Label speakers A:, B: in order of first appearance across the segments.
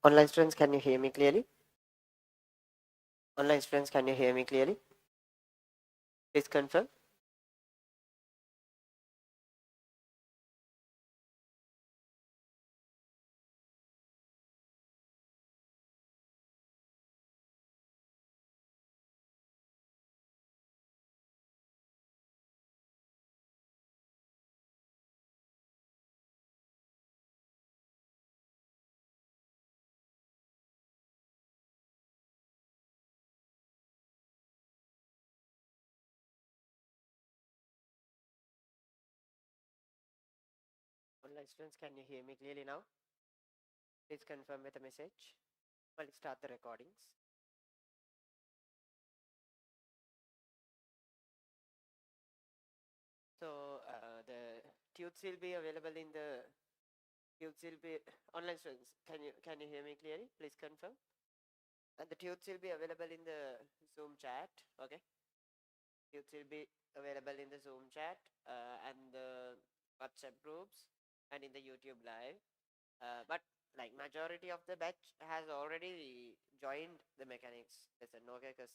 A: Online students, can you hear me clearly? Online students, can you hear me clearly? Please confirm. Online students, can you hear me clearly now? Please confirm with a message. I'll start the recordings. So the tutes will be available in the tutes will be online students. Can you hear me clearly? Please confirm. And the tutes will be available in the Zoom chat. Okay, tutes will be available in the Zoom chat and the WhatsApp groups and in the YouTube live. But like majority of the batch has already joined the mechanics lesson. Okay, because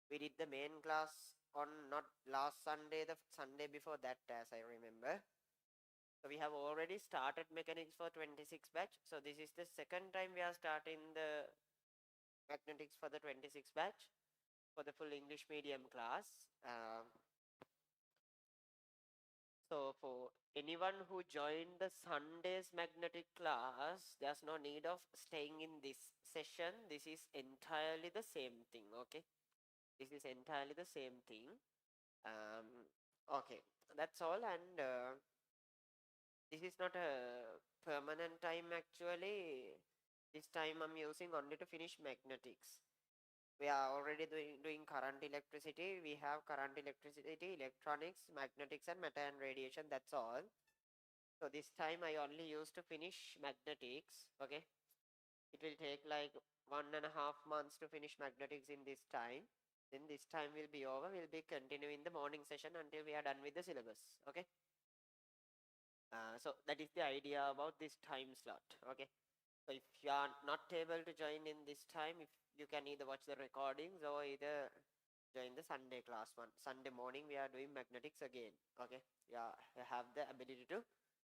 A: we did the main class on not last Sunday, the Sunday before that, as I remember. So we have already started mechanics for 26 batch. So this is the second time we are starting the magnetics for the 26 batch for the full English medium class. So for anyone who joined the Sunday's magnetic class, there's no need of staying in this session. This is entirely the same thing. Okay, this is entirely the same thing. Okay, that's all. And this is not a permanent time actually. This time I'm using only to finish magnetics. We are already doing current electricity. We have current electricity, electronics, magnetics, and matter and radiation. That's all. So this time I only used to finish magnetics. Okay, it will take like 1.5 months to finish magnetics in this time. Then this time will be over. We'll be continuing the morning session until we are done with the syllabus. Okay. So that is the idea about this time slot. Okay. So if you are not able to join in this time, if you can either watch the recordings or either join the Sunday class one. Sunday morning we are doing magnetics again. Okay. Yeah, you have the ability to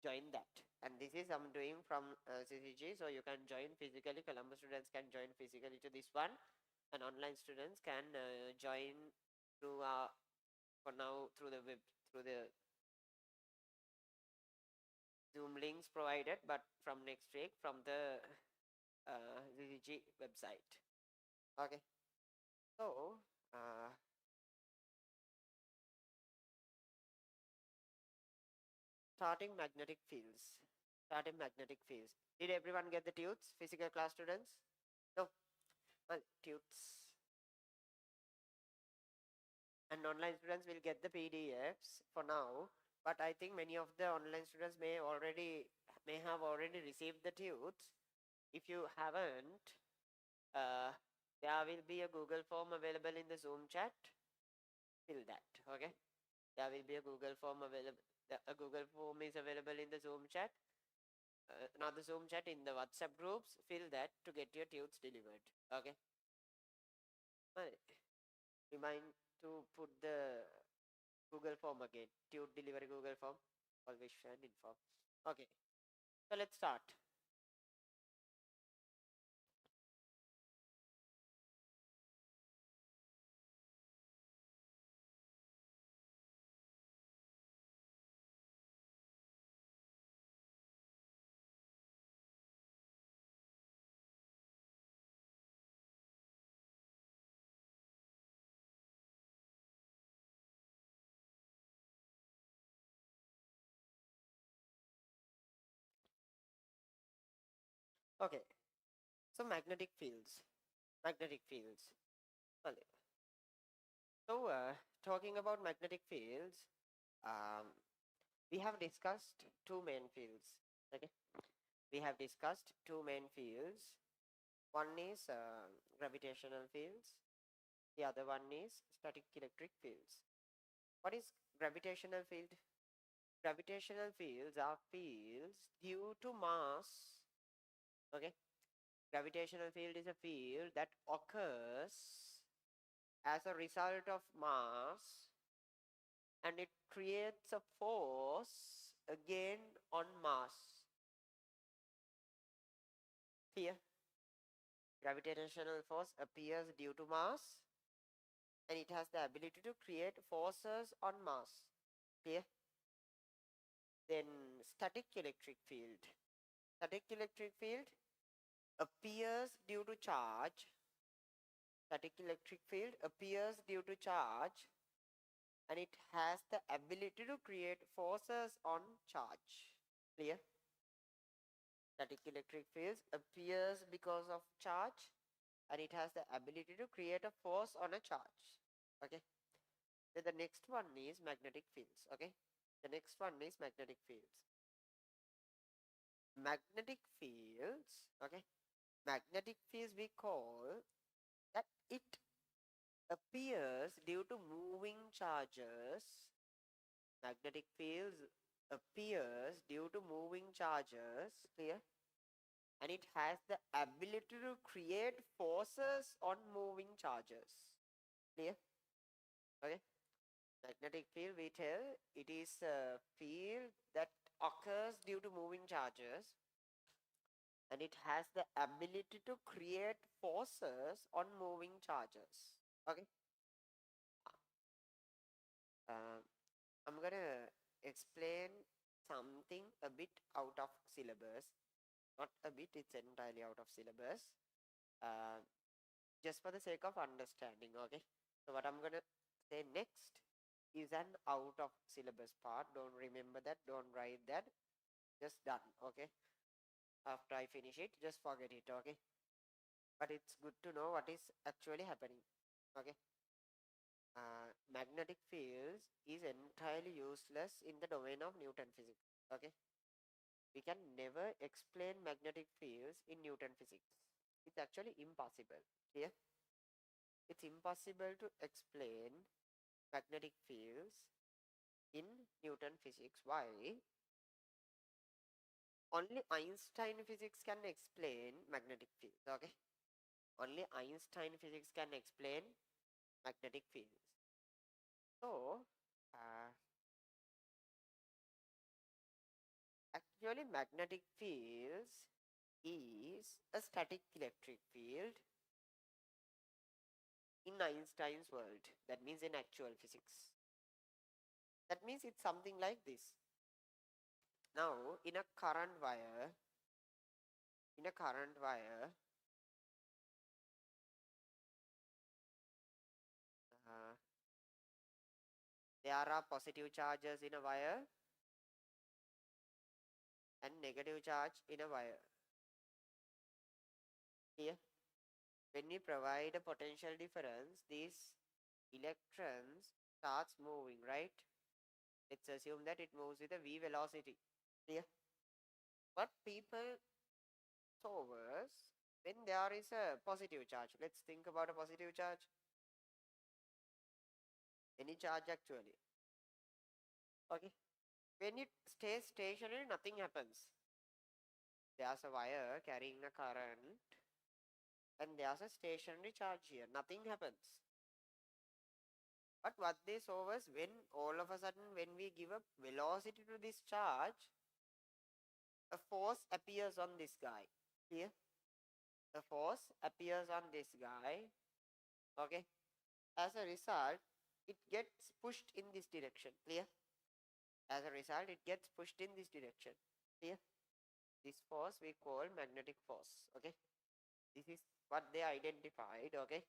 A: join that. And this is I'm doing from Syzygy, so you can join physically. Columbus students can join physically to this one, and online students can join through for now through the web through the Zoom links provided, but from next week from the Syzygy website. Okay, so starting magnetic fields. Starting magnetic fields. Did everyone get the tutes? Physical class students? No. Well, tutes. And online students will get the PDFs for now. But I think many of the online students may have already received the tutes. If you haven't, uh, there will be a Google form available in the Zoom chat. Fill that. Okay. There will be a Google form available. A Google form is available in the Zoom chat. Not the Zoom chat, in the WhatsApp groups. Fill that to get your tutes delivered. Okay. Well, remind to put the Google form again. Tute delivery Google form. Always share and inform. Okay. So let's start. Okay. So magnetic fields. Magnetic fields. Well, so talking about magnetic fields, um, we have discussed two main fields. Okay. We have discussed two main fields. One is gravitational fields. The other one is static electric fields. What is gravitational field? Gravitational fields are fields due to mass Okay, gravitational field is a field that occurs as a result of mass, and it creates a force again on mass. Here, gravitational force appears due to mass, and it has the ability to create forces on mass. Clear? Then static electric field. Static electric field appears due to charge. Static electric field appears due to charge, and it has the ability to create forces on charge. Clear? Static electric field appears because of charge, and it has the ability to create a force on a charge. Okay. Then the next one is magnetic fields. Okay. The next one is magnetic fields. Magnetic fields. Okay. Magnetic fields we call that it appears due to moving charges. Magnetic fields appears due to moving charges. Clear? And it has the ability to create forces on moving charges. Clear? Okay. Magnetic field, we tell it is a field that occurs due to moving charges, and it has the ability to create forces on moving charges. Okay. Uh, I'm gonna explain something a bit out of syllabus. Not a bit, it's entirely out of syllabus. Uh, just for the sake of understanding. Okay. So what I'm gonna say next is an out of syllabus part. Don't remember that, don't write that, just done. Okay, after I finish it, just forget it. Okay, but it's good to know what is actually happening. Okay, magnetic fields is entirely useless in the domain of Newton physics. Okay, we can never explain magnetic fields in Newton physics. It's actually impossible. Here, it's impossible to explain magnetic fields in Newton physics. Why? Only Einstein physics can explain magnetic fields. Okay, only Einstein physics can explain magnetic fields. So actually magnetic fields is a static electric field in Einstein's world. That means in actual physics. That means it's something like this. Now in a current wire, uh, there are positive charges in a wire and negative charge in a wire. Here, when we provide a potential difference, these electrons starts moving, right? Let's assume that it moves with a v velocity. Clear? What people saw was when there is a positive charge. Let's think about a positive charge. Any charge actually. Okay. When it stays stationary, nothing happens. There's a wire carrying a current, and there's a stationary charge here. Nothing happens. But what they saw was when all of a sudden when we give a velocity to this charge, a force appears on this guy. Here, a force appears on this guy. Okay. As a result, it gets pushed in this direction. Clear? As a result, it gets pushed in this direction. Clear? This force we call magnetic force. Okay. This is what they identified. Okay.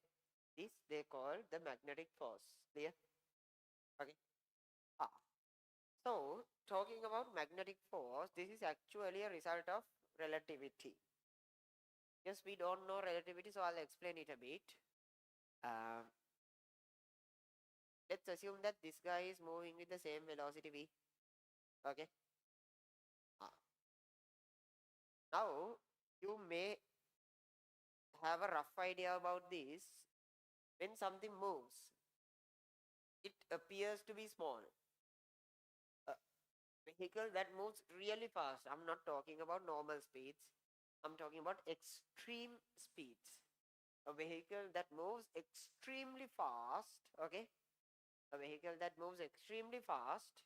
A: This they call the magnetic force. Clear? Okay. So, talking about magnetic force, this is actually a result of relativity. Yes, we don't know relativity, so I'll explain it a bit. Uh, let's assume that this guy is moving with the same velocity v. Okay. Now, you may have a rough idea about this. When something moves, it appears to be small. A vehicle that moves really fast, I'm not talking about normal speeds. I'm talking about extreme speeds. A vehicle that moves extremely fast, okay? A vehicle that moves extremely fast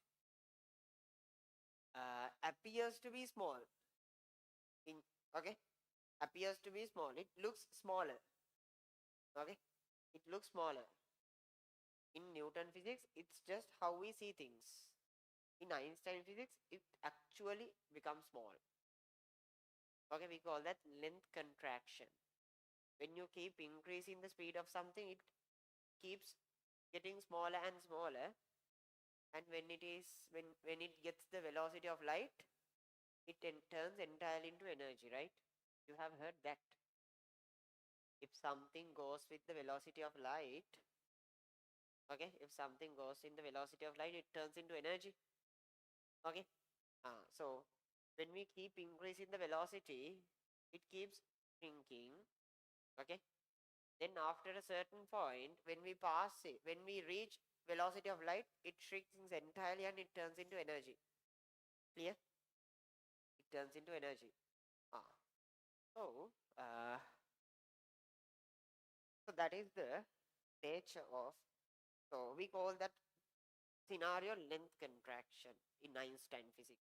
A: appears to be small. In okay, appears to be small. It looks smaller. Okay, it looks smaller. In Newton physics, it's just how we see things. In Einstein physics, it actually becomes small. Okay, we call that length contraction. When you keep increasing the speed of something, it keeps getting smaller and smaller. And when it gets the velocity of light, it turns entirely into energy, right? You have heard that. If something goes with the velocity of light, okay, if something goes in the velocity of light, it turns into energy. Okay. So when we keep increasing the velocity, it keeps shrinking. Okay. Then after a certain point, when we reach velocity of light, it shrinks entirely and it turns into energy. Clear? It turns into energy. So, so that is the nature of. So we call that scenario length contraction in Einstein physics.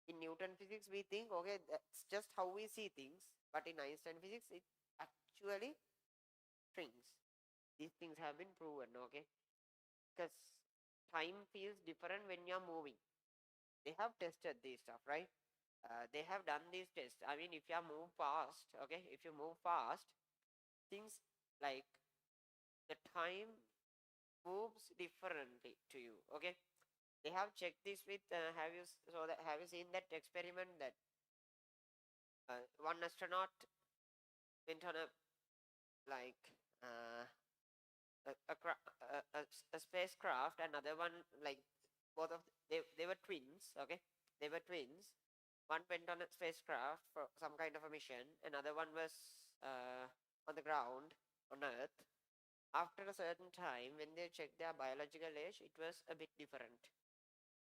A: In Newton physics, we think, okay, that's just how we see things. But in Einstein physics, it actually shrinks. These things have been proven, okay? Because time feels different when you're moving. They have tested this stuff, right? They have done these tests. I mean, if you move fast, okay, if you move fast, things like the time moves differently to you, okay? They have checked this with have you seen that experiment that one astronaut went on a like a spacecraft, another one like both of they were twins, okay, they were twins. One went on a spacecraft for some kind of a mission, another one was on the ground on earth. After a certain time, when they checked their biological age, it was a bit different.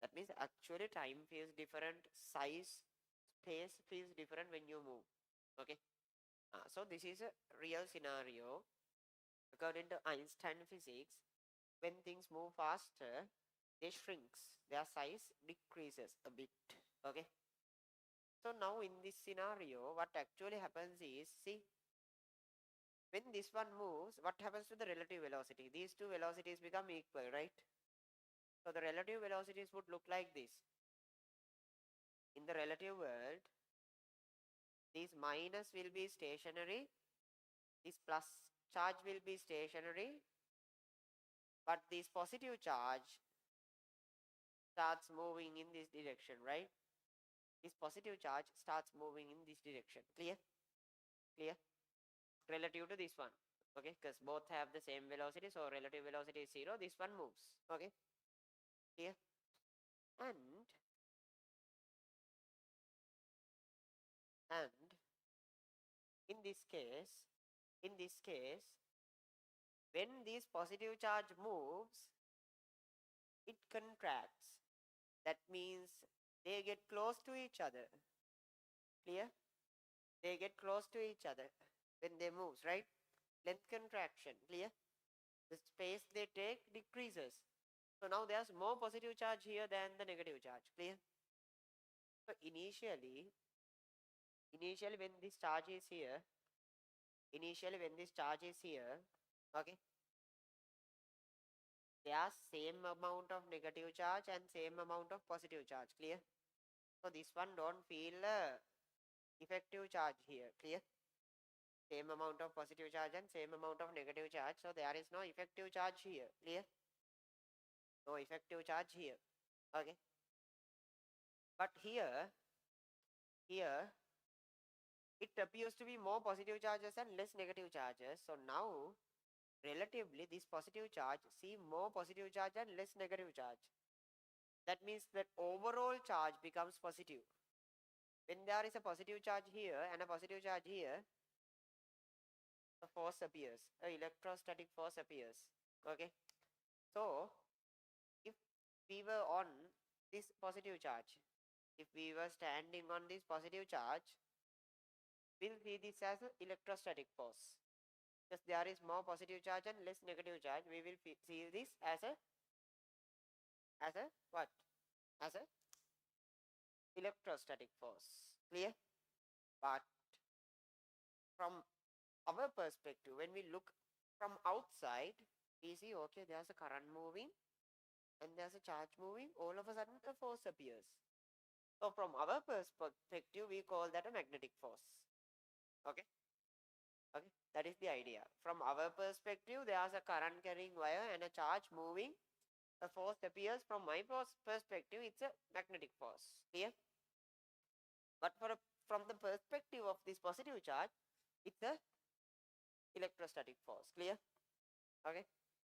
A: That means actually time feels different, size, space feels different when you move. Okay. So this is a real scenario. According to Einstein physics, when things move faster, they shrinks. Their size decreases a bit. Okay. So now in this scenario, what actually happens is, see, when this one moves, what happens to the relative velocity? These two velocities become equal, right? So the relative velocities would look like this. In the relative world, this minus will be stationary, this plus charge will be stationary, but this positive charge starts moving in this direction, right? This positive charge starts moving in this direction. Clear? Clear? Relative to this one. Okay, because both have the same velocity, so relative velocity is 0. This one moves. Okay? Clear? And in this case, in this case, when this positive charge moves, it contracts. That means they get close to each other. Clear? They get close to each other when they move, right? Length contraction. Clear? The space they take decreases. So now there's more positive charge here than the negative charge. Clear? So initially when this charge is here, okay, there's same amount of negative charge and same amount of positive charge. Clear? So this one don't feel effective charge here. Clear? Same amount of positive charge and same amount of negative charge. So there is no effective charge here. Clear? No effective charge here. Okay. But here it appears to be more positive charges and less negative charges. So now relatively this positive charge see more positive charge and less negative charge. That means that overall charge becomes positive. When there is a positive charge here and a positive charge here, a force appears, a electrostatic force appears. Okay. So if we were on this positive charge, if we were standing on this positive charge, we'll see this as an electrostatic force. Because there is more positive charge and less negative charge, we will see this as a what? As a electrostatic force. Clear? But from our perspective, when we look from outside, we see, okay, there's a current moving and there's a charge moving. All of a sudden, a force appears. So from our perspective, we call that a magnetic force. Okay? Okay, that is the idea. From our perspective, there's a current carrying wire and a charge moving. A force appears. From my perspective, it's a magnetic force. Clear? But from the perspective of this positive charge, it's a electrostatic force. Clear? Okay.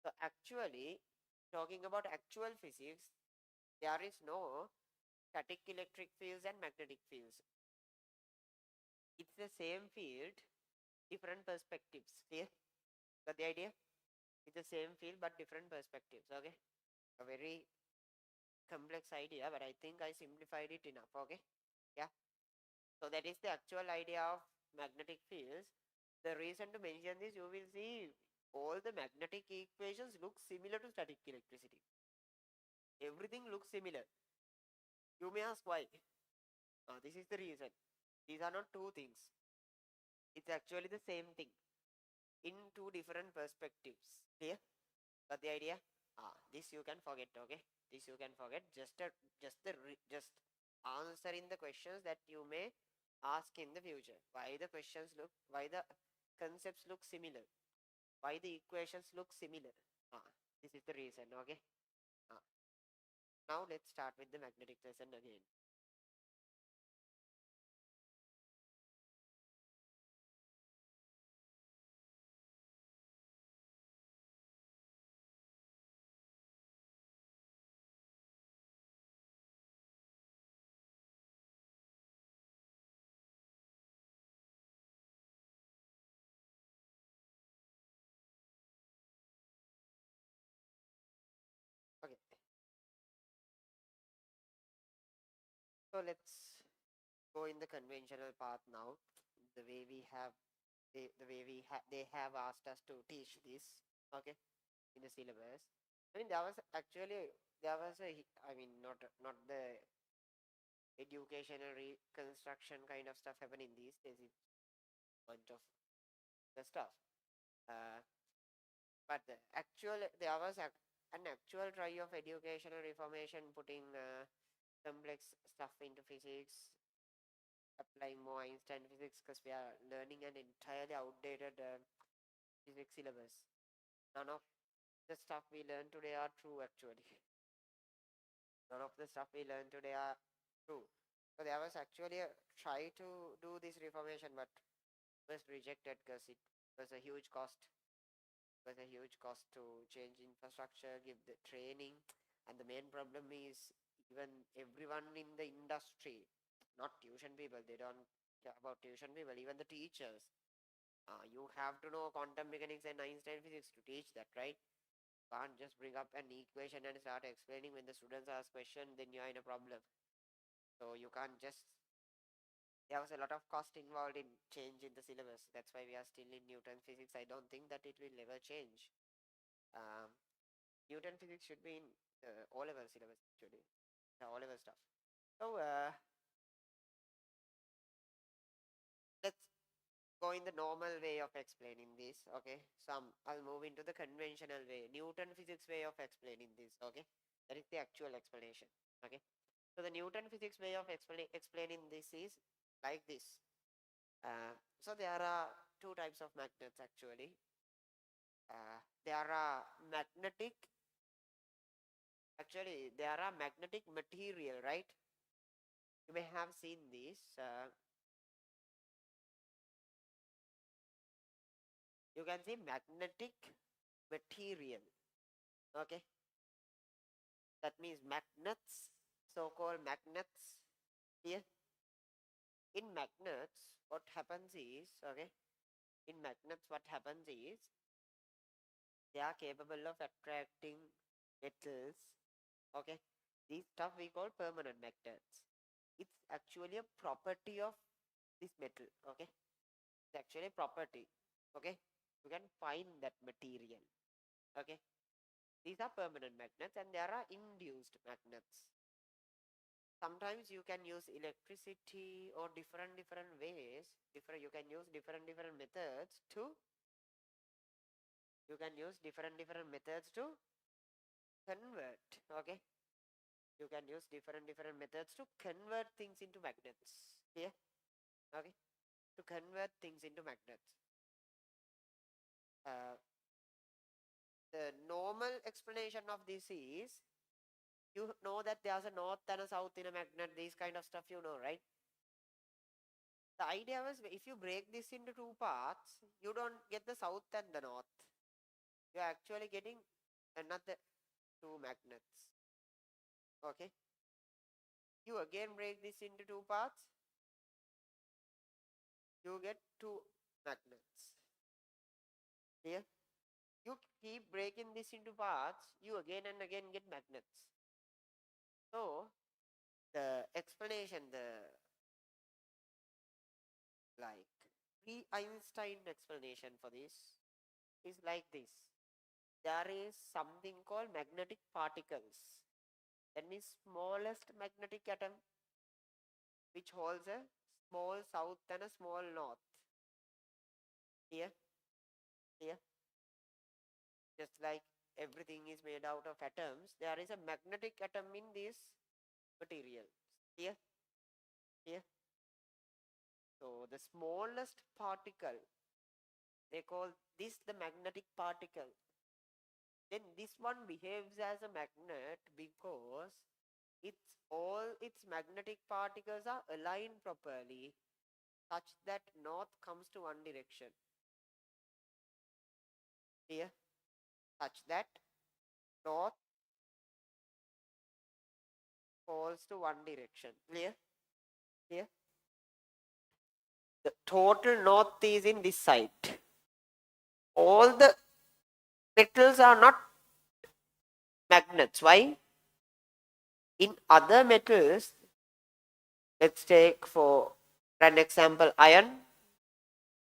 A: So actually, talking about actual physics, there is no static electric fields and magnetic fields. It's the same field, different perspectives. Clear? Got the idea? It's the same field but different perspectives. Okay. A very complex idea, but I think I simplified it enough. Okay. Yeah. So that is the actual idea of magnetic fields. The reason to mention this, you will see all the magnetic equations look similar to static electricity. Everything looks similar. You may ask why. This is the reason. These are not two things. It's actually the same thing in two different perspectives. Clear? Got the idea? This you can forget. Okay, this you can forget. Just answering the questions that you may ask in the future. Why the concepts look similar? Why the equations look similar? This is the reason. Okay. Now let's start with the magnetic lesson again. Okay. So let's go in the conventional path now. The way we have, they have asked us to teach this. Okay, in the syllabus. I mean, I mean, not the educational reconstruction kind of stuff happening these days. It's a bunch of the stuff. But there was an actual try of educational reformation, putting complex stuff into physics, applying more Einstein physics, because we are learning an entirely outdated physics syllabus. None of the stuff we learn today are true, actually. None of the stuff we learn today are true. So there was actually a try to do this reformation, but was rejected because it was a huge cost. It was a huge cost to change infrastructure, give the training, and the main problem is even everyone in the industry, not tuition people, they don't care about tuition people, even the teachers. You have to know quantum mechanics and Einstein physics to teach that, right? Can't just bring up an equation and start explaining. When the students ask question, then you're in a problem. So you can't just, there was a lot of cost involved in change in the syllabus. That's why we are still in Newton physics. I don't think that it will ever change. Newton physics should be in O-level syllabus, actually. The O-level stuff. So let's go in the normal way of explaining this. Okay, so I'll move into the conventional way, Newton physics way of explaining this. Okay, that is the actual explanation. Okay, so the Newton physics way of explaining this is like this. So there are two types of magnets, actually. There are magnetic material, right? You may have seen this. You can see magnetic material. Okay, that means magnets, so-called magnets. Here in magnets, what happens is, okay, in magnets what happens is they are capable of attracting metals. Okay, these stuff we call permanent magnets. It's actually a property of this metal. Okay, It's actually a property. Okay, you can find that material. Okay, these are permanent magnets, and there are induced magnets. Sometimes you can use electricity or different ways. You can use different methods to. You can use different methods to convert. Okay, you can use different methods to convert things into magnets. Yeah. Okay, to convert things into magnets. The normal explanation of this is, you know that there's a north and a south in a magnet, these kind of stuff, you know, right? The idea was, if you break this into two parts, you don't get the south and the north. You're actually getting another two magnets. Okay. You again break this into two parts, you get two magnets. Here, you keep breaking this into parts, you again and again get magnets. So the explanation, the like pre-Einstein explanation for this is like this. There is something called magnetic particles. That means smallest magnetic atom, which holds a small south and a small north. Here, here. Just like everything is made out of atoms, there is a magnetic atom in this material. Here, here. So the smallest particle, they call this the magnetic particle. Then this one behaves as a magnet because all its magnetic particles are aligned properly such that north comes to one direction. Here, such that north falls to one direction. Clear? Here. The total north is in this side. All the metals are not magnets. Why? In other metals, let's take for an example iron,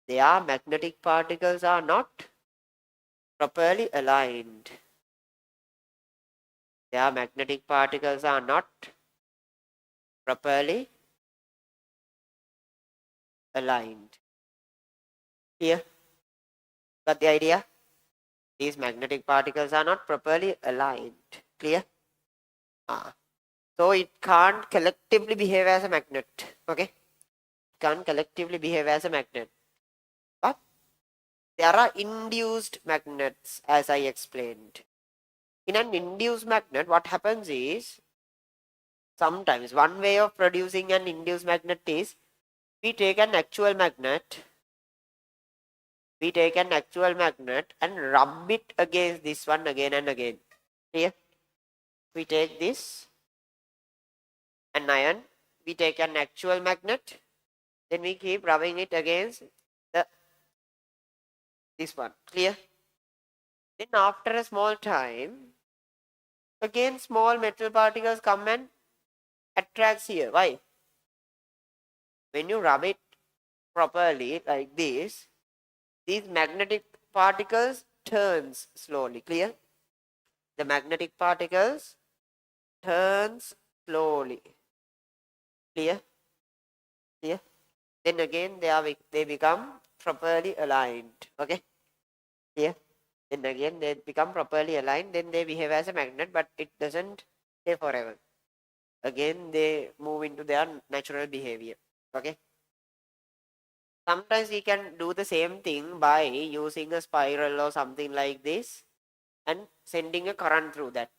A: their magnetic particles are not properly aligned. Their magnetic particles are not properly aligned. Here, got the idea? These magnetic particles are not properly aligned. Clear? So it can't collectively behave as a magnet. Okay? Can't collectively behave as a magnet. But there are induced magnets, as I explained. In an induced magnet, what happens is, sometimes one way of producing an induced magnet is, we take an actual magnet and rub it against this one again and again. Here, we take this, an iron, we take an actual magnet, then we keep rubbing it against this one. Clear? Then after a small time, again small metal particles come and attracts here. Why? When you rub it properly like this, these magnetic particles turns slowly. Clear? The magnetic particles turns slowly. Clear? Clear? Then again they become properly aligned. Okay? Clear? Then again they become properly aligned. Then they behave as a magnet, but it doesn't stay forever. Again they move into their natural behavior. Okay? Sometimes we can do the same thing by using a spiral or something like this and sending a current through that.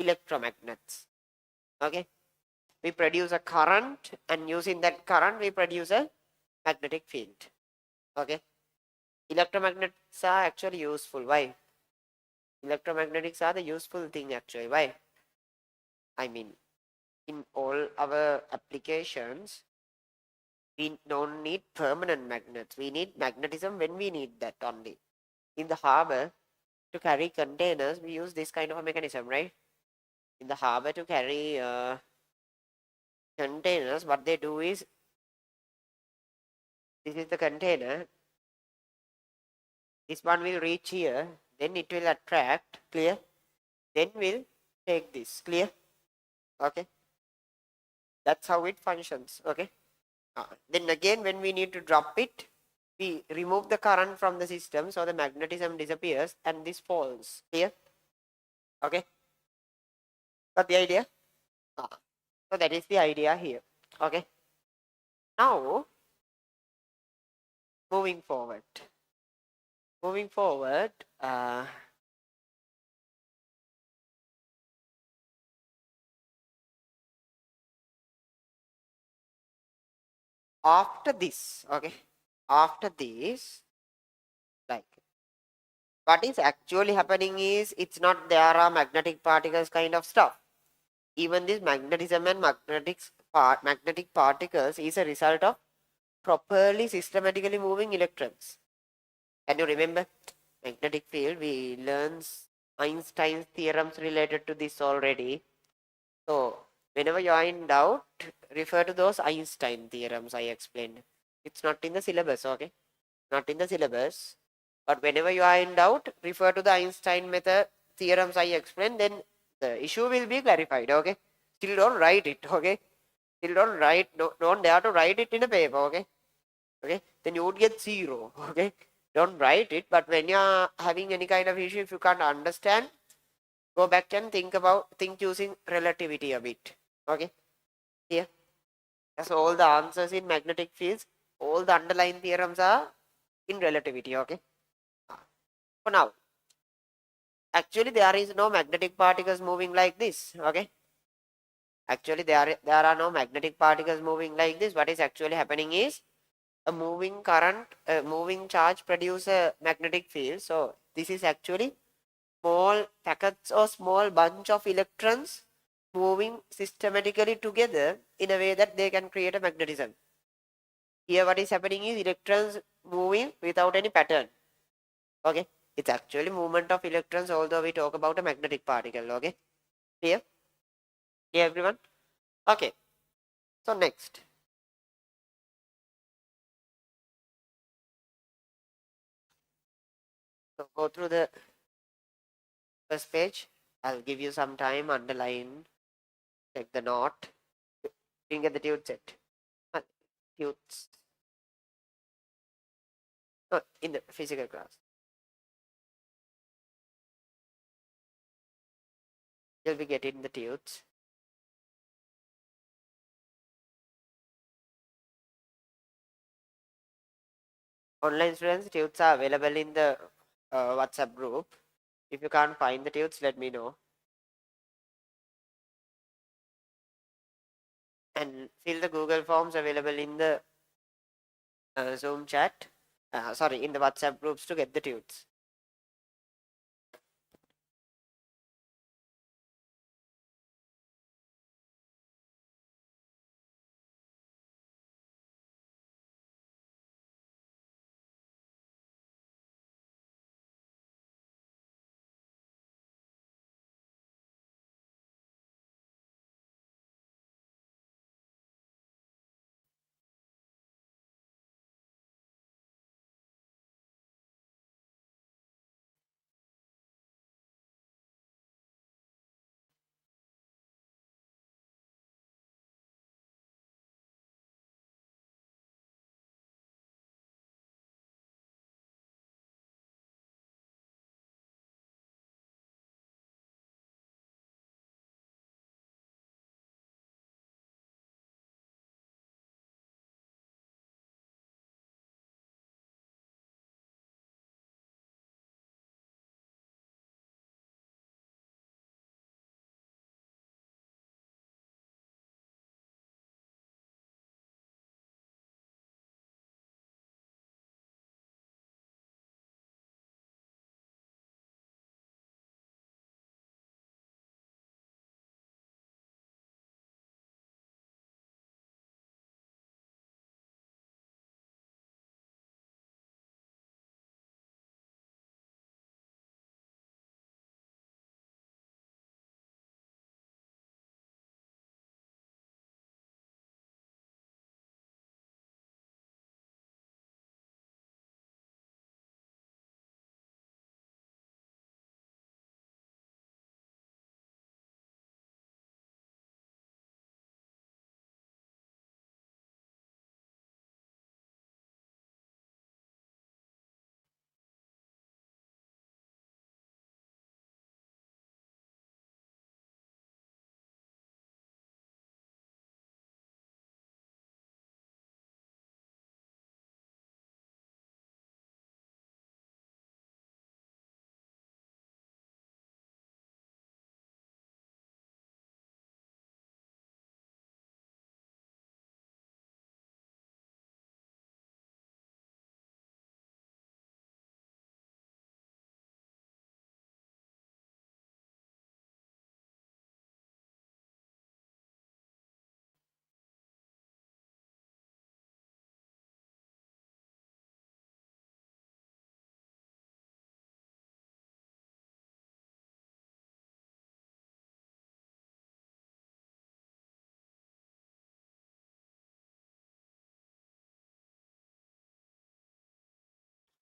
A: Electromagnets. Okay? We produce a current, and using that current we produce a magnetic field. Okay? Electromagnets are actually useful. Why? Electromagnetics are the useful thing actually. Why? I mean, in all our applications, we don't need permanent magnets. We need magnetism when we need that only. In the harbor, to carry containers, we use this kind of a mechanism, right? In the harbor, to carry containers, what they do is, This is the container. This one will reach here, then it will attract, clear? Then we'll take this, clear? Okay. That's how it functions, okay? Then again, when we need to drop it, we remove the current from the system, so the magnetism disappears and this falls, clear? Okay. Got the idea? So that is the idea here, okay? Now, moving forward. Moving forward, after this, okay? After this, like, what is actually happening is, it's not there are magnetic particles kind of stuff. Even this magnetism and magnetic particles is a result of properly systematically moving electrons. Can you remember magnetic field? We learned Einstein's theorems related to this already. So whenever you are in doubt, refer to those Einstein theorems I explained. It's not in the syllabus, okay? Not in the syllabus. But whenever you are in doubt, refer to the Einstein method theorems I explained, then the issue will be clarified, okay? Still don't write it, okay? Still don't write, don't dare to write it in a paper, okay? Okay? Then you would get 0, okay? Don't write it, but when you are having any kind of issue, if you can't understand, go back and think using relativity a bit, okay? Here. That's all the answers in magnetic fields. All the underlying theorems are in relativity, okay? For now, actually there is no magnetic particles moving like this, okay? Actually there are no magnetic particles moving like this. What is actually happening is a moving current, a moving charge produce a magnetic field. So this is actually small packets or small bunch of electrons moving systematically together in a way that they can create a magnetism. Here what is happening is electrons moving without any pattern, okay? It's actually movement of electrons, although we talk about a magnetic particle, okay? Clear? Clear, everyone? Okay. So next. So go through the first page. I'll give you some time, underline, check the note. Didn't get the tube set. Tubes. No, in the physical class. You'll be getting the tubes. Online students, tubes are available in the WhatsApp group. If you can't find the tubes, let me know. And fill the Google forms available in the Zoom chat. Sorry, in the WhatsApp groups to get the tubes.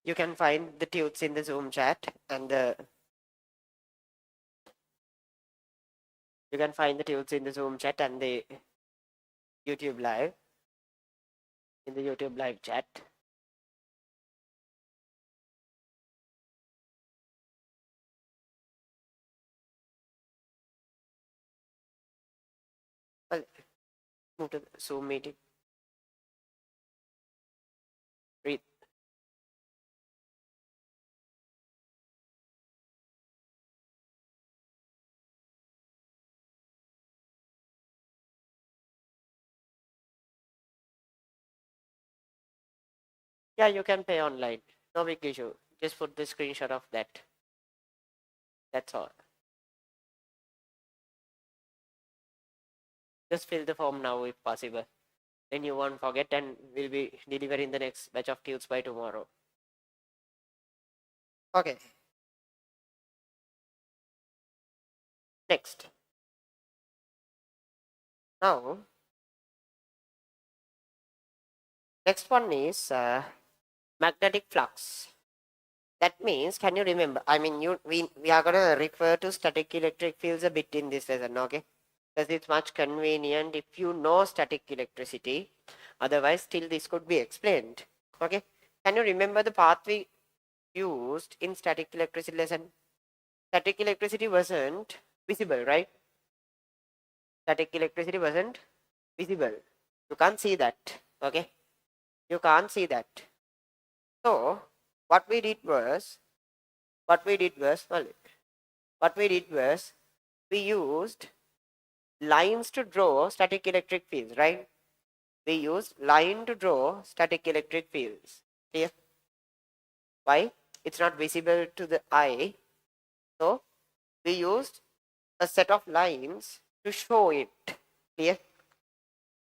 A: You can find the tunes in the Zoom chat and the YouTube live, in the YouTube live chat. Well, move to the Zoom meeting. Read. Yeah, you can pay online. No big issue. Just put the screenshot of that. That's all. Just fill the form now if possible. Then you won't forget, and we'll be delivering the next batch of tunes by tomorrow. Okay. Next. Now, next one is magnetic flux. That means, can you remember? I mean, we are gonna refer to static electric fields a bit in this lesson, okay? Because it's much convenient if you know static electricity. Otherwise, still this could be explained. Okay? Can you remember the path we used in static electricity lesson? Static electricity wasn't visible, right? Static electricity wasn't visible. You can't see that. Okay? You can't see that. So, what we did was, we used lines to draw static electric fields, right? We used line to draw static electric fields. Clear? Why? It's not visible to the eye. So, we used a set of lines to show it. Clear?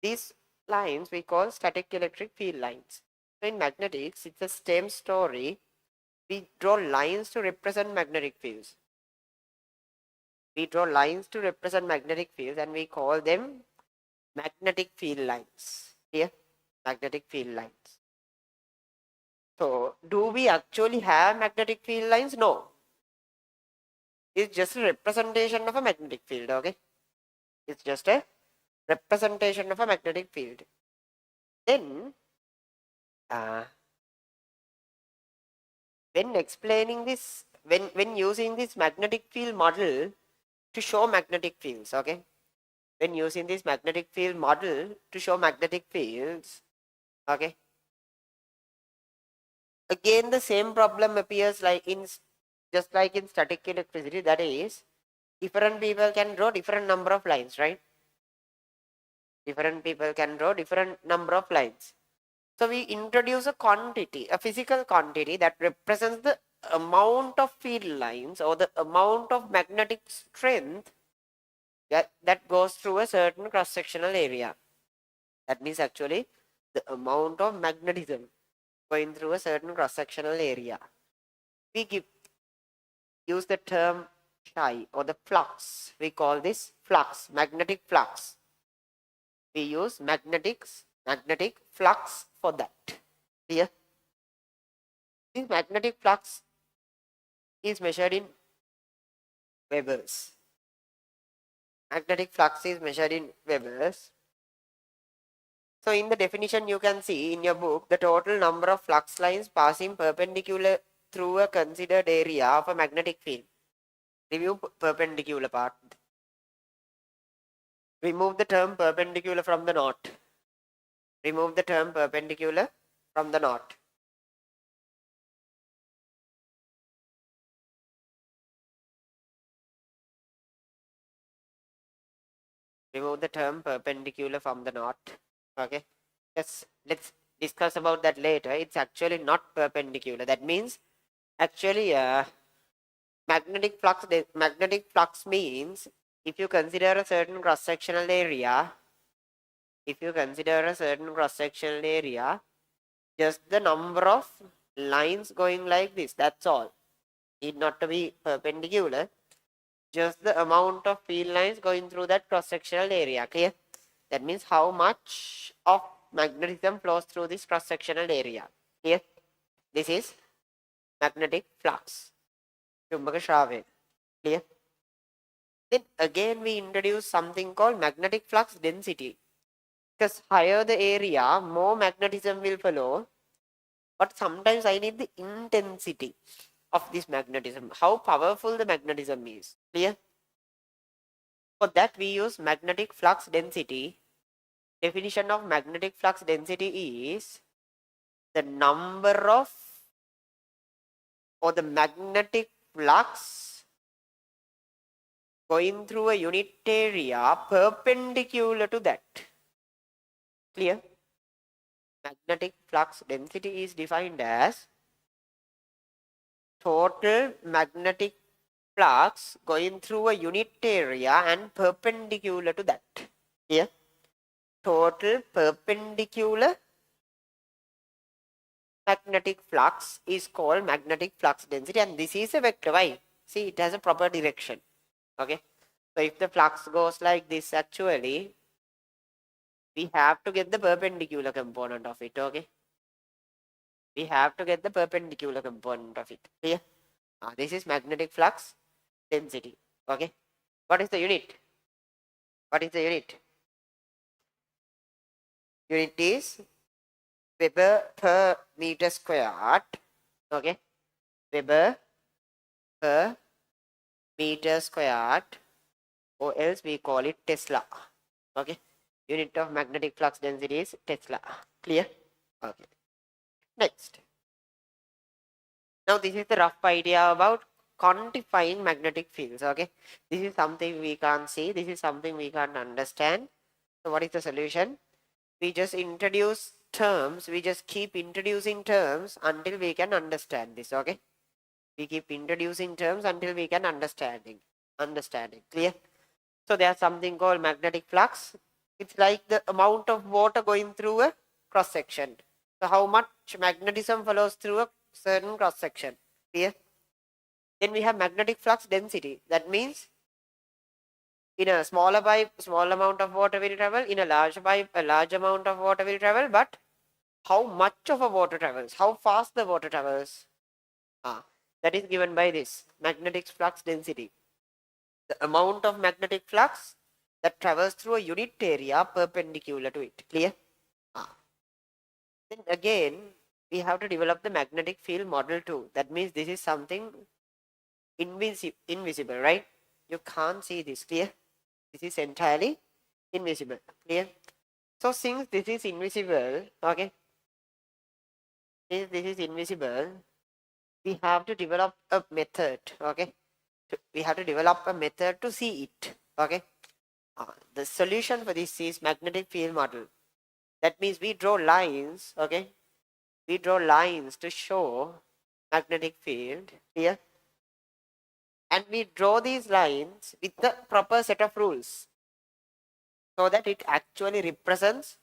A: These lines we call static electric field lines. So, in magnetics, it's the same story. We draw lines to represent magnetic fields. We draw lines to represent magnetic fields, and we call them magnetic field lines. Here, magnetic field lines. So, do we actually have magnetic field lines? No. It's just a representation of a magnetic field, okay? It's just a representation of a magnetic field. Then, when explaining this, when using this magnetic field model to show magnetic fields, okay? When using this magnetic field model to show magnetic fields, okay? Again, the same problem appears just like in static electricity. That is, different people can draw different number of lines, right? Different people can draw different number of lines. So we introduce a quantity, a physical quantity that represents the amount of field lines or the amount of magnetic strength that goes through a certain cross-sectional area. That means actually the amount of magnetism going through a certain cross-sectional area. We use the term psi or the flux. We call this flux, magnetic flux. We use magnetic flux for that. Here, this magnetic flux is measured in Webers. Magnetic flux is measured in Webers. So in the definition, you can see in your book the total number of flux lines passing perpendicular through a considered area of a magnetic field. Remove perpendicular part. Remove the term perpendicular from the knot. Remove the term perpendicular from the knot. Remove the term perpendicular from the knot. Okay. Let's discuss about that later. It's actually not perpendicular. That means actually magnetic flux means if you consider a certain cross-sectional area, just the number of lines going like this, that's all. Need not to be perpendicular. Just the amount of field lines going through that cross-sectional area. Clear? That means how much of magnetism flows through this cross-sectional area. Clear? This is magnetic flux. Chumbaka Shravya. Clear? Then again we introduce something called magnetic flux density. Because higher the area, more magnetism will follow. But sometimes I need the intensity of this magnetism. How powerful the magnetism is. Clear? For that we use magnetic flux density. Definition of magnetic flux density is the number of or the magnetic flux going through a unit area perpendicular to that. Clear? Magnetic flux density is defined as total magnetic flux going through a unit area and perpendicular to that. Clear? Total perpendicular magnetic flux is called magnetic flux density, and this is a vector. Why? See, it has a proper direction. Okay, so if the flux goes like this, actually we have to get the perpendicular component of it. Okay, we have to get the perpendicular component of it. Clear? This is magnetic flux density. Okay, what is the unit? What is the unit? Unit is Weber per meter squared. Okay, Weber per meter squared, or else we call it Tesla. Okay, unit of magnetic flux density is Tesla. Clear? Okay, next. Now this is the rough idea about quantifying magnetic fields. Okay, this is something we can't see, this is something we can't understand. So what is the solution? We just introduce terms, we just keep introducing terms until we can understand this. Okay, we keep introducing terms until we can understanding. Clear? So there's something called magnetic flux. It's like the amount of water going through a cross section. So how much magnetism follows through a certain cross section. Clear? Then we have magnetic flux density. That means in a smaller pipe, small amount of water will travel. In a large pipe, a large amount of water will travel. But how much of a water travels? How fast the water travels? That is given by this magnetic flux density. The amount of magnetic flux that travels through a unit area perpendicular to it. Clear? Then again, we have to develop the magnetic field model too. That means this is something invisible, right? You can't see this. Clear? This is entirely invisible. Clear? So since this is invisible, okay, since this is invisible, we have to develop a method. Okay, we have to develop a method to see it. Okay, the solution for this is magnetic field model. That means we draw lines. Okay, we draw lines to show magnetic field here, and we draw these lines with the proper set of rules so that it actually represents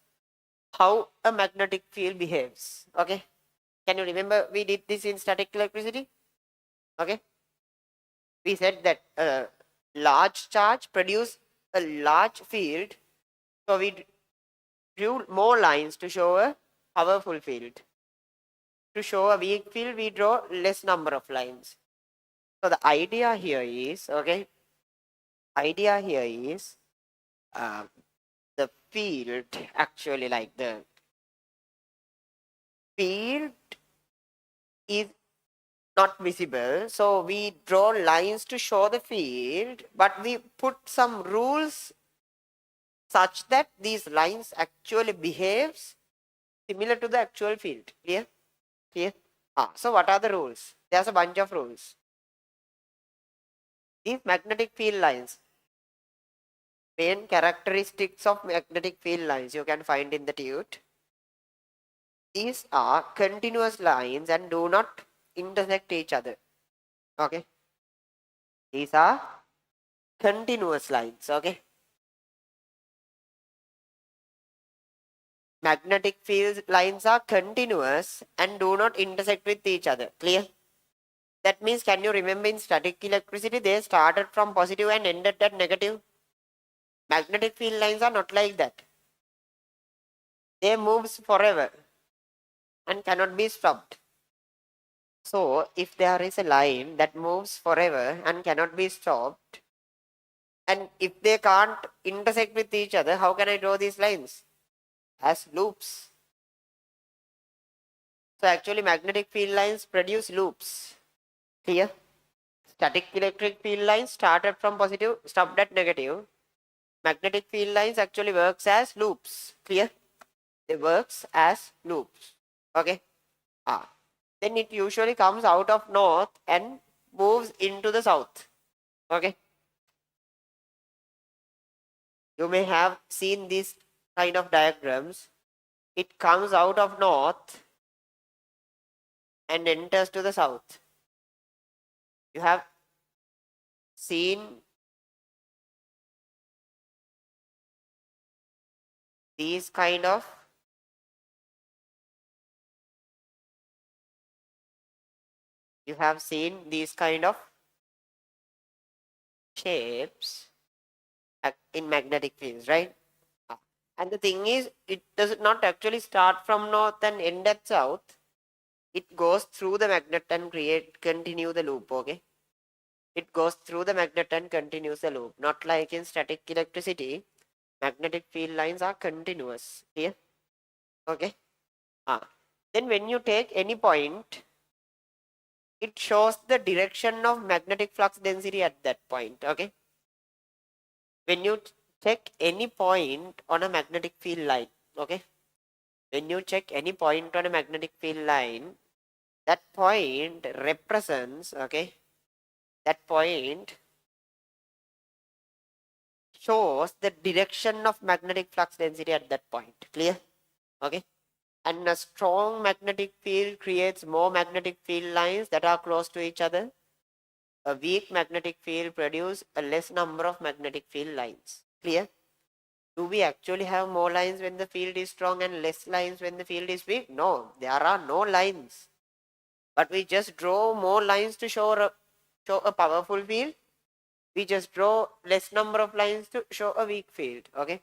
A: how a magnetic field behaves. Okay, can you remember we did this in static electricity? Okay, we said that a large charge produce a large field, so we drew more lines to show a powerful field. To show a weak field, we draw less number of lines. So the idea here is, okay, idea here is the field, actually, like the field is not visible, so we draw lines to show the field, but we put some rules such that these lines actually behaves similar to the actual field. Clear? Clear? So what are the rules? There's a bunch of rules. These magnetic field lines, main characteristics of magnetic field lines you can find in the tute. These are continuous lines and do not intersect each other. Okay, these are continuous lines. Okay, magnetic field lines are continuous and do not intersect with each other. Clear? That means, can you remember in static electricity they started from positive and ended at negative? Magnetic field lines are not like that. They moves forever and cannot be stopped. So if there is a line that moves forever and cannot be stopped, and if they can't intersect with each other, how can I draw these lines? As loops. So actually magnetic field lines produce loops. Clear? Static electric field lines started from positive, stopped at negative. Magnetic field lines actually works as loops. Clear? They works as loops. Okay? Then it usually comes out of north and moves into the south. Okay? You may have seen these kind of diagrams. It comes out of north and enters to the south. You have seen these kind of shapes in magnetic fields, right? And the thing is, it does not actually start from north and end at south. It goes through the magnet and continue the loop. Okay, it goes through the magnet and continues the loop. Not like in static electricity, magnetic field lines are continuous. Here, okay. Then when you take any point, it shows the direction of magnetic flux density at that point. Okay, when you check any point on a magnetic field line, okay, when you check any point on a magnetic field line, that point represents, okay, that point shows the direction of magnetic flux density at that point. Clear? Okay. And a strong magnetic field creates more magnetic field lines that are close to each other. A weak magnetic field produces a less number of magnetic field lines. Clear? Do we actually have more lines when the field is strong and less lines when the field is weak? No, there are no lines. But we just draw more lines to show a powerful field. We just draw less number of lines to show a weak field. Okay.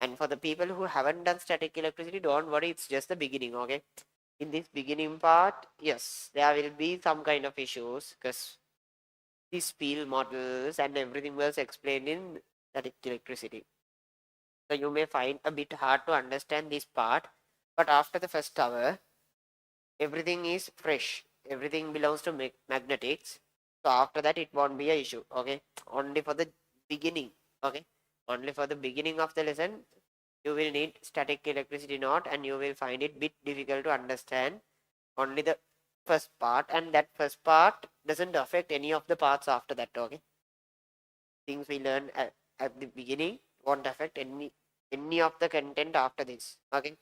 A: And for the people who haven't done static electricity, don't worry, it's just the beginning. Okay. In this beginning part, yes, there will be some kind of issues because these field models and everything was explained in static electricity. So you may find a bit hard to understand this part, but after the first hour, everything is fresh. Everything belongs to magnetics. So after that, it won't be a issue. Okay, only for the beginning. Okay, only for the beginning of the lesson, you will need static electricity note, and you will find it bit difficult to understand. Only the first part, and that first part doesn't affect any of the parts after that. Okay, things we learn at the beginning won't affect any of the content after this. Okay,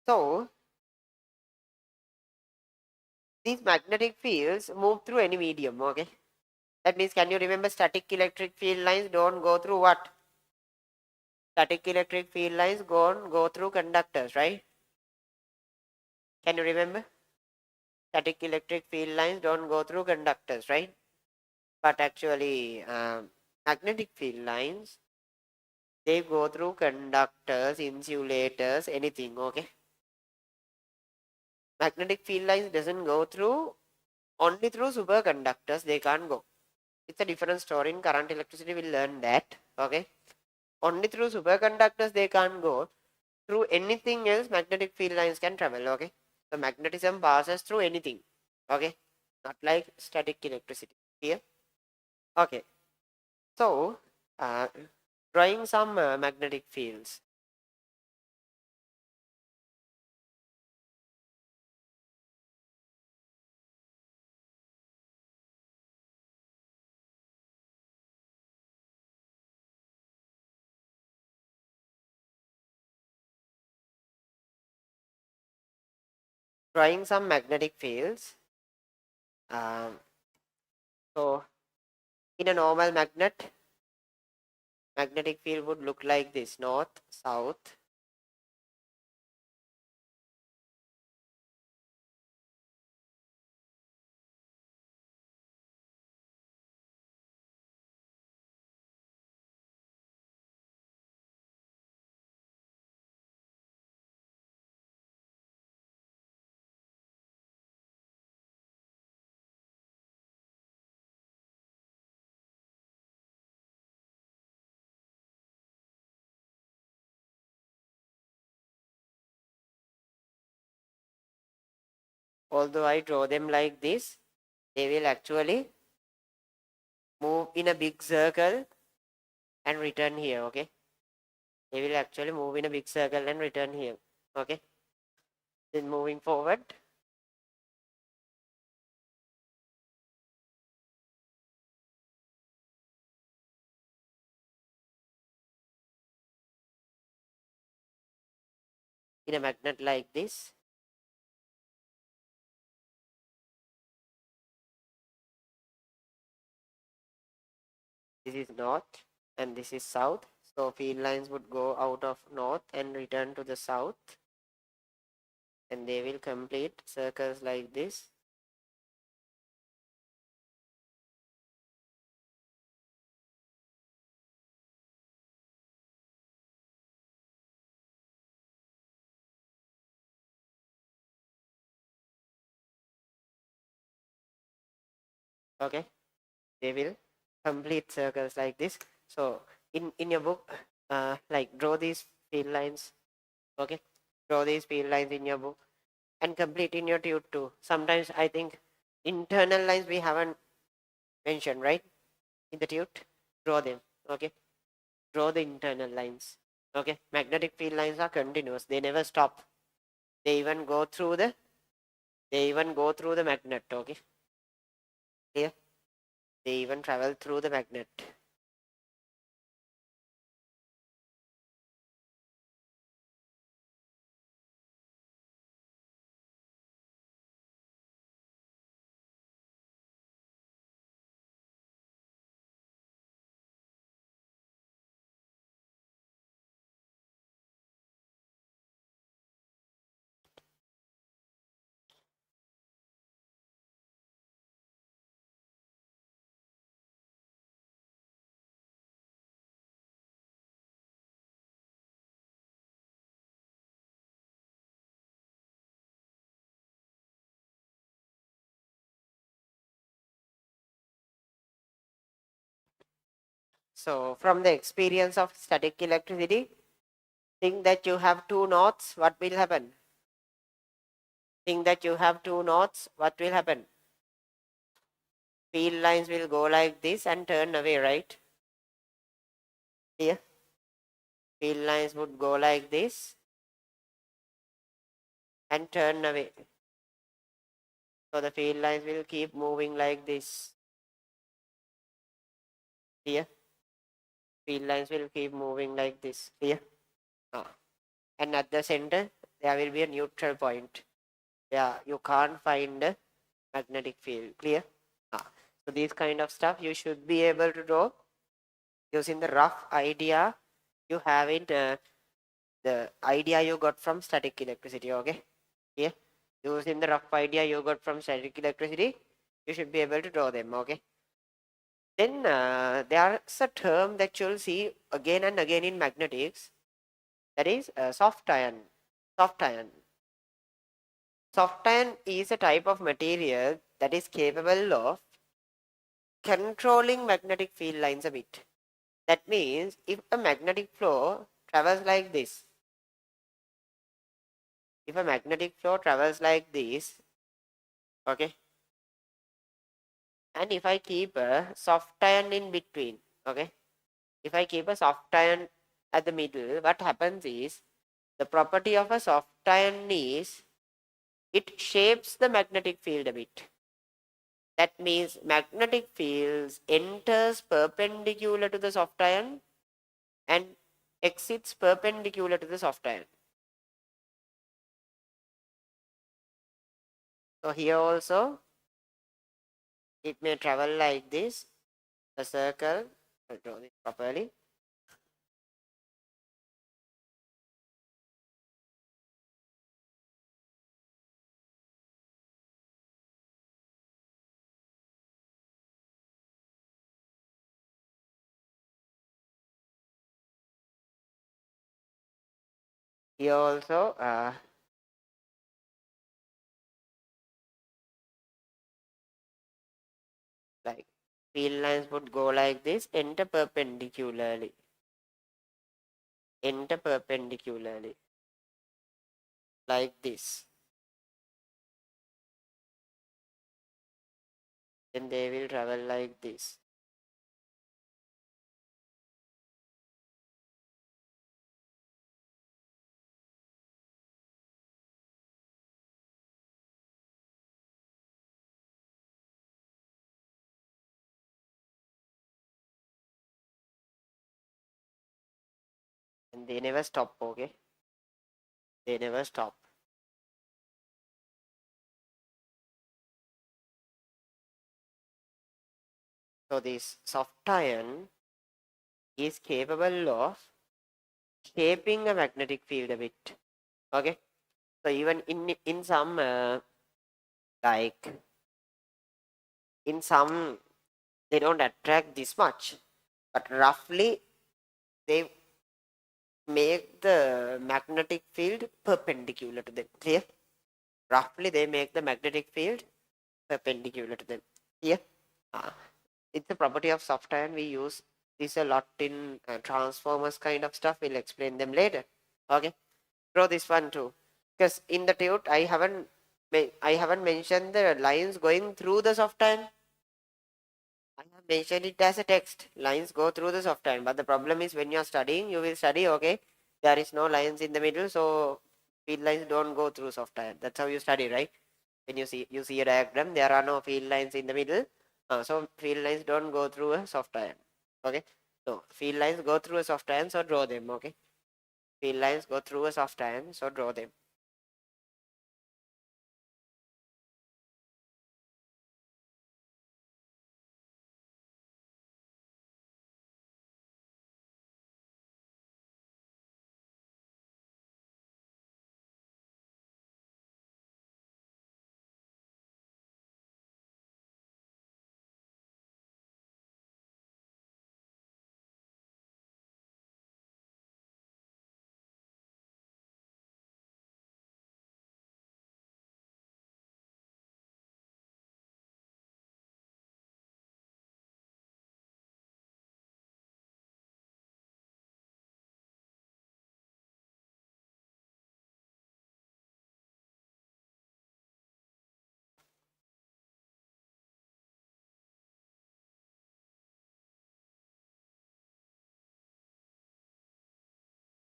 A: so these magnetic fields move through any medium. Okay, that means, can you remember static electric field lines don't go through what? Static electric field lines go through conductors, right? Can you remember? Static electric field lines don't go through conductors, right? But actually, magnetic field lines, they go through conductors, insulators, anything. Okay, magnetic field lines doesn't go through only through superconductors. They can't go. It's a different story. In current electricity, we'll learn that. Okay, only through superconductors they can't go. Through anything else, magnetic field lines can travel. Okay, so magnetism passes through anything. Okay, not like static electricity here. Okay, so uh, drawing some magnetic fields. Drawing some magnetic fields. Um, so in a normal magnetic field would look like this: north, south, although I draw them like this, they will actually move in a big circle and return here. Okay, they will actually move in a big circle and return here. Okay, then moving forward, in a magnet like this, this is north and this is south, so field lines would go out of north and return to the south, and they will complete circles like this. Okay, they will complete circles like this. So in your book, like draw these field lines. Okay, draw these field lines in your book and complete in your tube too. Sometimes I think internal lines we haven't mentioned, right? In the tube, draw them. Okay, draw the internal lines. Okay, magnetic field lines are continuous, they never stop. They even go through the magnet. Okay, here they even travel through the magnet. So from the experience of static electricity, think that you have two norths, what will happen? Think that you have two norths, what will happen? Field lines will go like this and turn away, right? Here, field lines would go like this and turn away. So the field lines will keep moving like this. Here, field lines will keep moving like this. Here. And at the center, there will be a neutral point. Yeah, you can't find a magnetic field. Clear? So these kind of stuff you should be able to draw using the rough idea you have in the idea you got from static electricity. Okay, yeah, using the rough idea you got from static electricity, you should be able to draw them. Okay, then there's a term that you'll see again and again in magnetics, that is soft iron. Soft iron. Soft iron is a type of material that is capable of controlling magnetic field lines a bit. That means if a magnetic flow travels like this, if a magnetic flow travels like this, okay, and if I keep a soft iron in between, okay, if I keep a soft iron at the middle, what happens is the property of a soft iron is it shapes the magnetic field a bit. That means magnetic fields enters perpendicular to the soft iron and exits perpendicular to the soft iron. So here also it may travel like this, a circle. I'll draw this properly. Here also like field lines would go like this, enter perpendicularly, like this. then they will travel like this. And they never stop, okay? They never stop. So this soft iron is capable of shaping a magnetic field a bit. Okay. So even in some like in some they don't attract this much, but roughly they make the magnetic field perpendicular to them. Clear? Roughly they make the magnetic field perpendicular to them. Yeah. It's a property of soft iron. We use this a lot in transformers kind of stuff. We'll explain them later. Okay. Draw this one too, because in the tute I haven't mentioned the lines going through the soft iron. I have mentioned it as a text. Lines go through the soft iron, but the problem is when you are studying, you will study, okay, there is no lines in the middle, so field lines don't go through soft iron. That's how you study, right? When you see a diagram, there are no field lines in the middle, so field lines don't go through a soft iron. Okay, so field lines go through a soft iron, so draw them. Okay, field lines go through a soft iron, so draw them.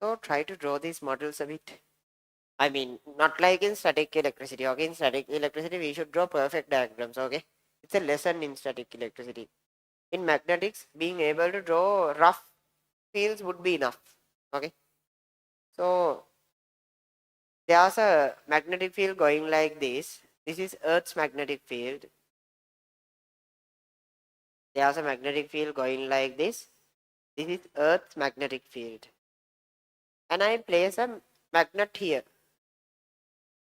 A: So try to draw these models a bit. I mean, not like in static electricity. Okay, in static electricity, we should draw perfect diagrams. Okay, it's a lesson in static electricity. In magnetics, being able to draw rough fields would be enough. Okay, so there's a magnetic field going like this. This is Earth's magnetic field. There's a magnetic field going like this. This is Earth's magnetic field. And I place a magnet here.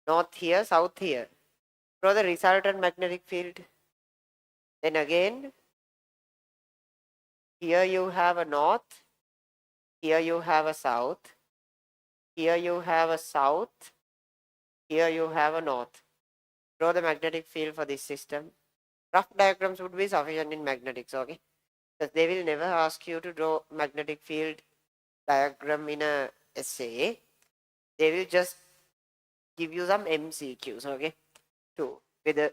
A: North here, south here. Draw the resultant magnetic field. Then again, here you have a north. Here you have a south. Here you have a south. Here you have a north. Draw the magnetic field for this system. Rough diagrams would be sufficient in magnetics, okay? Because they will never ask you to draw magnetic field diagram in a essay. They will just give you some MCQs, okay? To whether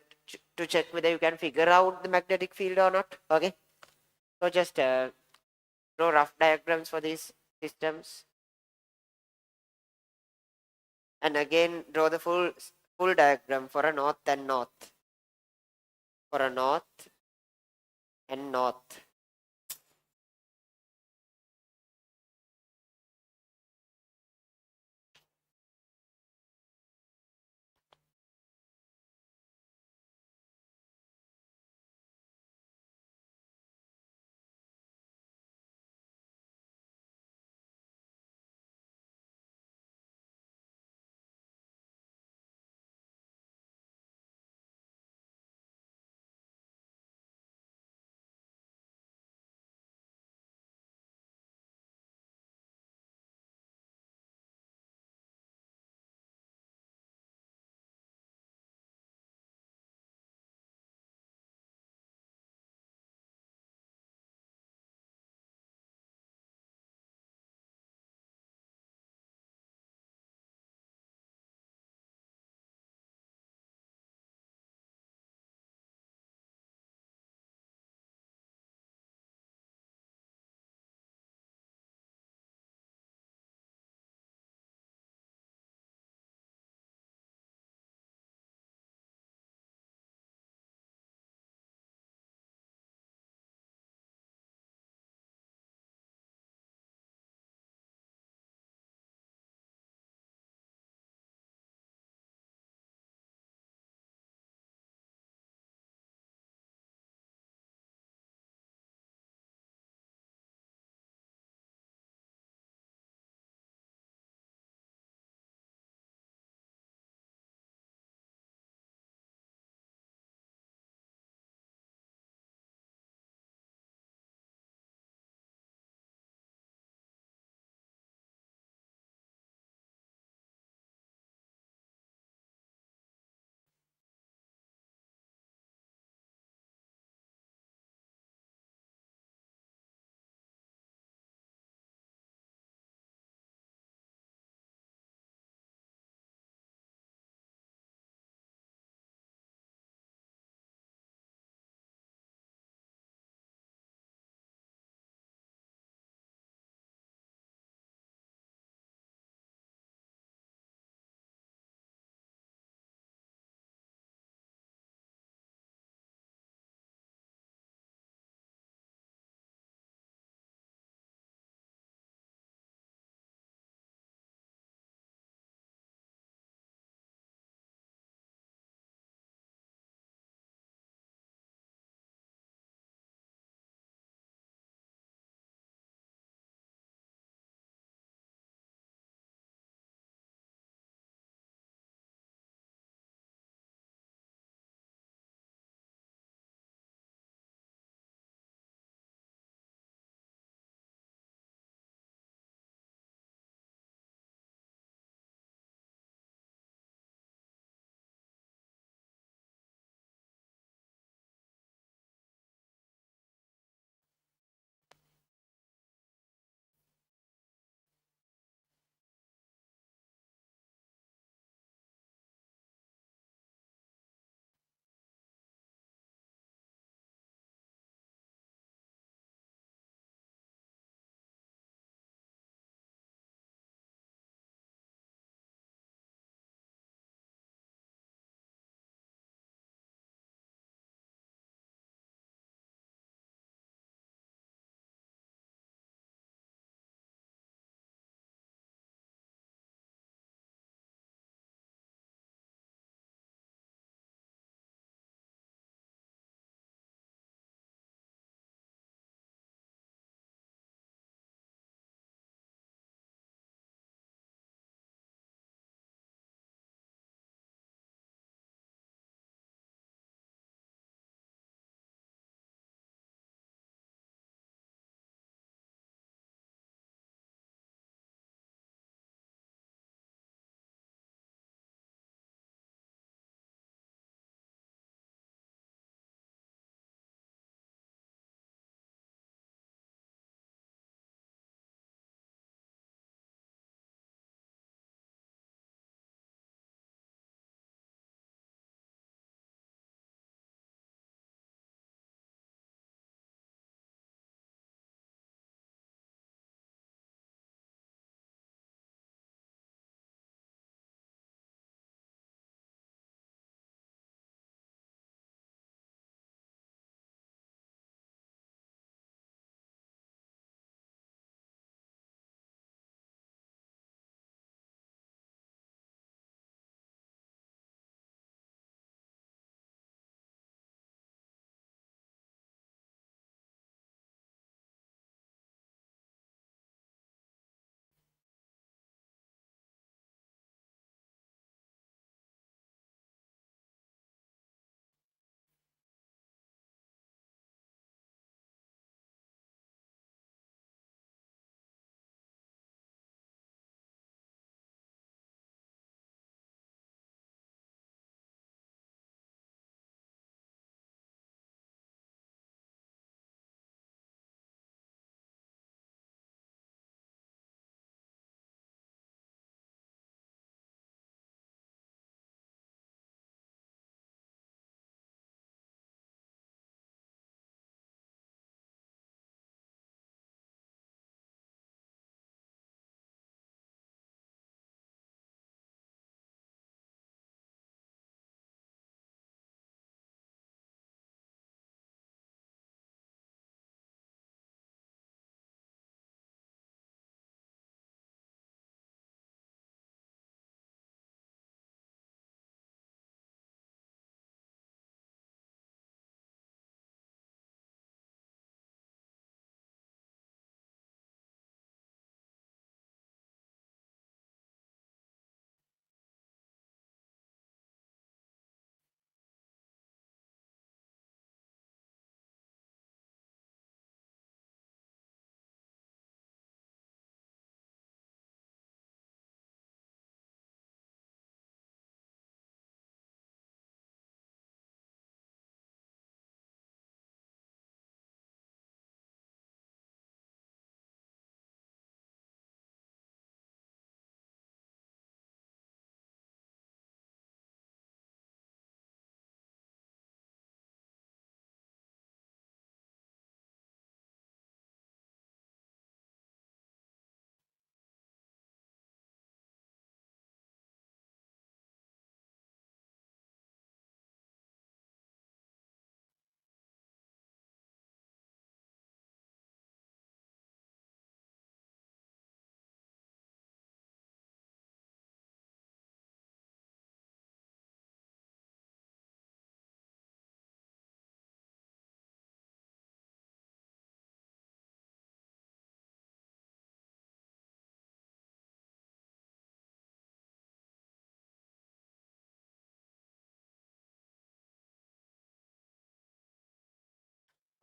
A: to check whether you can figure out the magnetic field or not, okay? So just draw rough diagrams for these systems. And again, draw the full diagram for a north and north. For a north and north.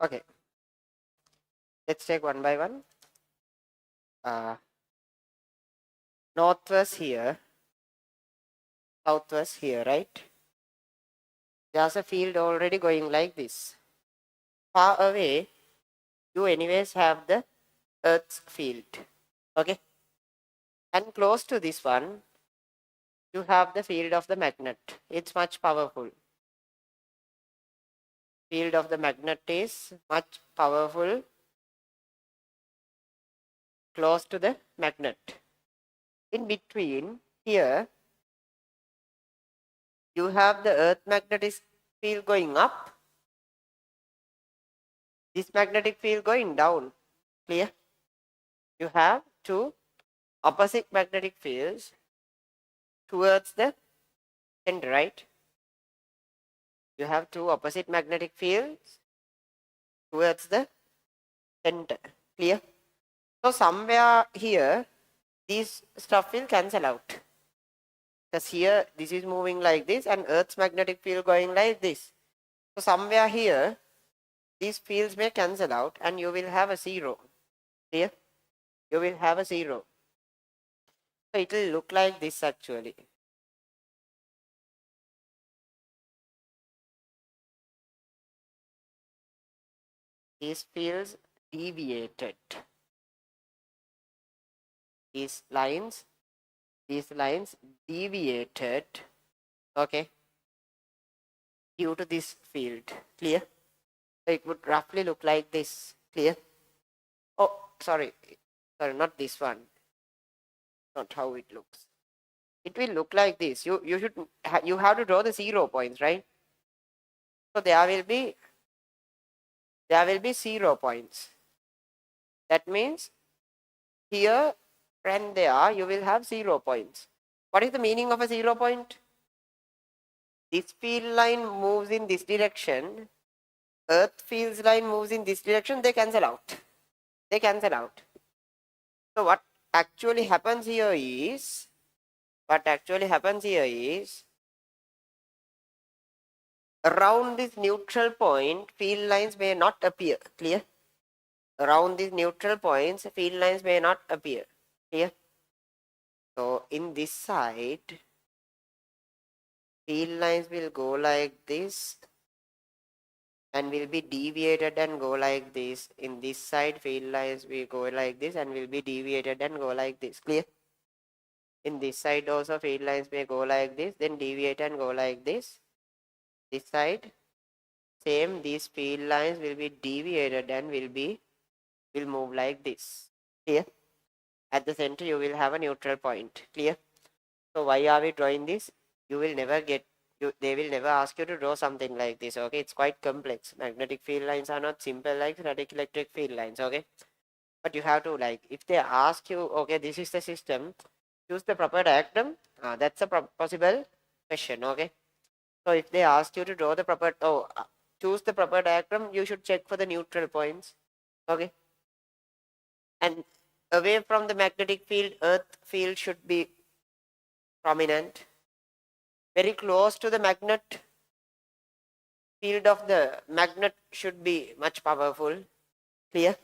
A: Okay, let's take one by one. North was here, south was here, right? There's a field already going like this. Far away, you anyways have the Earth's field. Okay? And close to this one, you have the field of the magnet. It's much powerful. Field of the magnet is much powerful close to the magnet. In between, here, you have the Earth magnetic field going up. This magnetic field going down. Clear? You have two opposite magnetic fields towards the center, right? You have two opposite magnetic fields towards the center. Clear? So somewhere here, this stuff will cancel out. Because here, this is moving like this and Earth's magnetic field going like this. So somewhere here, these fields may cancel out and you will have a zero. Clear? You will have a zero. So it will look like this actually. These fields deviated. These lines deviated, okay, due to this field. Clear? So it would roughly look like this. Clear? Oh, sorry, not this one. Not how it looks. It will look like this. You have to draw the 0 points, right? So there will be 0 points. That means here and there you will have 0 points. What is the meaning of a 0 point? This field line moves in this direction. Earth field line moves in this direction. They cancel out. So what actually happens here is around this neutral point, field lines may not appear. Clear? Around these neutral points, field lines may not appear. Clear? So in this side, field lines will go like this and will be deviated and go like this. In this side, field lines will go like this and will be deviated and go like this. Clear? In this side also, field lines may go like this, then deviate and go like this. This side, same, these field lines will be deviated and will move like this. Clear? At the center, you will have a neutral point. Clear? So why are we drawing this? You will never get, they will never ask you to draw something like this. Okay, it's quite complex. Magnetic field lines are not simple like static electric field lines. Okay, but you have to, like, if they ask you, okay, this is the system, choose the proper diagram. That's a possible question. Okay, so if they ask you to draw the proper, choose the proper diagram, you should check for the neutral points. Okay, and away from the magnetic field, Earth field should be prominent. Very close to the magnet, field of the magnet should be much powerful. Clear?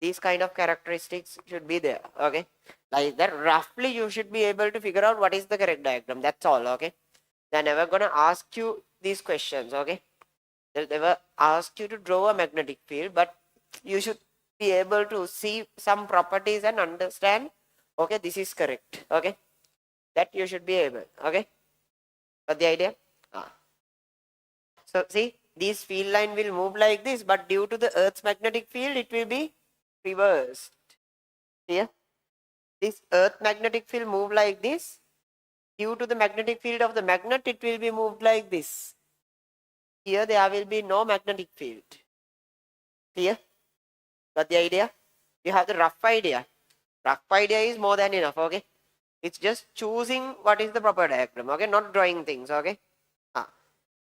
A: These kind of characteristics should be there. Okay, like that, roughly you should be able to figure out what is the correct diagram. That's all. Okay, they're never gonna ask you these questions. Okay, they'll never ask you to draw a magnetic field, but you should be able to see some properties and understand, okay, this is correct. Okay, that you should be able. Okay, got the idea? So see, this field line will move like this, but due to the Earth's magnetic field, it will be reversed. Here, this Earth magnetic field move like this. Due to the magnetic field of the magnet, it will be moved like this. Here there will be no magnetic field. Clear? Got the idea? You have the rough idea. Rough idea is more than enough. Okay, it's just choosing what is the proper diagram. Okay, not drawing things. Okay.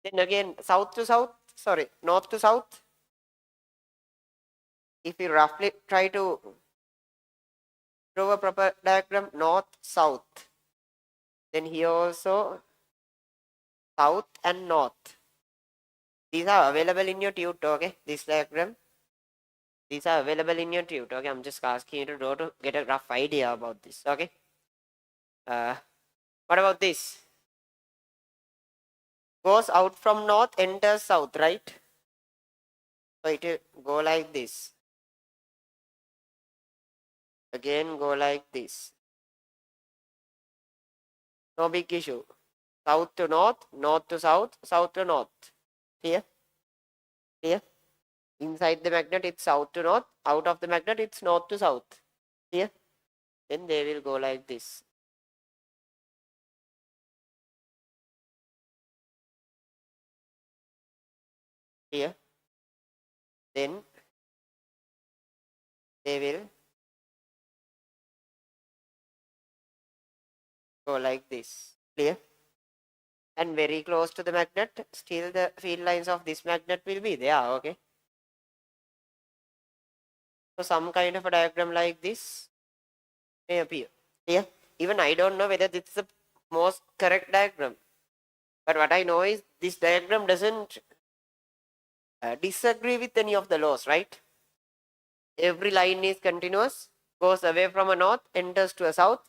A: Then again, north to south. If you roughly try to draw a proper diagram, north, south. Then here also, south and north. These are available in your tute, okay? This diagram. These are available in your tute, okay? I'm just asking you to draw to get a rough idea about this, okay? What about this? Goes out from north, enters south, right? So it will go like this. Again, go like this. No big issue. South to north, north to south, south to north. Clear? Clear? Inside the magnet, it's south to north. Out of the magnet, it's north to south. Clear? Then they will go like this. Clear? Then they will go like this. Clear? And very close to the magnet, still the field lines of this magnet will be there, okay? So some kind of a diagram like this may appear. Clear? Even I don't know whether this is the most correct diagram. But what I know is this diagram doesn't disagree with any of the laws, right? Every line is continuous, goes away from a north, enters to a south.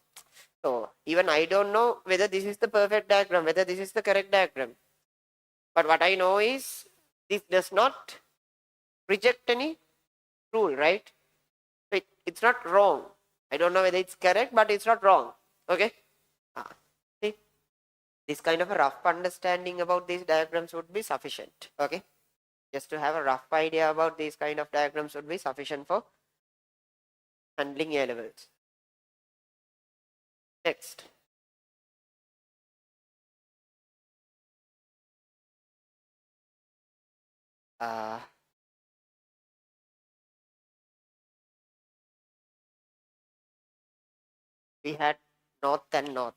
A: So even I don't know whether this is the perfect diagram, whether this is the correct diagram. But what I know is this does not reject any rule, right? It's not wrong. I don't know whether it's correct, but it's not wrong. Okay? See, this kind of a rough understanding about these diagrams would be sufficient. Okay? Just to have a rough idea about these kind of diagrams would be sufficient for handling A levels. Next. We had north and north.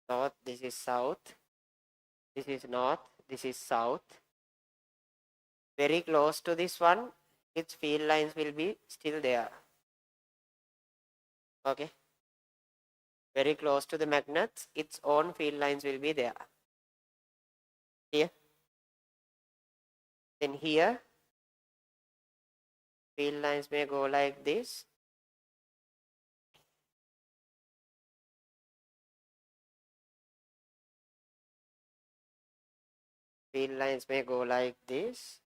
A: North, this is south. This is north, this is south. Very close to this one, its field lines will be still there. Okay. Very close to the magnets, its own field lines will be there. Here. Then here, field lines may go like this. Field lines may go like this.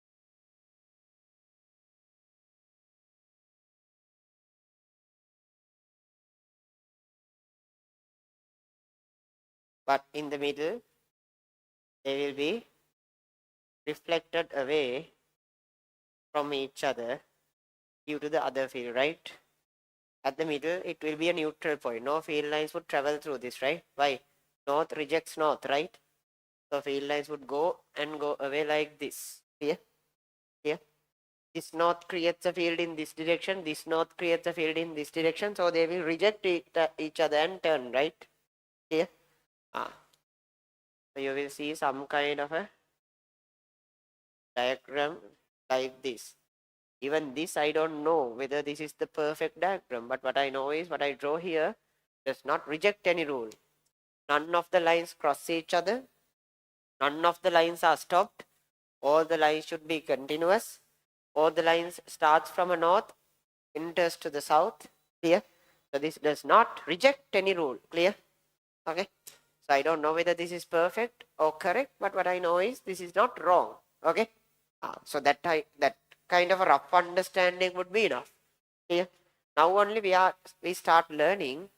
A: But in the middle, they will be reflected away from each other due to the other field, right? At the middle, it will be a neutral point. No field lines would travel through this, right? Why? North rejects north, right? So field lines would go and go away like this. Here, here. This north creates a field in this direction. This north creates a field in this direction. So they will reject each other and turn, right? Here. So you will see some kind of a diagram like this. Even this, I don't know whether this is the perfect diagram. But what I know is what I draw here does not reject any rule. None of the lines cross each other. None of the lines are stopped. All the lines should be continuous. All the lines starts from a north, enters to the south. Clear? So this does not reject any rule. Clear? Okay. So I don't know whether this is perfect or correct, but what I know is this is not wrong. Okay. So that kind of a rough understanding would be enough. Clear? Now only we start learning.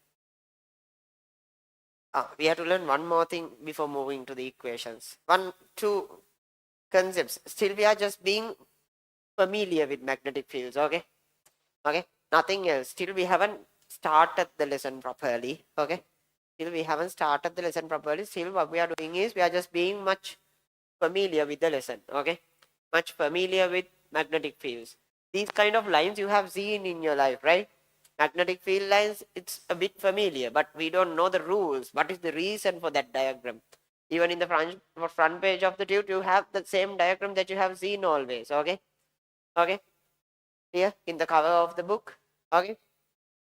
A: We have to learn one more thing before moving to the equations. 1, 2 concepts. Still we are just being familiar with magnetic fields. Okay. Okay. Nothing else. Still we haven't started the lesson properly. Okay. Still we haven't started the lesson properly. Still what we are doing is we are just being much familiar with the lesson. Okay. Much familiar with magnetic fields. These kind of lines you have seen in your life, right? Magnetic field lines, it's a bit familiar, but we don't know the rules. What is the reason for that diagram? Even in the front page of the tube, you have the same diagram that you have seen always, okay? Okay, here in the cover of the book. Okay,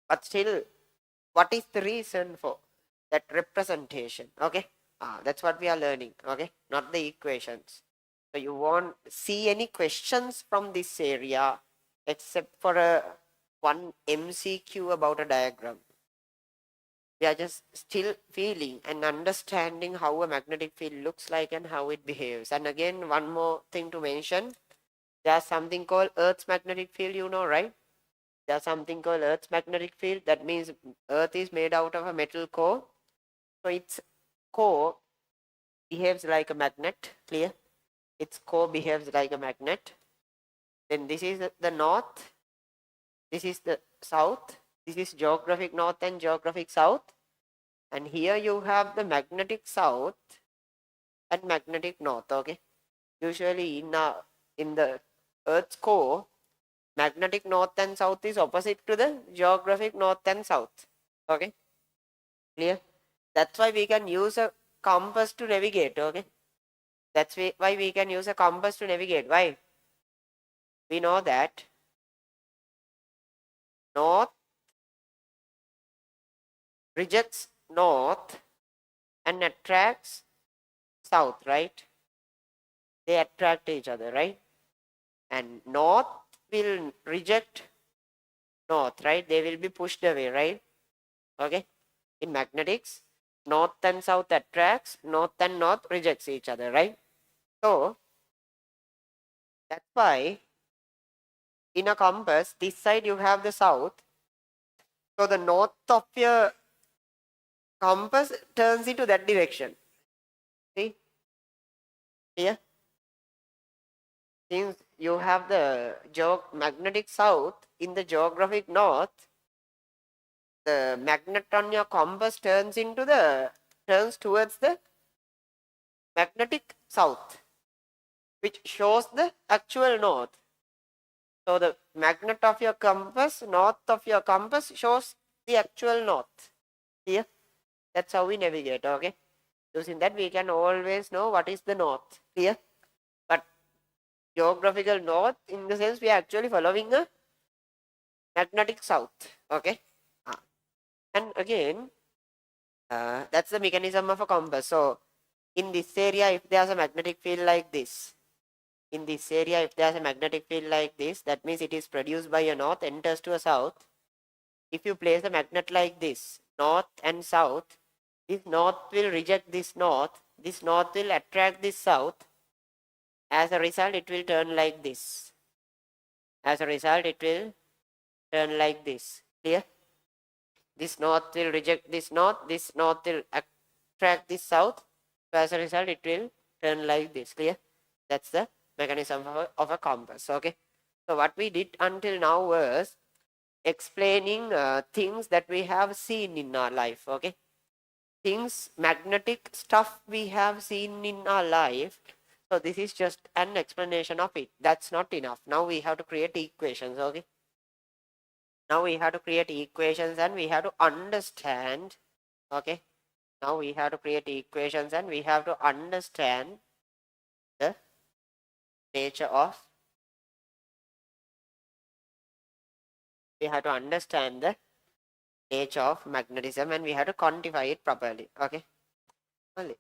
A: but still, what is the reason for that representation? Okay, that's what we are learning. Okay, not the equations. So you won't see any questions from this area except for a one MCQ about a diagram. We are just still feeling and understanding how a magnetic field looks like and how it behaves. And again, one more thing to mention, there's something called Earth's magnetic field, you know, right? There's something called Earth's magnetic field. That means Earth is made out of a metal core. So its core behaves like a magnet, clear? Its core behaves like a magnet. Then this is the north, this is the south, this is geographic north and geographic south. And here you have the magnetic south and magnetic north. Okay, usually in the Earth's core, magnetic north and south is opposite to the geographic north and south. Okay, clear? That's why we can use a compass to navigate. Okay, that's why we can use a compass to navigate. Why? We know that north rejects north and attracts south, right? They attract each other, right? And north will reject north, right? They will be pushed away, right? Okay, in magnetics, north and south attracts, north and north rejects each other, right? So that's why in a compass, this side you have the south, so the north of your compass turns into that direction. See here, since you have the magnetic south in the geographic north, the magnet on your compass turns towards the magnetic south, which shows the actual north. So the magnet of your compass, north of your compass, shows the actual north. Here, that's how we navigate. Okay, using that we can always know what is the north. Here, but geographical north, in the sense we are actually following a magnetic south. Okay, and again, that's the mechanism of a compass. So in this area, if there's a magnetic field like this, in this area, if there's a magnetic field like this, that means it is produced by a north, enters to a south. If you place a magnet like this, north and south, this north will reject this north will attract this south. As a result, it will turn like this. As a result, it will turn like this. Clear? This north will reject this north will attract this south. So as a result, it will turn like this. Clear? That's the mechanism of a compass. Okay. So what we did until now was explaining things that we have seen in our life. Okay, things, magnetic stuff we have seen in our life. So this is just an explanation of it. That's not enough. Now we have to create equations. Okay, now we have to create equations and we have to understand. Okay, now we have to create equations and we have to understand the nature of, we have to understand the nature of magnetism and we have to quantify it properly. Okay, only.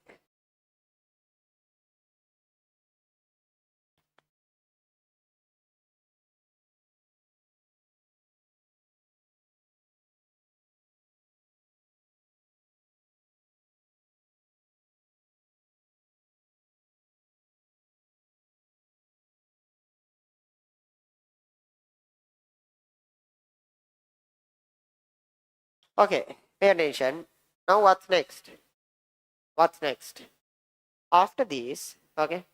A: Okay, pay attention. Now what's next? What's next? After this, okay,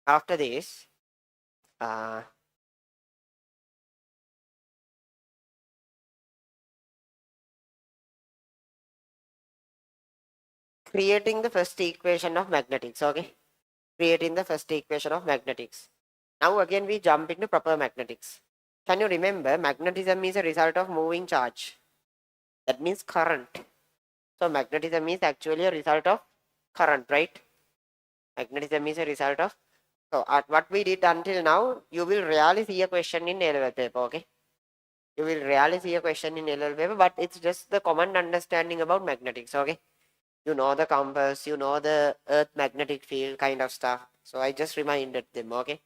A: after this, creating the first equation of magnetics. Okay, creating the first equation of magnetics. Now again we jump into proper magnetics. Can you remember, magnetism is a result of moving charge? That means current. So magnetism is actually a result of current, right? Magnetism is a result of So what we did until now, you will rarely see a question in A-level paper, okay? You will rarely see a question in A-level paper, but it's just the common understanding about magnetics, okay? You know the compass, you know the earth magnetic field kind of stuff. So I just reminded them, okay?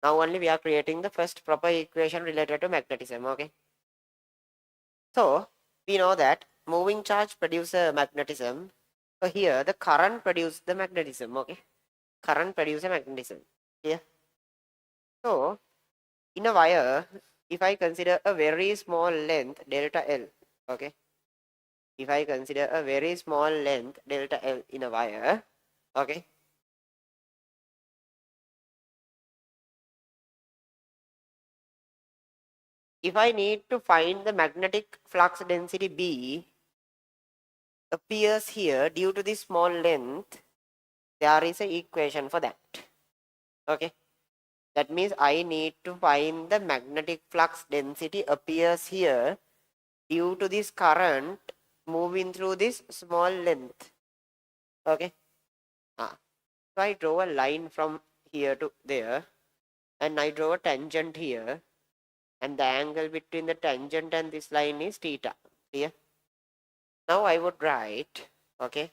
A: Now only we are creating the first proper equation related to magnetism, okay? So we know that moving charge produces magnetism. So here the current produces the magnetism, okay? Current produces magnetism. Here. So in a wire, if I consider a very small length delta L, okay? If I consider a very small length delta L in a wire, okay? If I need to find the magnetic flux density B appears here due to this small length, there is an equation for that. Okay. That means I need to find the magnetic flux density appears here due to this current moving through this small length. Okay. So I draw a line from here to there and I draw a tangent here, and the angle between the tangent and this line is theta. Clear? Now I would write, okay,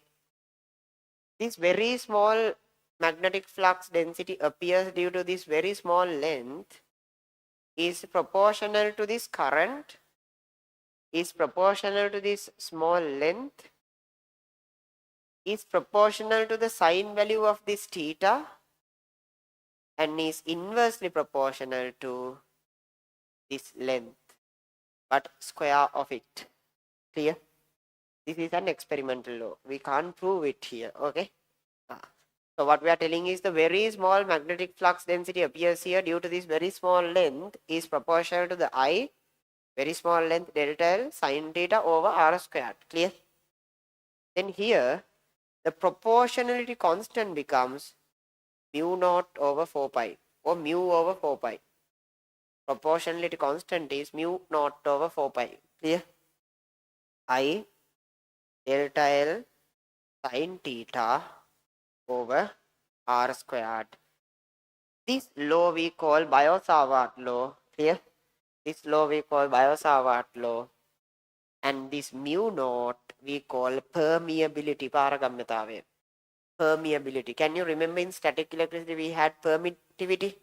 A: this very small magnetic flux density appears due to this very small length is proportional to this current, is proportional to this small length, is proportional to the sine value of this theta, and is inversely proportional to this length, but square of it. Clear? This is an experimental law. We can't prove it here, okay? So what we are telling is the very small magnetic flux density appears here due to this very small length is proportional to the I, very small length delta L sine theta over r squared. Clear? Then here the proportionality constant becomes mu naught over 4 pi or mu over 4 pi. Proportionality constant is mu naught over 4 pi. Clear? I delta L sine theta over r squared. This law we call Biot-Savart Law. Clear? This law we call Biot-Savart Law. And this mu naught we call permeability. Paragamyatave. Permeability. Can you remember in static electricity we had permittivity?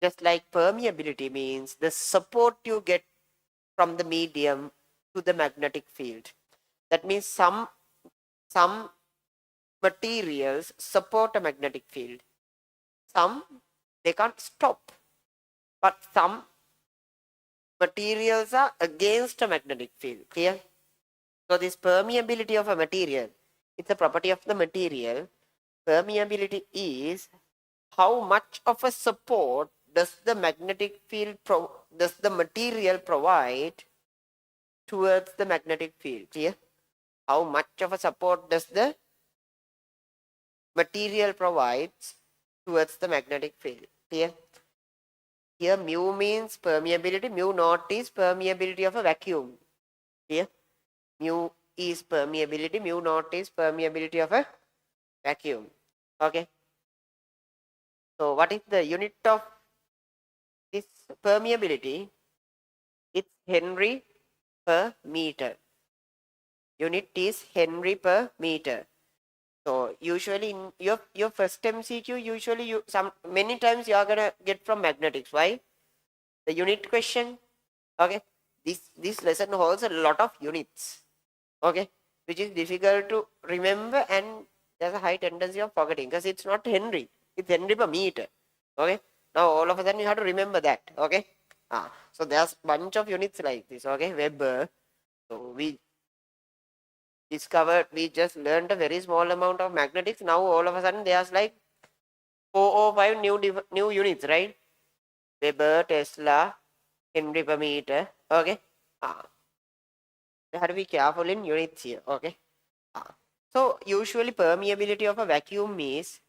A: Just like permeability means the support you get from the medium to the magnetic field. That means some materials support a magnetic field. Some they can't stop. But some materials are against a magnetic field. Clear? So this permeability of a material, it's a property of the material. Permeability is how much of a support does the magnetic field does the material provide towards the magnetic field. Clear? How much of a support does the material provides towards the magnetic field. Clear? Here mu means permeability, mu naught is permeability of a vacuum. Clear? Mu is permeability, mu naught is permeability of a vacuum. Okay. So what is the unit of this permeability? It's Henry per meter. Unit is Henry per meter. So usually in your first MCQ, usually many times you are gonna get from magnetics. Why? The unit question. Okay. This lesson holds a lot of units. Okay, which is difficult to remember, and there's a high tendency of forgetting because it's not Henry, it's Henry per meter. Okay, now all of a sudden you have to remember that. Okay, so there's bunch of units like this. Okay, Weber. So we just learned a very small amount of magnetics. Now all of a sudden there's like 405 new units, right? Weber, Tesla, Henry per meter. Okay, you have to be careful in units here. Okay. So usually permeability of a vacuum is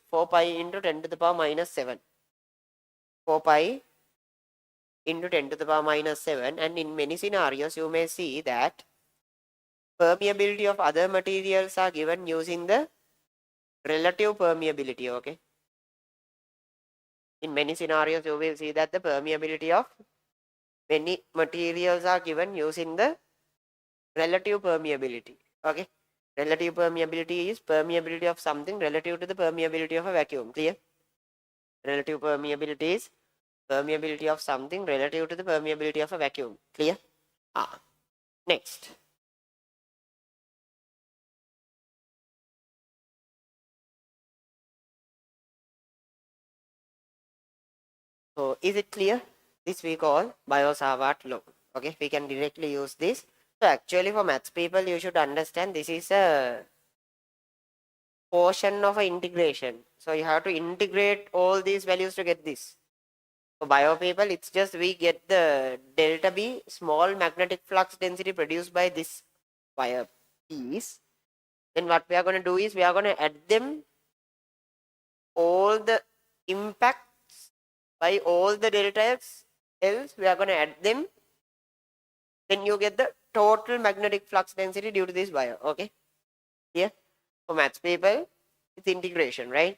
A: 4 pi into 10 to the power minus 7. 4 pi into 10 to the power minus 7, and in many scenarios you may see that permeability of other materials are given using the relative permeability, okay? In many scenarios, you will see that the permeability of many materials are given using the relative permeability, okay? Relative permeability is permeability of something relative to the permeability of a vacuum, clear? Relative permeability is permeability of something relative to the permeability of a vacuum, clear? Next. So is it clear? This we call Biot-Savart Law. Okay, we can directly use this. So actually for maths people, you should understand this is a portion of an integration. So you have to integrate all these values to get this. For bio people, it's just we get the delta B small magnetic flux density produced by this wire piece. Then what we are going to do is we are going to add them all the impacts by all the delta X else we are going to add them, then you get the total magnetic flux density due to this wire, okay? Here for maths people it's integration, right?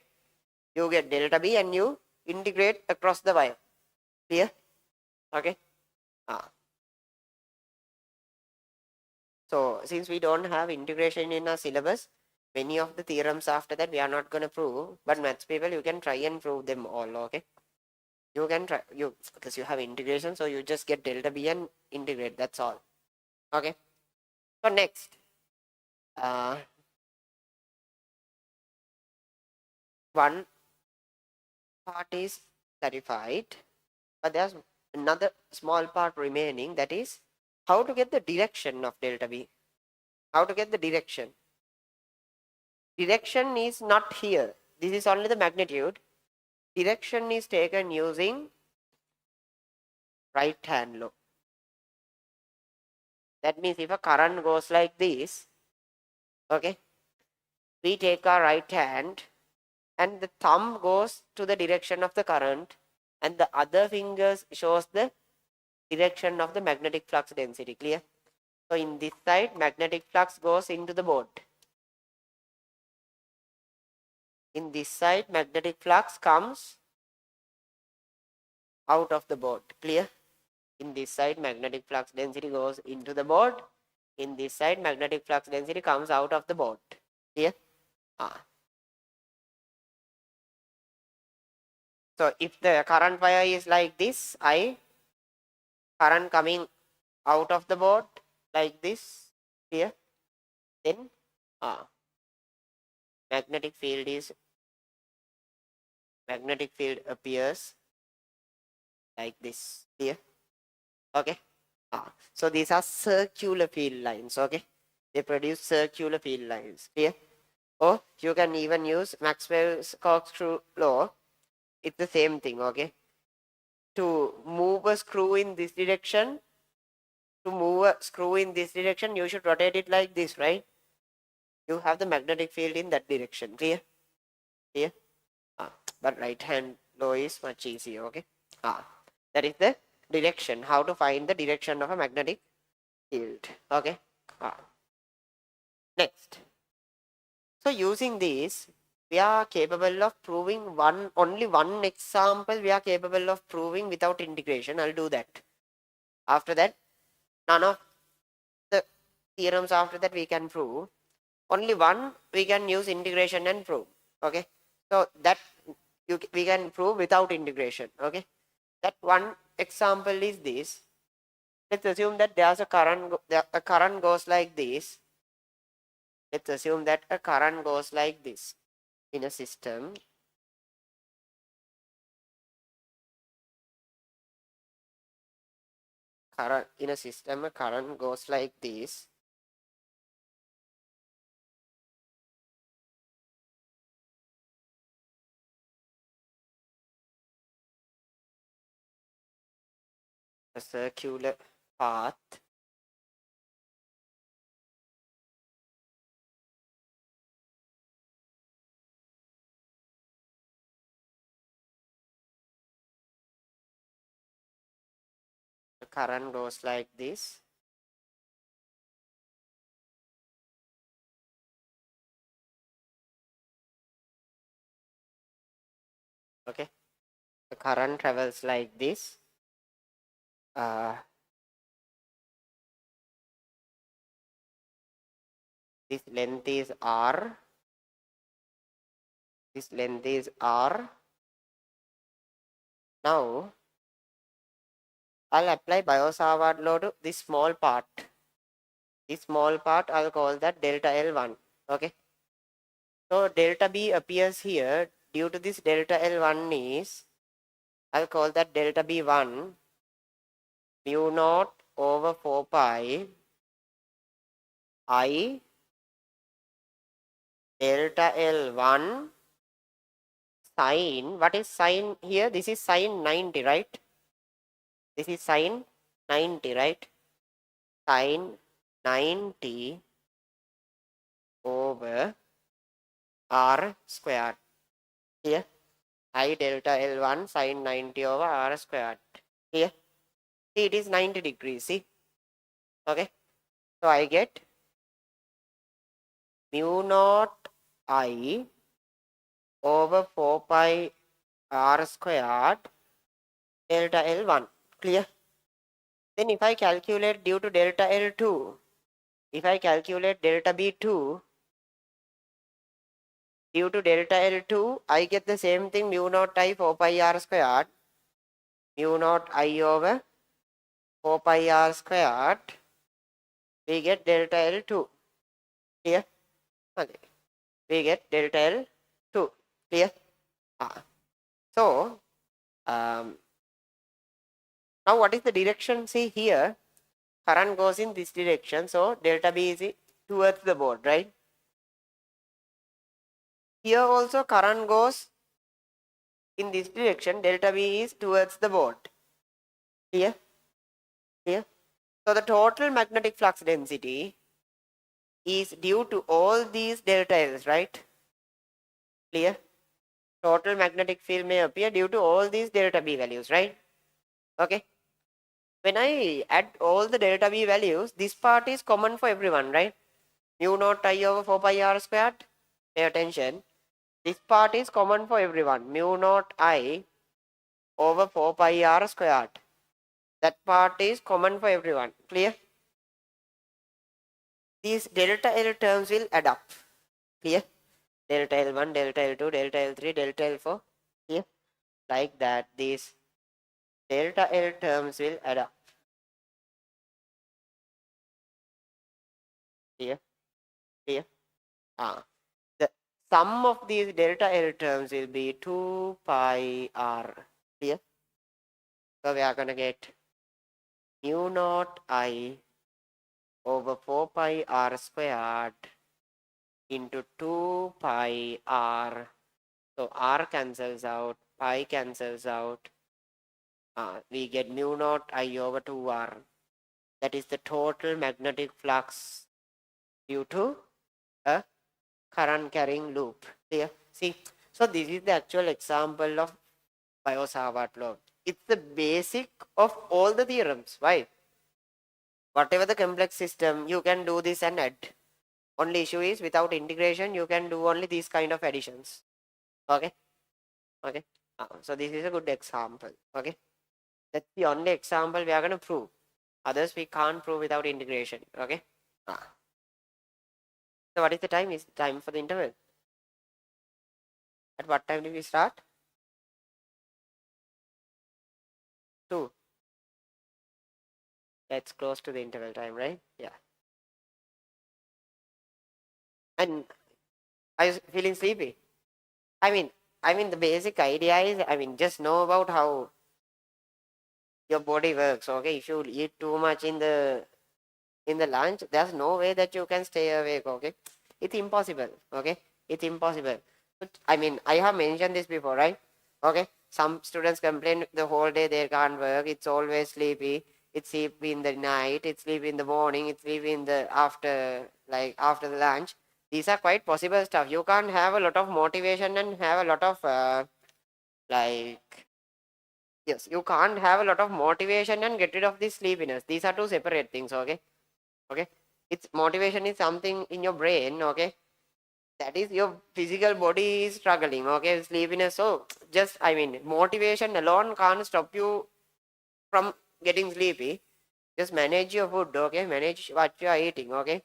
A: You get delta B and you integrate across the wire, clear? Okay. So since we don't have integration in our syllabus, many of the theorems after that we are not going to prove, but maths people you can try and prove them all, okay? You can try, because you have integration, so you just get delta B and integrate, that's all, okay? So next, one part is clarified, but there's another small part remaining, that is how to get the direction of delta B. How to get the direction? Direction is not here. This is only the magnitude. Direction is taken using right hand law. That means if a current goes like this, okay, we take our right hand and the thumb goes to the direction of the current and the other fingers shows the direction of the magnetic flux density, clear? So in this side, magnetic flux goes into the board. In this side, magnetic flux comes out of the board, clear? In this side, magnetic flux density goes into the board. In this side, magnetic flux density comes out of the board, clear? So if the current wire is like this, current coming out of the board like this, here, then magnetic field appears like this here, okay? So these are circular field lines, okay? They produce circular field lines here. Or you can even use Maxwell's corkscrew law. It's the same thing, okay? To move a screw in this direction, you should rotate it like this, right? You have the magnetic field in that direction, clear? Clear? But right hand law is much easier, okay? That is the direction, how to find the direction of a magnetic field, okay? Next. So using this, we are capable of proving only one example we are capable of proving without integration. I'll do that. After that, none of the theorems after that we can prove. Only one we can use integration and prove. Okay. So that we can prove without integration. Okay. That one example is this. Let's assume that there's a current goes like this. Let's assume that a current goes like this in a system. Current in a system, a current goes like this. A circular path. The current goes like this. Okay, the current travels like this. This length is R. This length is R. Now I'll apply Biot-Savart law to this small part. This small part I'll call that delta L1. Okay. So delta B appears here due to this delta L1 is, I'll call that delta B1 mu naught over 4 pi I delta L1 sine, what is sine here? This is sine 90, right? This is sine 90, right? Sine 90 over R squared. Here, I delta L1 sine 90 over R squared. Here, see, it is 90 degrees, see? Okay, so I get mu naught I over 4 pi R squared delta L1. Clear? Then if I calculate due to delta L2, if I calculate delta B2 due to delta L2, I get the same thing, mu naught I 4 pi R squared, mu naught I over 4 pi R squared, we get delta L2. Clear? Okay. We get delta L2. Clear? So, now what is the direction? See here, current goes in this direction. So, delta B is towards the board, right? Here also current goes in this direction. Delta B is towards the board. Clear? Clear? So, the total magnetic flux density is due to all these delta L's, right? Clear? Total magnetic field may appear due to all these delta B values, right? Okay. When I add all the delta B values, this part is common for everyone, right? Mu naught I over 4 pi R squared. Pay attention. This part is common for everyone. Mu naught I over 4 pi R squared. That part is common for everyone. Clear? These delta L terms will add up. Clear? Delta L1, delta L2, delta L3, delta L4. Clear? Like that, these delta L terms will add up. Clear? Clear? The sum of these delta L terms will be 2 pi R. Clear? So we are going to get mu naught I over 4 pi R squared into 2 pi R. So R cancels out, pi cancels out. We get mu naught I over 2R. That is the total magnetic flux due to a current carrying loop. Clear? See, so this is the actual example of Biot-Savart law. It's the basic of all the theorems. Why? Whatever the complex system, you can do this and add. Only issue is without integration, you can do only these kind of additions. Okay? Okay? So this is a good example. Okay? That's the only example we are going to prove. Others we can't prove without integration. Okay? So what is the time? Is time for the interval. At what time did we start? 2. That's close to the interval time, right? Yeah. And are you feeling sleepy? I mean the basic idea is, just know about how your body works. Okay, if you eat too much in the lunch, there's no way that you can stay awake. Okay, it's impossible. Okay, it's impossible. But, I have mentioned this before, right? Okay, some students complain the whole day they can't work. It's always sleepy. It's sleepy in the night. It's sleepy in the morning. It's sleepy in the after the lunch. These are quite possible stuff. You can't have a lot of motivation and have a lot of yes, you can't have a lot of motivation and get rid of this sleepiness. These are two separate things. Okay, it's motivation is something in your brain. Okay, that is your physical body is struggling, okay, sleepiness. So just, I mean, motivation alone can't stop you from getting sleepy. Just manage your food, okay, manage what you are eating, okay,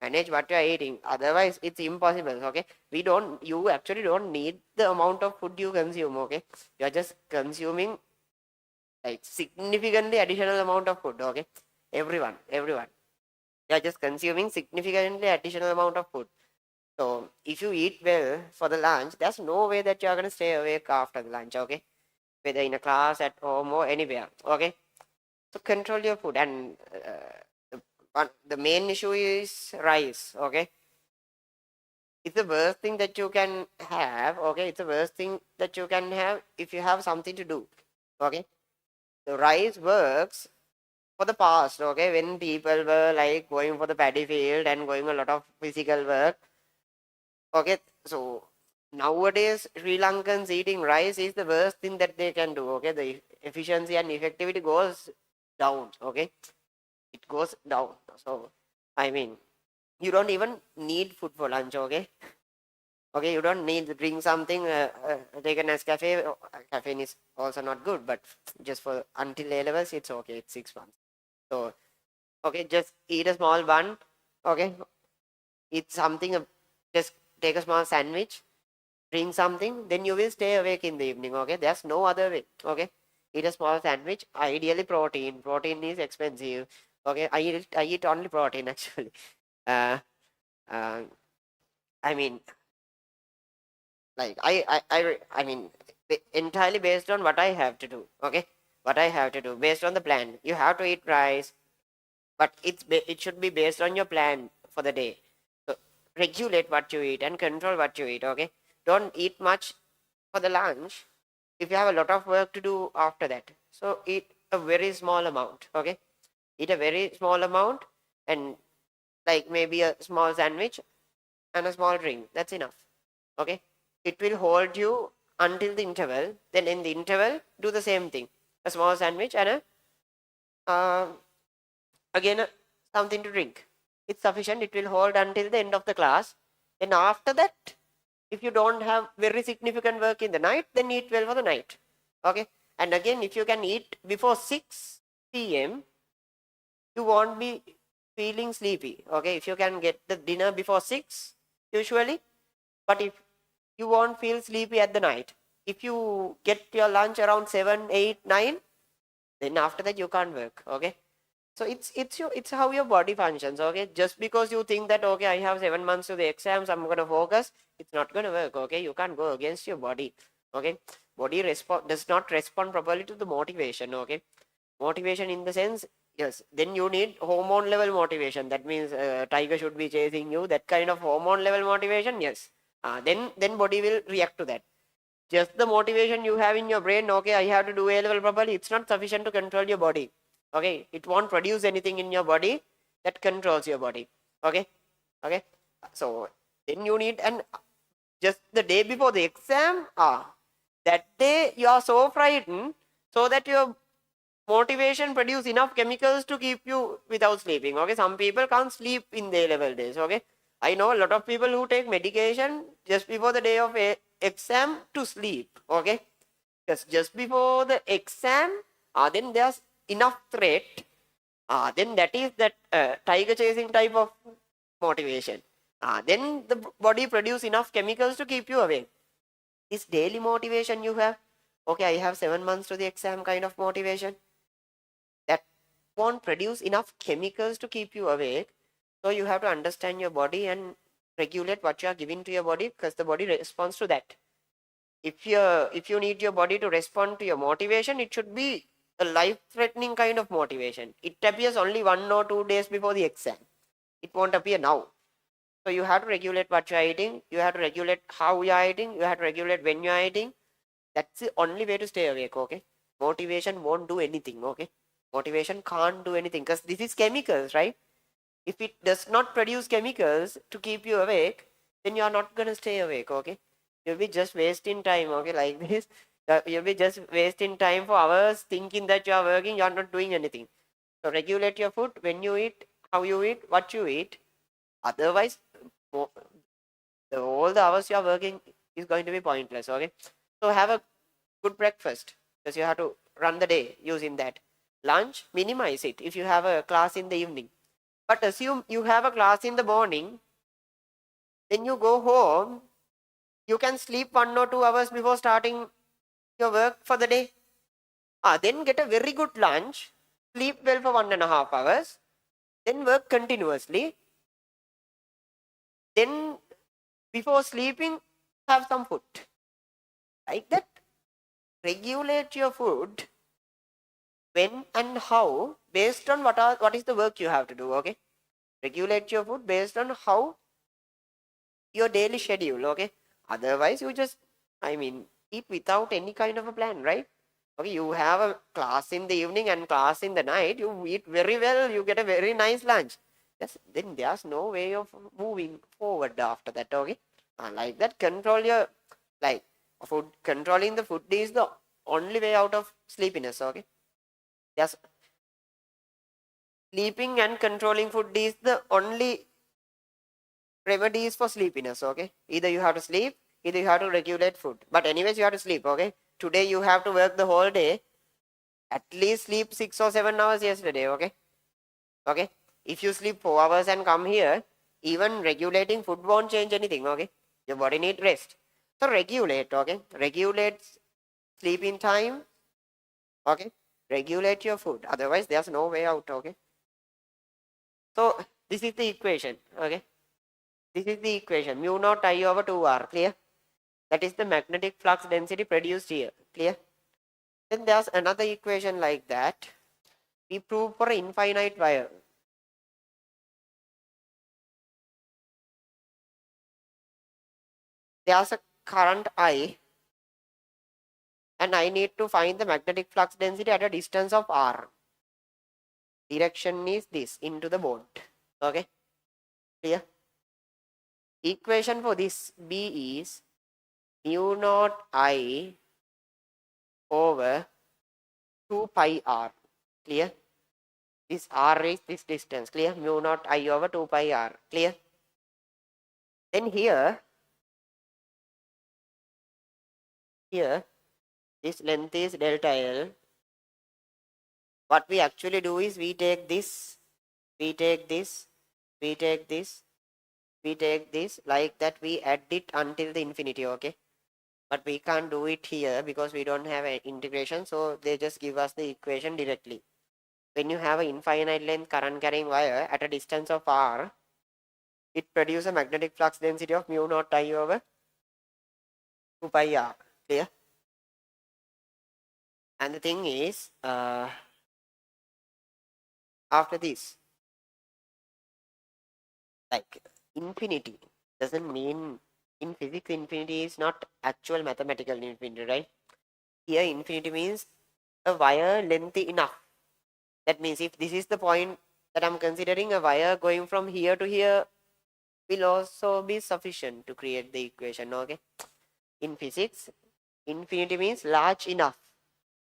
A: manage what you are eating, otherwise it's impossible, okay. You actually don't need the amount of food you consume, okay. You are just consuming like significantly additional amount of food, okay. Everyone, you are just consuming significantly additional amount of food. So if you eat well for the lunch, there's no way that you are going to stay awake after the lunch, okay, whether in a class, at home, or anywhere, okay. So control your food. And the main issue is rice, okay. It's the worst thing that you can have, okay. It's the worst thing that you can have if you have something to do, okay. The rice works for the past, okay, when people were like going for the paddy field and going a lot of physical work, okay. So nowadays Sri Lankans eating rice is the worst thing that they can do, okay. The efficiency and effectivity goes down, okay, it goes down. So I mean, you don't even need food for lunch, okay. Okay, you don't need to drink something, take a Nescafe. Caffeine is also not good, but just for until A levels, it's okay. It's 6 months. So, okay, just eat a small bun. Okay, eat something. Just take a small sandwich. Drink something. Then you will stay awake in the evening. Okay, there's no other way. Okay, eat a small sandwich. Ideally, protein. Protein is expensive. Okay, I eat only protein actually. Uh, uh, I mean, like I mean, entirely based on what I have to do, okay, what I have to do based on the plan. You have to eat rice, but it should be based on your plan for the day. So regulate what you eat and control what you eat, okay. Don't eat much for the lunch if you have a lot of work to do after that. So eat a very small amount, okay, eat a very small amount, and like maybe a small sandwich and a small drink, that's enough, okay. It will hold you until the interval. Then in the interval, do the same thing, a small sandwich and a uh, again something to drink. It's sufficient. It will hold until the end of the class. Then after that, if you don't have very significant work in the night, then eat well for the night, okay. And again, if you can eat before 6 p.m., you won't be feeling sleepy, okay. If you can get the dinner before 6 usually, but if you won't feel sleepy at the night. If you get your lunch around 7, 8, 9, then after that you can't work, okay. So it's how your body functions, okay. Just because you think that, okay, I have 7 months to the exams, I'm going to focus, it's not going to work, okay. You can't go against your body, okay. Body does not respond properly to the motivation, okay. Motivation in the sense, yes, then you need hormone level motivation. That means tiger should be chasing you, that kind of hormone level motivation, yes. Then body will react to that. Just the motivation you have in your brain, okay, I have to do A level properly, it's not sufficient to control your body, okay. It won't produce anything in your body that controls your body, okay. Okay, so then you need, and just the day before the exam, that day you are so frightened, so that your motivation produce enough chemicals to keep you without sleeping, okay. Some people can't sleep in their level days, okay. I know a lot of people who take medication just before the day of a exam to sleep, okay. Because just before the exam, then there's enough threat, then that is that tiger chasing type of motivation, then the body produce enough chemicals to keep you awake. This daily motivation you have, okay, I have 7 months to the exam kind of motivation, that won't produce enough chemicals to keep you awake. So you have to understand your body and regulate what you are giving to your body, because the body responds to that. If you need your body to respond to your motivation, it should be a life threatening kind of motivation. It appears only 1 or 2 days before the exam. It won't appear now. So you have to regulate what you are eating, you have to regulate how you are eating, you have to regulate when you are eating. That's the only way to stay awake, okay. Motivation won't do anything, okay. Motivation can't do anything, because this is chemicals, right? If it does not produce chemicals to keep you awake, then you are not going to stay awake, okay. You'll be just wasting time, okay, like this. You'll be just wasting time for hours thinking that you are working, you are not doing anything. So regulate your food, when you eat, how you eat, what you eat. Otherwise, the all the hours you are working is going to be pointless. Okay, so have a good breakfast because you have to run the day using that. Lunch, minimize it if you have a class in the evening. But assume you have a class in the morning, then you go home, you can sleep 1 or 2 hours before starting your work for the day. Then get a very good lunch, sleep well for 1.5 hours, then work continuously. Then before sleeping, have some food. Like that, regulate your food when and how based on what is the work you have to do. Okay, regulate your food based on how your daily schedule. Okay, otherwise you just eat without any kind of a plan, right? Okay, you have a class in the evening and class in the night, you eat very well, you get a very nice lunch. Then there's no way of moving forward after that. Okay, like that, control your like food. Controlling the food is the only way out of sleepiness. Okay, yes, sleeping and controlling food is the only remedies for sleepiness. Okay, either you have to sleep, either you have to regulate food, but anyways you have to sleep. Okay, today you have to work the whole day, at least sleep 6 or 7 hours yesterday. Okay, if you sleep 4 hours and come here, even regulating food won't change anything. Okay, your body need rest, so regulate. Okay, regulate sleeping time. Okay, regulate your food, otherwise there's no way out. Okay, so this is the equation. Okay, this is the equation, mu naught I over 2r. Clear? That is the magnetic flux density produced here. Clear? Then there's another equation like that. We prove for an infinite wire. There's a current I, and I need to find the magnetic flux density at a distance of r. Direction is this, into the board. Okay? Clear? Equation for this B is mu naught I over 2 pi r. Clear? This r is this distance. Clear? Mu naught I over 2 pi r. Clear? Then here this length is delta L. What we actually do is we take this, we take this, we take this, we take this, like that we add it until the infinity. Okay, but we can't do it here because we don't have an integration, so they just give us the equation directly. When you have an infinite length current carrying wire at a distance of r, it produces a magnetic flux density of mu naught I over 2 pi r. Clear? And the thing is, after this, like infinity doesn't mean, in physics infinity is not actual mathematical infinity, right? Here infinity means a wire lengthy enough. That means if this is the point that I'm considering, a wire going from here to here will also be sufficient to create the equation. Okay, in physics infinity means large enough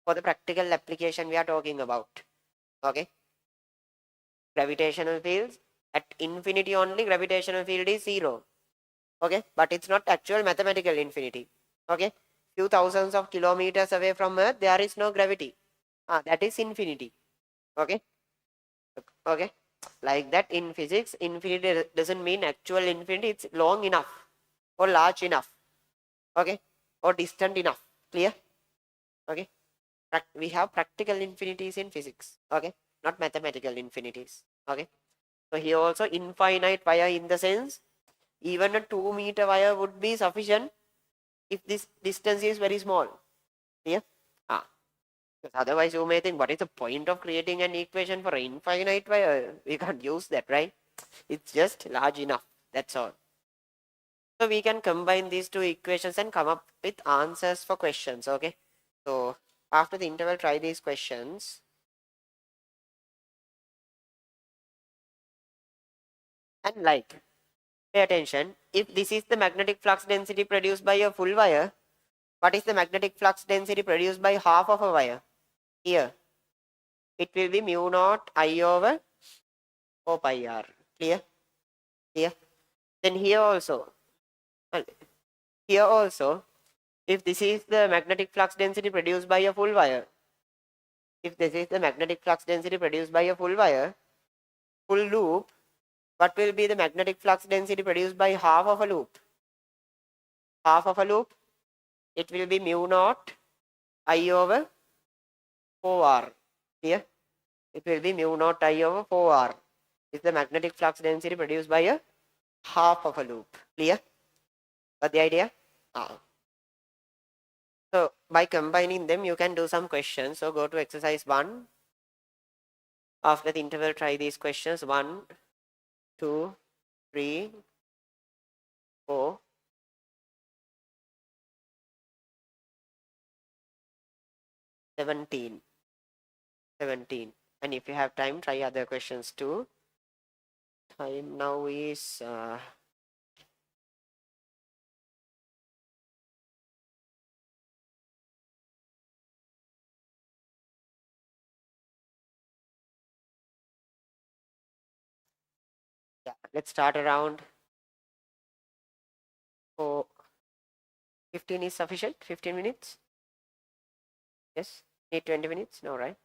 A: for the practical application we are talking about. Okay, gravitational fields, at infinity only gravitational field is 0. Okay, but it's not actual mathematical infinity. Okay, few thousands of kilometers away from Earth there is no gravity. That is infinity. Okay, okay, like that. In physics infinity doesn't mean actual infinity, it's long enough or large enough. Okay, or distant enough. Clear? Okay, we have practical infinities in physics. Okay, not mathematical infinities. Okay, so here also infinite wire, in the sense even a 2-meter wire would be sufficient if this distance is very small. Clear? Because otherwise you may think, what is the point of creating an equation for an infinite wire? We can't use that, right? It's just large enough. That's all. So we can combine these two equations and come up with answers for questions. Okay, so after the interval, try these questions. And like, pay attention, if this is the magnetic flux density produced by a full wire, what is the magnetic flux density produced by half of a wire? Here it will be mu naught I over 4 pi r. Clear? Clear? Then here also, Well, here also, if this is the magnetic flux density produced by a full wire, if this is the magnetic flux density produced by a full wire, full loop, what will be the magnetic flux density produced by half of a loop? Half of a loop, it will be mu naught I over 4R. Here, it will be mu naught I over 4R. Is the magnetic flux density produced by a half of a loop. Clear? Got the idea? Ah. So by combining them, you can do some questions. So go to exercise 1. After the interval, try these questions. 1, 2, 3, 4, 17. 17. And if you have time, try other questions too. Time now is yeah, let's start around 4. 15 is sufficient? 15 minutes? Yes? Need 20 minutes? No, right?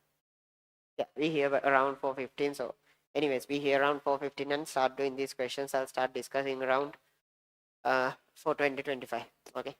A: Yeah, we here around 4:15. So anyways, we here around 4:15 and start doing these questions. I'll start discussing around 4:20, 25. Okay.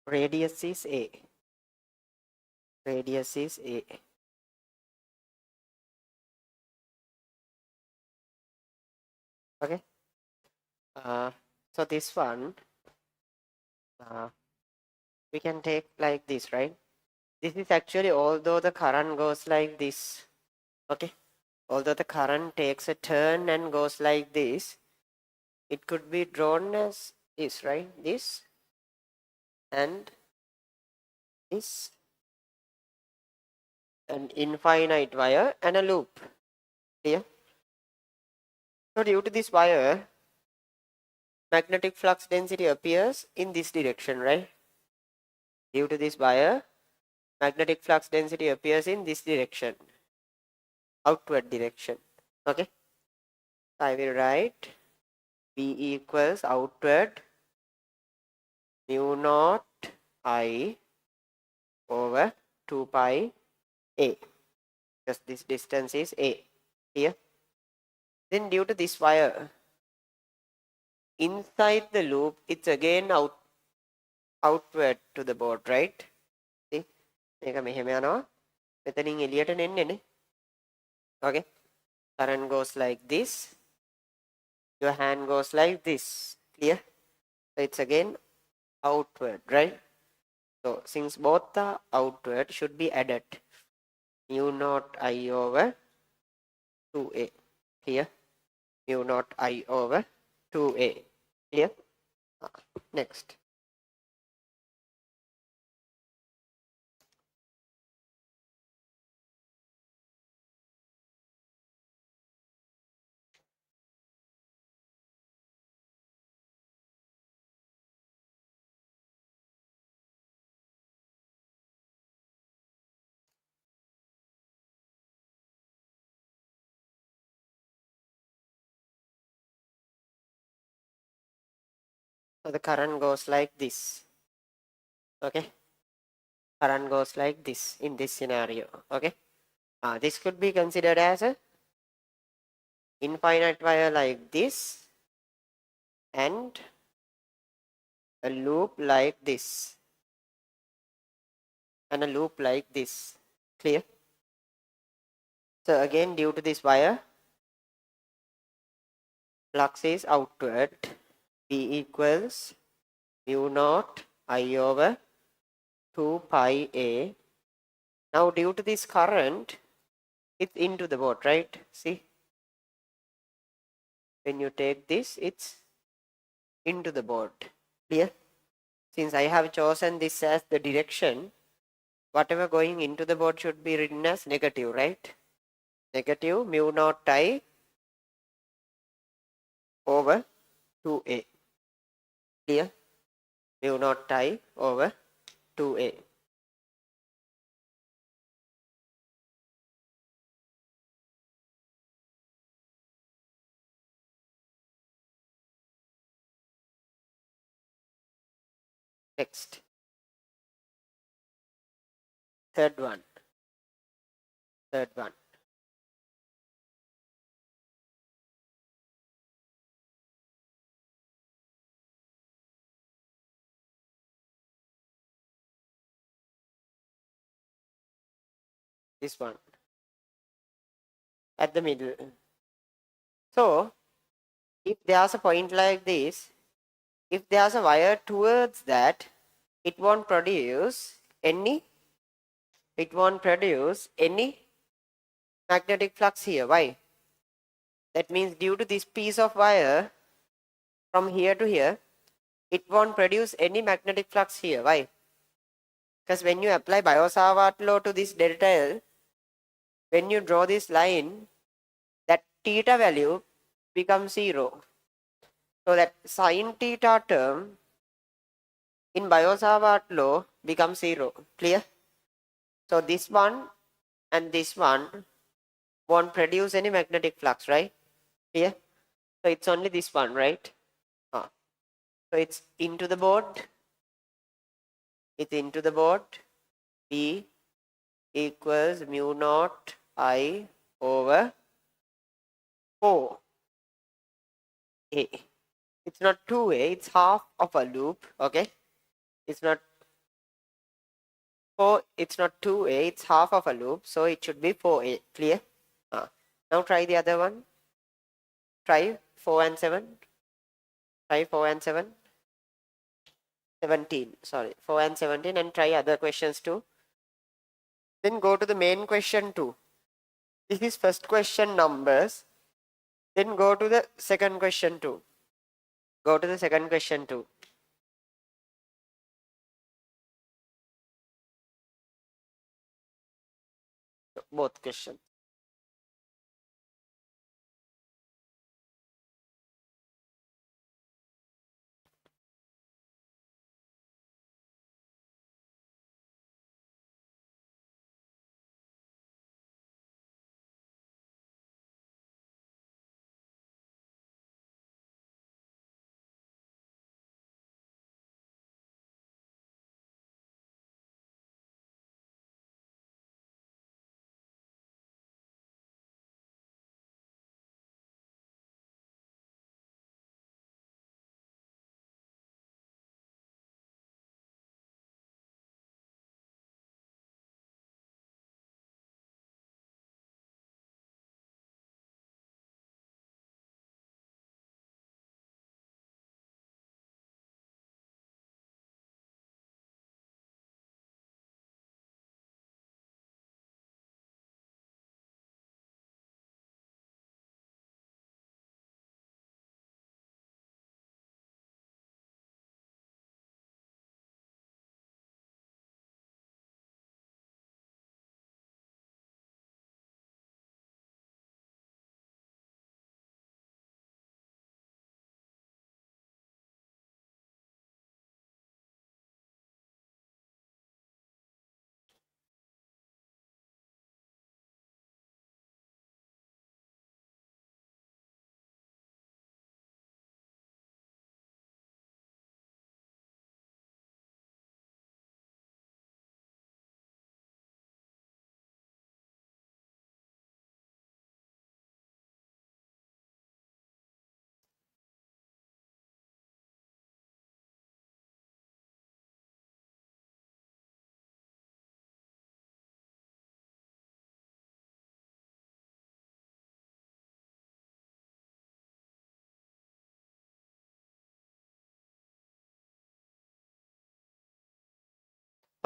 A: radius is A. Radius is A. Okay. So this one, we can take like this, right? This is actually, although the current goes like this, okay? Although the current takes a turn and goes like this, it could be drawn as this, right? This and this, an infinite wire and a loop here. So due to this wire, magnetic flux density appears in this direction, right? Due to this wire, magnetic flux density appears in this direction, outward direction. Okay, I will write B equals outward mu naught I over 2 pi A, because this distance is A here. Then due to this wire, inside the loop, it's again outward to the board, right? See, මේක මෙහෙම යනවා. මෙතනින් එළියට එන්නේ නේ. Okay, current goes like this, your hand goes like this. Clear? So it's again outward, right? So since both are outward, should be added mu naught I over 2A here, mu naught I over 2A here. Next, so the current goes like this. Okay, current goes like this in this scenario. Okay, this could be considered as a infinite wire like this and a loop like this and a loop like this. Clear? So again, due to this wire, flux is outward. B equals mu naught I over 2 pi A. Now due to this current, it's into the board, right? See, when you take this, it's into the board. Clear? Since I have chosen this as the direction, whatever going into the board should be written as negative, right? Negative mu naught I over 2A. Clear? Mu naught I over 2A. Next, third one. This one at the middle. So if there's a point like this, if there's a wire towards that, it won't produce any magnetic flux here. Why? That means due to this piece of wire from here to here, it won't produce any magnetic flux here. Why? Because when you apply Biot-Savart law to this delta L, when you draw this line, that theta value becomes 0. So that sin theta term in Biot-Savart law becomes 0. Clear? So this one and this one won't produce any magnetic flux, right? Clear? So it's only this one, right? So it's into the board. It's into the board. B equals mu naught I over 4A. It's not 2A, it's half of a loop, okay? It's not it's not 2a, it's half of a loop, so it should be 4a. Clear? Now try the other one. Try 4 and 7. Try 4 and 7. 17. Sorry, 4 and 17, and try other questions too. Then go to the main question 2. This is first question numbers. Then go to the second question 2. Go to the second question 2. Both questions.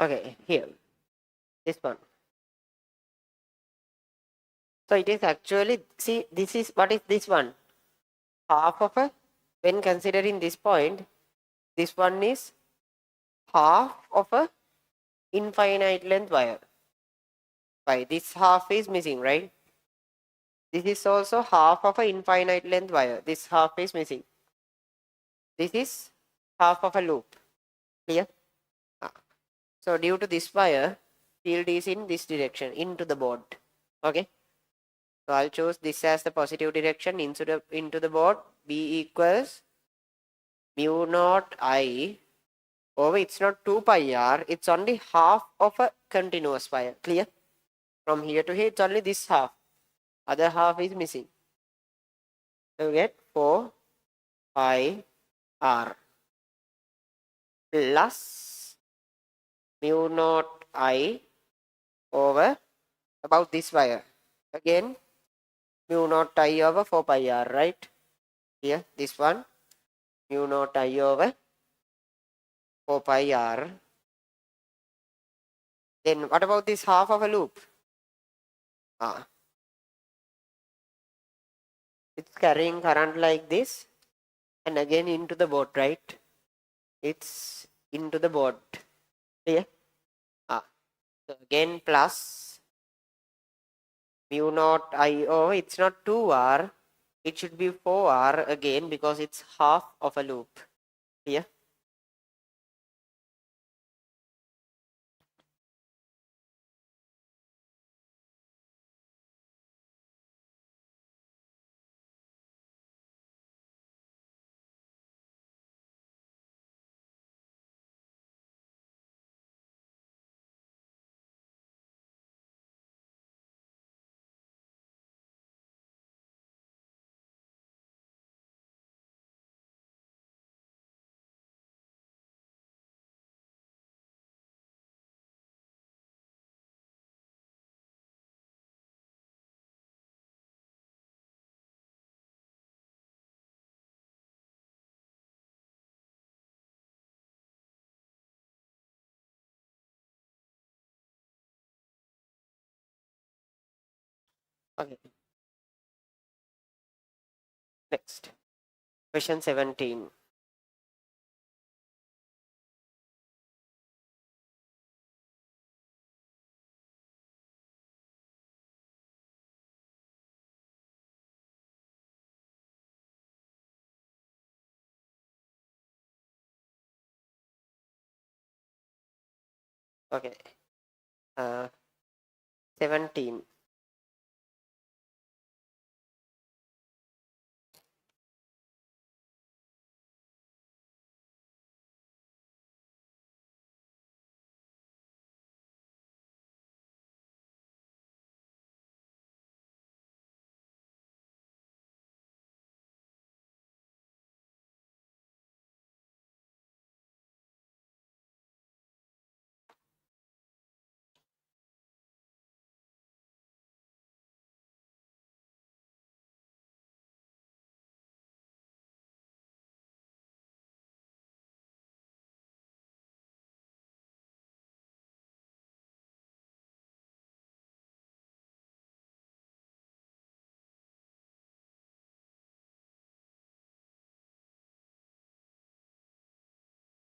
A: Okay, here. This one. So it is actually, see, this is, what is this one? Half of a, when considering this point, this one is half of a infinite length wire. Why? This half is missing, right? This is also half of a infinite length wire. This half is missing. This is half of a loop. Clear? So due to this wire, field is in this direction, into the board. Okay? So I'll choose this as the positive direction into the board. B equals mu naught I over, it's not 2 pi r, it's only half of a continuous wire. Clear? From here to here, it's only this half. Other half is missing. So you get 4 pi r plus mu naught I over about this wire. Again, mu naught I over 4 pi r, right? Here, this one, mu naught I over 4 pi r. Then what about this half of a loop? It's carrying current like this and again into the board, right? It's into the board. Clear? So again plus mu naught I over, it's not 2r, it should be 4r again because it's half of a loop. Clear? Okay. Next. Question 17. Okay. 17.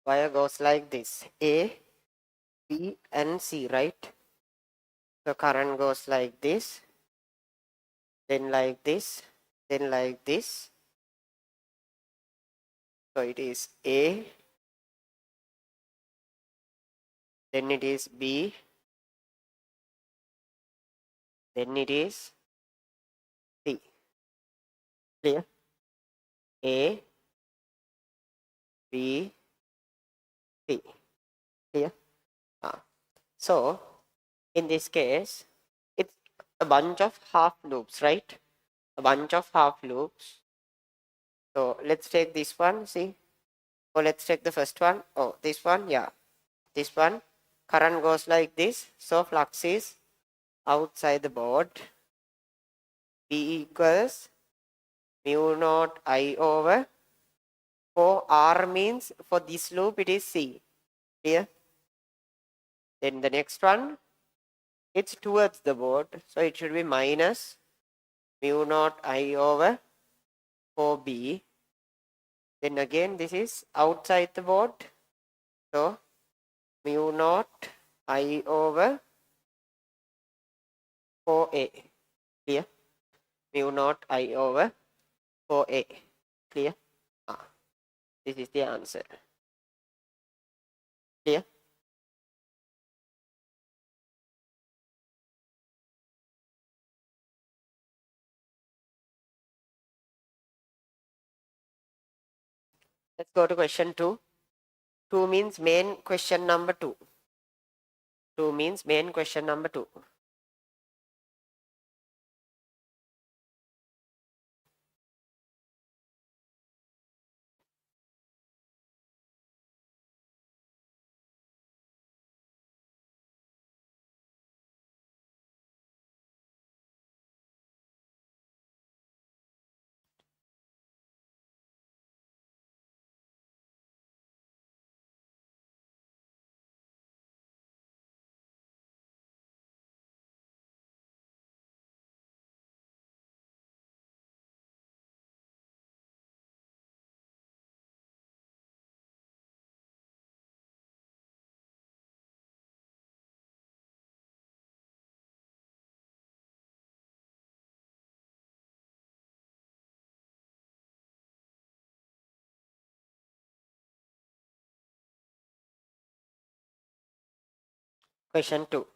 A: Wire goes like this. A, B, and C, right? So current goes like this, then like this, then like this. So it is A, then it is B, then it is C. Clear? A, B, C. Clear? So in this case, it's a bunch of half loops, right? A bunch of half loops. So let's take this one, see? Or let's take the first one. Oh, this one, yeah. This one, current goes like this. So flux is outside the board. B equals mu naught I over 4. R means for this loop it is C. Clear? Then the next one, it's towards the board. So it should be minus mu naught I over 4B. Then again this is outside the board. So mu naught I over 4A. Clear? Mu naught I over 4A. Clear? This is the answer. Clear? Let's go to question 2. 2 means main question number 2. 2 means main question number 2. Question 2.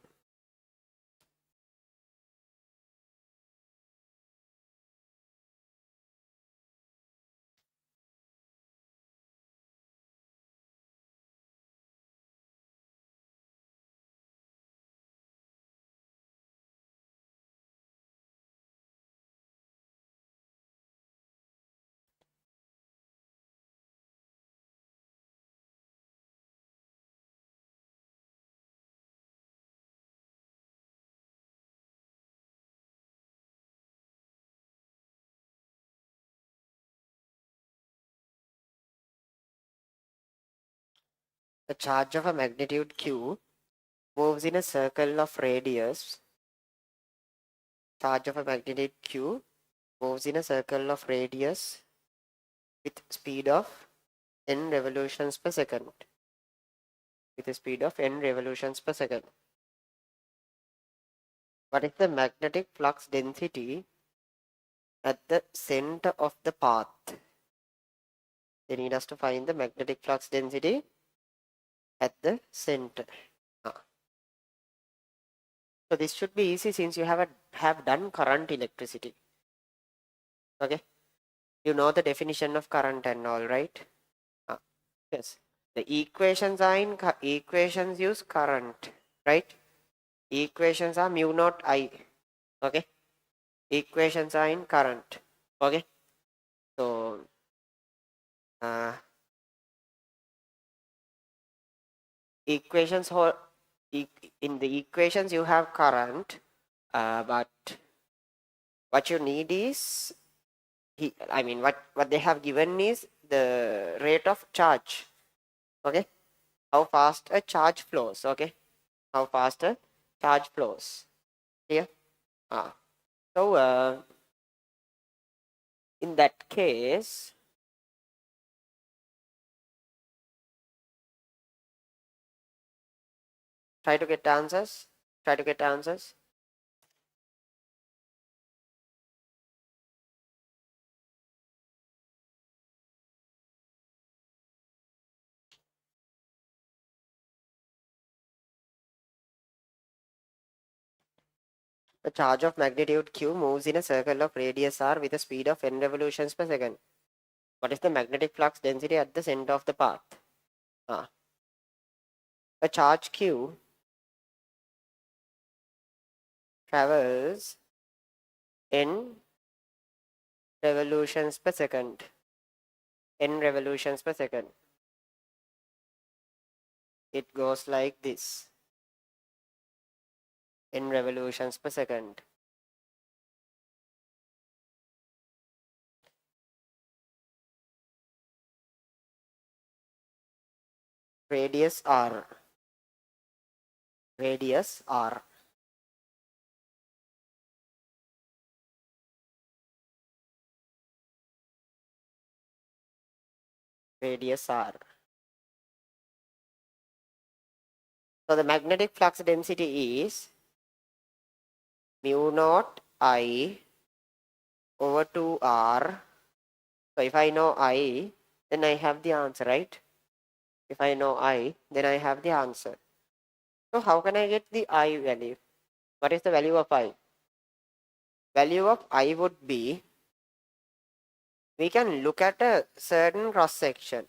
A: The charge of a magnitude q moves in a circle of radius charge of a magnetic Q moves in a circle of radius with speed of n revolutions per second. With a speed of n revolutions per second. What is the magnetic flux density at the center of the path? They need us to find the magnetic flux density at the center. So this should be easy since you have done current electricity. Okay, you know the definition of current and all, right? Yes, the equations use current, right? Equations are mu naught I. Okay, equations are in current. Okay, so equations in the equations you have current, but what you need is what they have given is the rate of charge. Okay, how fast a charge flows. Okay, how fast a charge flows. Here, so in that case, try to get answers. Try to get answers. The charge of magnitude Q moves in a circle of radius r with a speed of n revolutions per second. What is the magnetic flux density at the center of the path? A charge Q travels n revolutions per second. N revolutions per second. It goes like this. N revolutions per second. Radius r. Radius r. Radius r. So the magnetic flux density is mu naught I over 2r. So if I know I, then I have the answer, right? If I know I, then I have the answer. So how can I get the I value? What is the value of I? Value of I would be, we can look at a certain cross section.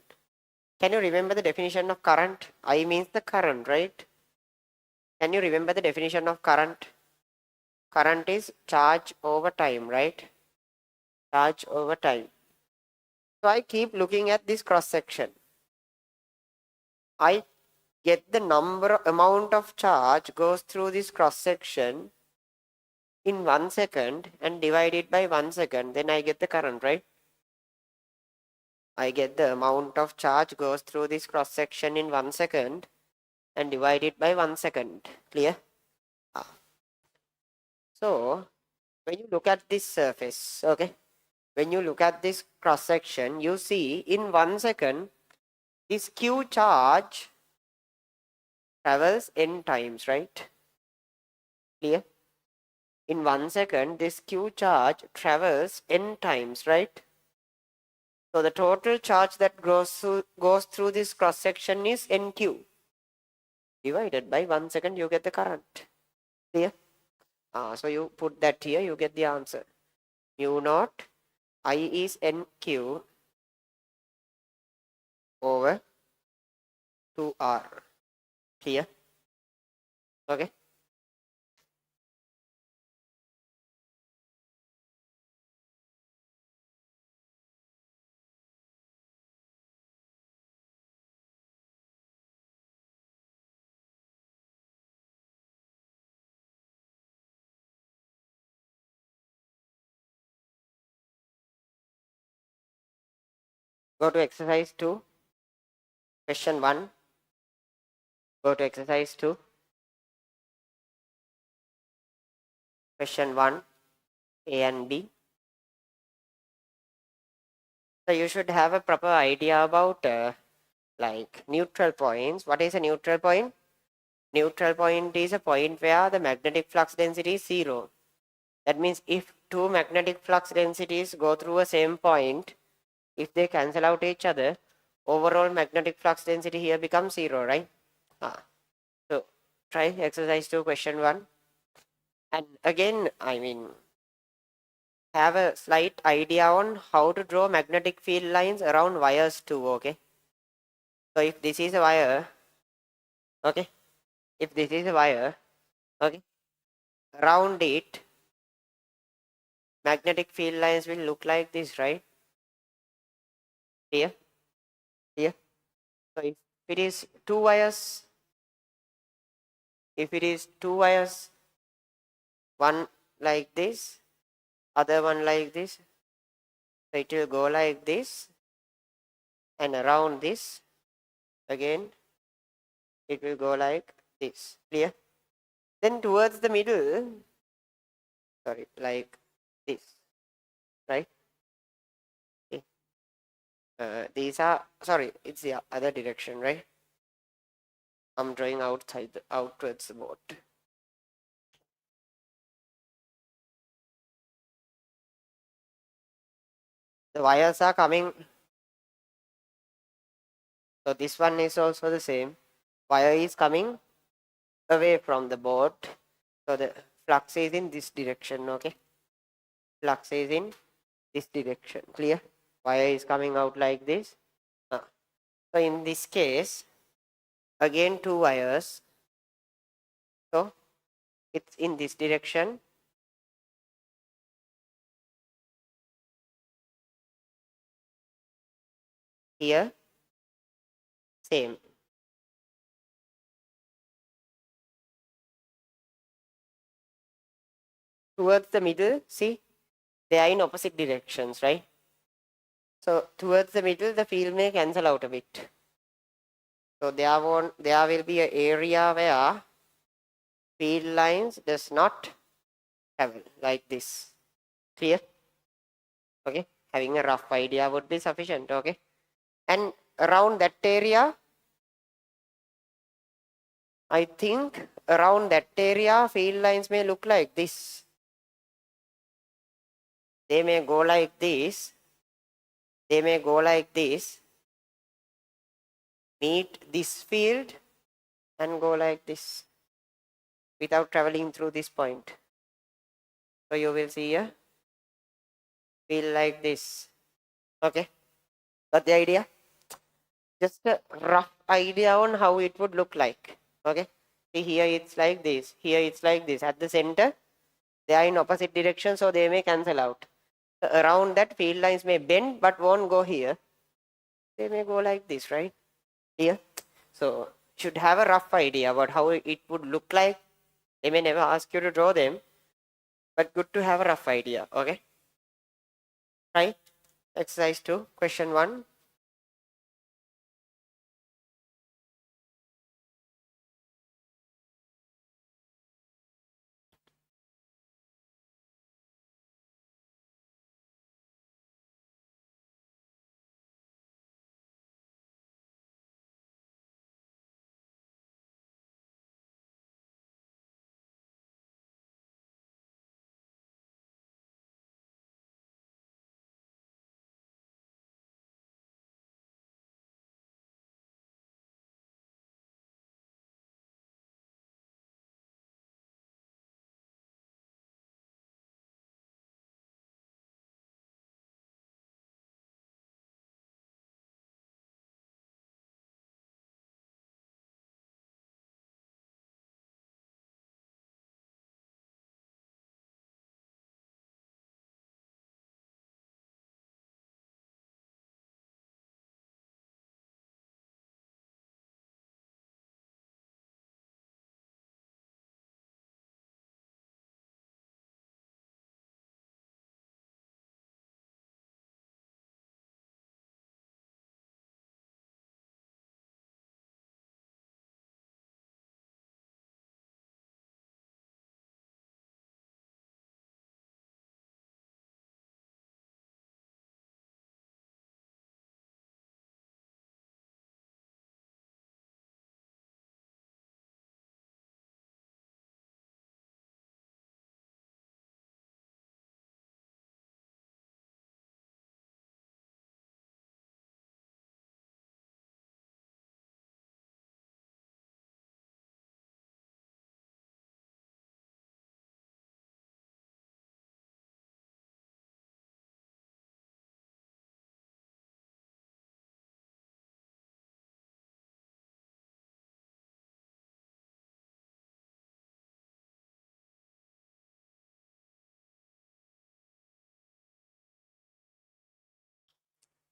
A: Can you remember the definition of current? I means the current, right? Can you remember the definition of current? Current is charge over time, right? Charge over time. So I keep looking at this cross section. I get the amount of charge goes through this cross section in 1 second and divide it by 1 second, then I get the current, right? I get the amount of charge goes through this cross section in 1 second and divide it by 1 second. Clear? So when you look at this surface, okay, when you look at this cross section, you see in 1 second this Q charge travels n times, right? Clear? In 1 second this Q charge travels n times, right? So the total charge that goes through this cross section is nq. Divided by 1 second, you get the current. Clear? So you put that here, you get the answer. Mu naught I is nq over 2r. Clear? Okay. Go to exercise 2. Question 1. Go to exercise 2. Question 1. A and B. So you should have a proper idea about like neutral points. What is a neutral point? Neutral point is a point where the magnetic flux density is zero. That means if two magnetic flux densities go through a same point, if they cancel out each other, overall magnetic flux density here becomes zero, right? So try exercise 2, question 1. And again, I mean, have a slight idea on how to draw magnetic field lines around wires too, okay? So if this is a wire, okay, if this is a wire, okay, around it, magnetic field lines will look like this, right? Here, here. So if it is two wires, if it is two wires, one like this, other one like this, so it will go like this, and around this, again, it will go like this. Clear? Then towards the middle, sorry, like this, right? Okay. These are, sorry, it's the other direction, right? I'm drawing outside, outwards the board. The wires are coming, so this one is also the same. Wire is coming away from the board, so the flux is in this direction, okay? Flux is in this direction. Clear? Wire is coming out like this. So in this case, again two wires, so it's in this direction. Here, same. Towards the middle, see, they are in opposite directions, right? So towards the middle, the field may cancel out a bit. So there will be an area where field lines does not travel like this. Clear? Okay. Having a rough idea would be sufficient. Okay. And around that area, I think around that area, field lines may look like this. They may go like this. They may go like this. Meet this field and go like this without traveling through this point. So you will see a field like this. Okay. Got the idea? Just a rough idea on how it would look like. Okay. See, here it's like this. Here it's like this. At the center, they are in opposite direction, so they may cancel out. So around that, field lines may bend but won't go here. They may go like this, right? Here. So should have a rough idea about how it would look like. They may never ask you to draw them, but good to have a rough idea. Okay. Right. Exercise 2, question 1.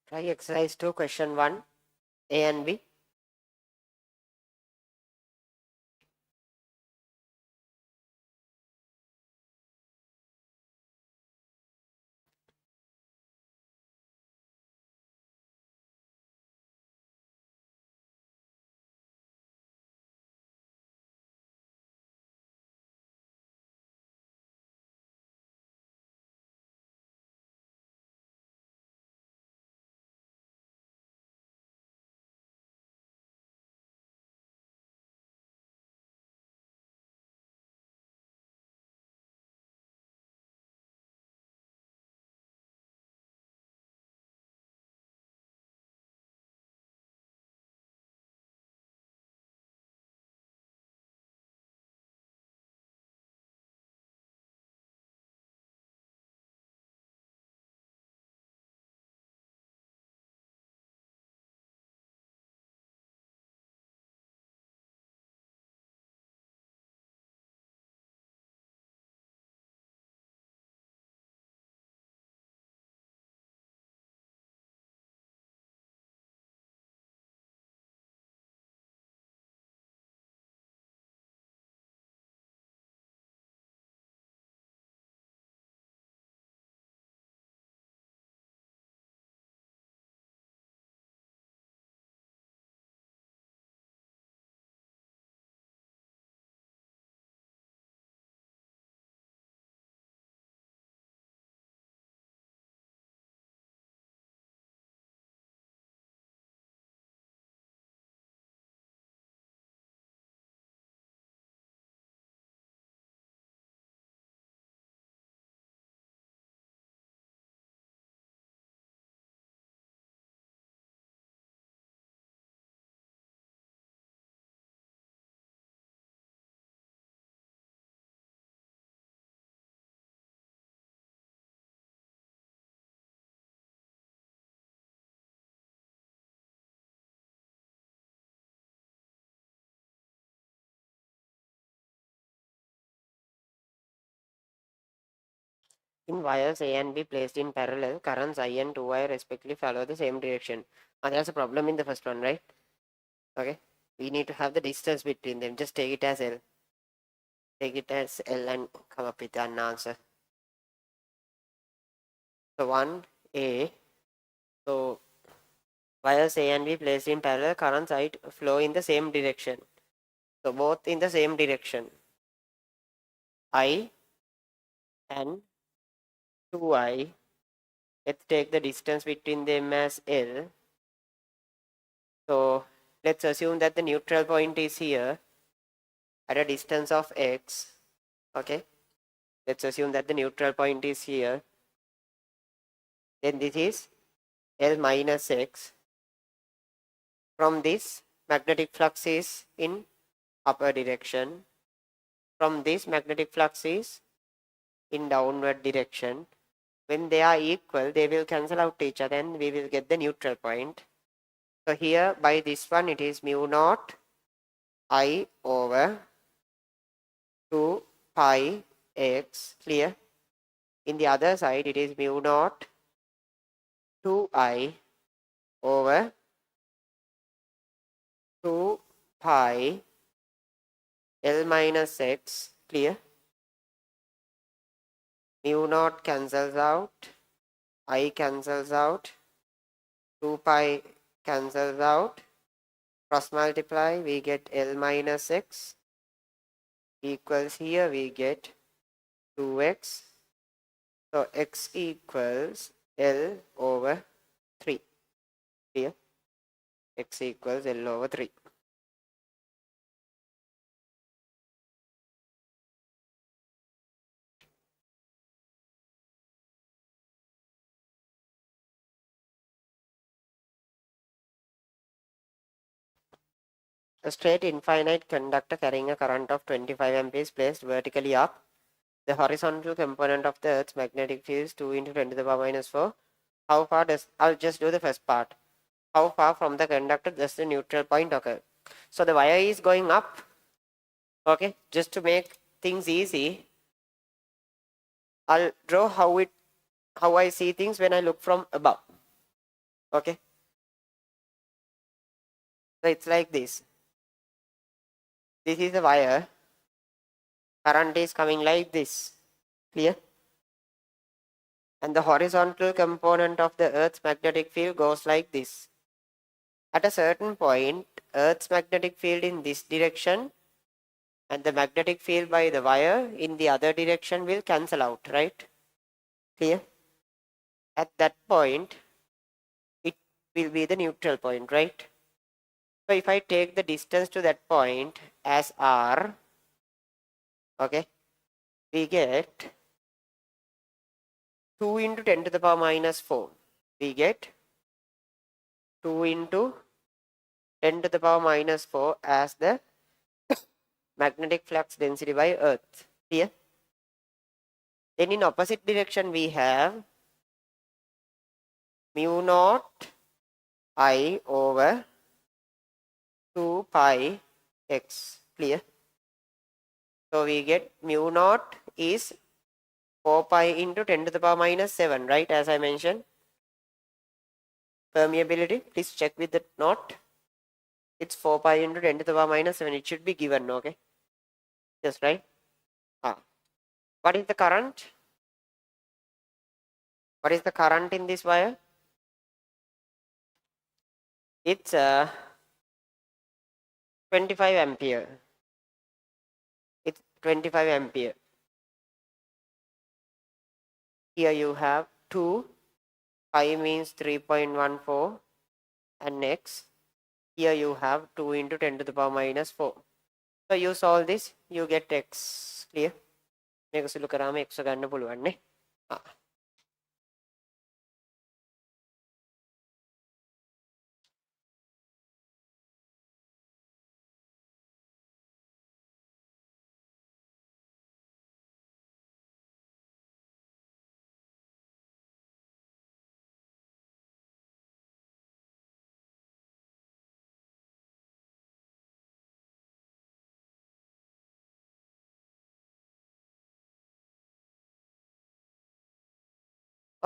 A: Try exercise 2, question 1, A and B. In wires A and B placed in parallel, currents I and 2I respectively follow the same direction. There's a problem in the first one, right? Okay. We need to have the distance between them. Just take it as L. Take it as L and come up with an answer. So 1A. So wires A and B placed in parallel, currents I flow in the same direction. So both in the same direction. I and 2I. Let's take the distance between them as L. So let's assume that the neutral point is here at a distance of x. Okay. Let's assume that the neutral point is here. Then this is L minus x. From this, magnetic flux is in upper direction. From this, magnetic flux is in downward direction. When they are equal, they will cancel out each other and we will get the neutral point. So here by this one it is mu naught I over 2 pi x, clear. In the other side it is mu naught 2I over 2 pi L minus x, clear. Mu naught cancels out, I cancels out, 2 pi cancels out, cross multiply, we get L minus x equals, here we get 2x. So x equals L over 3. Here x equals L over 3. A straight infinite conductor carrying a current of 25 amperes placed vertically up. The horizontal component of the Earth's magnetic field is 2 into 10 to the power minus 4. How far does, I'll just do the first part. How far from the conductor does the neutral point occur? So the wire is going up. Okay, just to make things easy, I'll draw how I see things when I look from above. Okay. So it's like this. This is the wire. Current is coming like this. Clear? And the horizontal component of the Earth's magnetic field goes like this. At a certain point, Earth's magnetic field in this direction and the magnetic field by the wire in the other direction will cancel out, right? Clear? At that point, it will be the neutral point, right? So if I take the distance to that point as r, okay, we get 2 into 10 to the power minus 4. We get 2 into 10 to the power minus 4 as the magnetic flux density by Earth. Here. Then in opposite direction we have mu naught I over 2 pi x. Clear? So we get mu naught is 4 pi into 10 to the power minus 7, right? As I mentioned. Permeability, please check with the naught. It's 4 pi into 10 to the power minus 7. It should be given, okay? Just right? What is the current? What is the current in this wire? It's 25 ampere. It's 25 ampere. Here you have 2. Pi means 3.14. And next, here you have 2 into 10 to the power minus 4. So you solve this, you get x. Clear? මේක සුළු කරාම x ගන්න පුළුවන් නේ.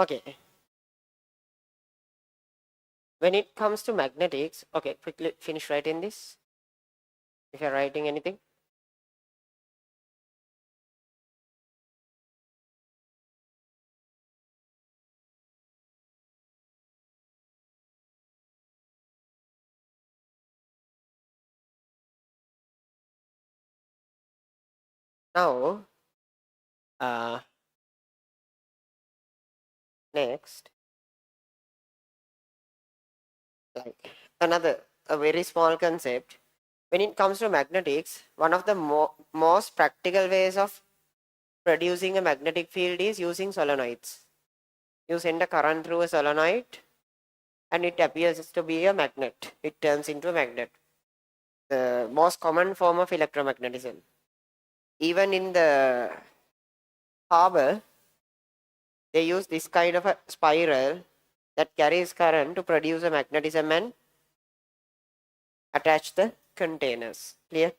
A: Okay. When it comes to magnetics, okay, quickly finish writing this. If you're writing anything. Now, next, like a very small concept. When it comes to magnetics, one of the most practical ways of producing a magnetic field is using solenoids. You send a current through a solenoid and it appears to be a magnet. It turns into a magnet. The most common form of electromagnetism. Even in the harbor, they use this kind of a spiral that carries current to produce a magnetism and attach the containers. Clear?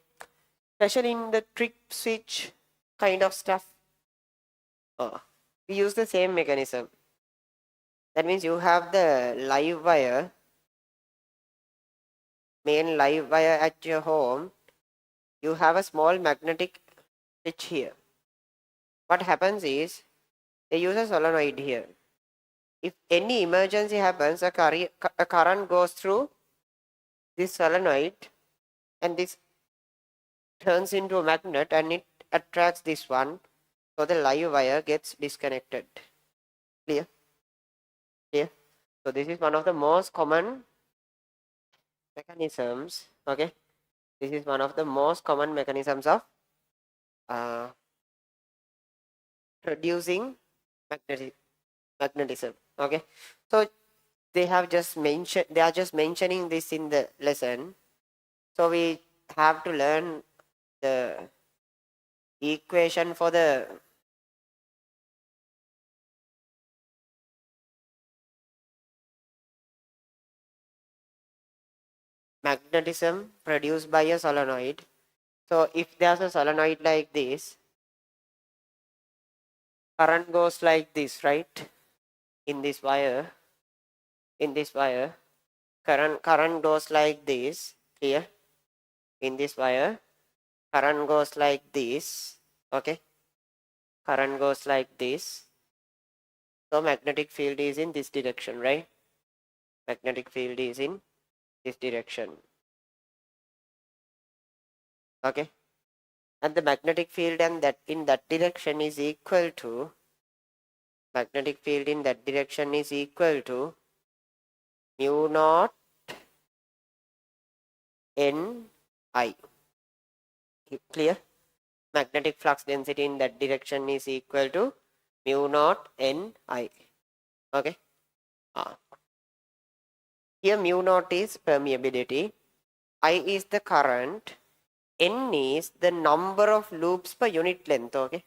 A: Especially in the trip switch kind of stuff, we use the same mechanism. That means you have the live wire, main live wire at your home. You have a small magnetic switch here. What happens is they use a solenoid here. If any emergency happens, a current goes through this solenoid and this turns into a magnet and it attracts this one. So the live wire gets disconnected. Clear? Clear? So this is one of the most common mechanisms. Okay. This is one of the most common mechanisms of producing magnetism. Okay. So they are just mentioning this in the lesson. So we have to learn the equation for the magnetism produced by a solenoid. So if there's a solenoid like this, current goes like this, right? In this wire, in this wire, current goes like this. Clear? In this wire, current goes like this. Okay, current goes like this. So magnetic field is in this direction, right? Magnetic field is in this direction. Okay, and the magnetic field and that in that direction is equal to, magnetic field in that direction is equal to mu naught n I. Clear? Magnetic flux density in that direction is equal to mu naught n I. Okay. Here mu naught is permeability, I is the current, n is the number of loops per unit length. Okay.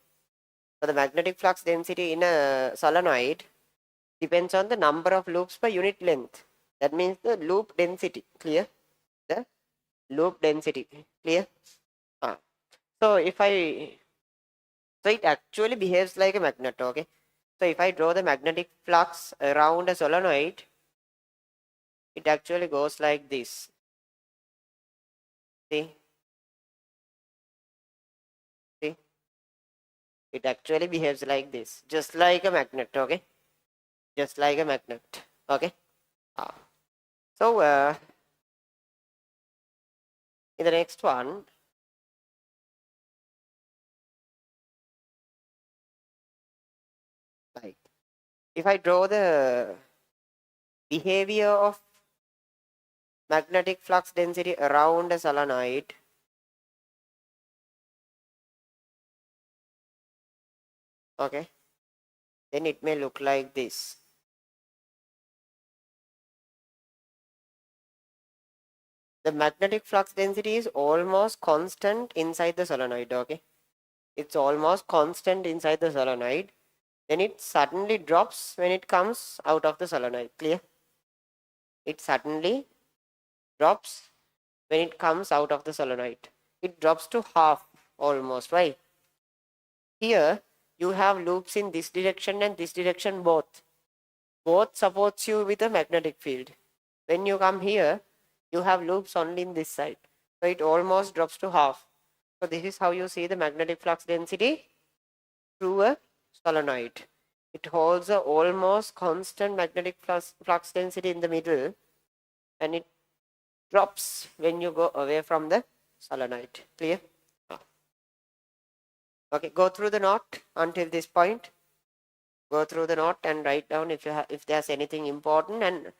A: So the magnetic flux density in a solenoid depends on the number of loops per unit length. That means the loop density. Clear? The loop density. Clear? So if I, so it actually behaves like a magnet. Okay. So if I draw the magnetic flux around a solenoid, it actually goes like this. See? See? It actually behaves like this, just like a magnet. Okay. Just like a magnet. Okay. So in the next one, like if I draw the behavior of magnetic flux density around a solenoid, okay, then it may look like this. The magnetic flux density is almost constant inside the solenoid. Okay, it's almost constant inside the solenoid. Then it suddenly drops when it comes out of the solenoid. Clear? It suddenly drops when it comes out of the solenoid. It drops to half almost, right? Here you have loops in this direction and this direction both. Both supports you with a magnetic field. When you come here, you have loops only in this side. So it almost drops to half. So this is how you see the magnetic flux density through a solenoid. It holds a almost constant magnetic flux density in the middle, and it drops when you go away from the solenoid. Clear? Okay, go through the note until this point. Go through the note and write down if there's anything important, and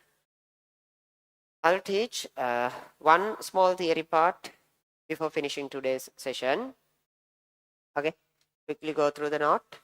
A: I'll teach one small theory part before finishing today's session. Okay, quickly go through the note.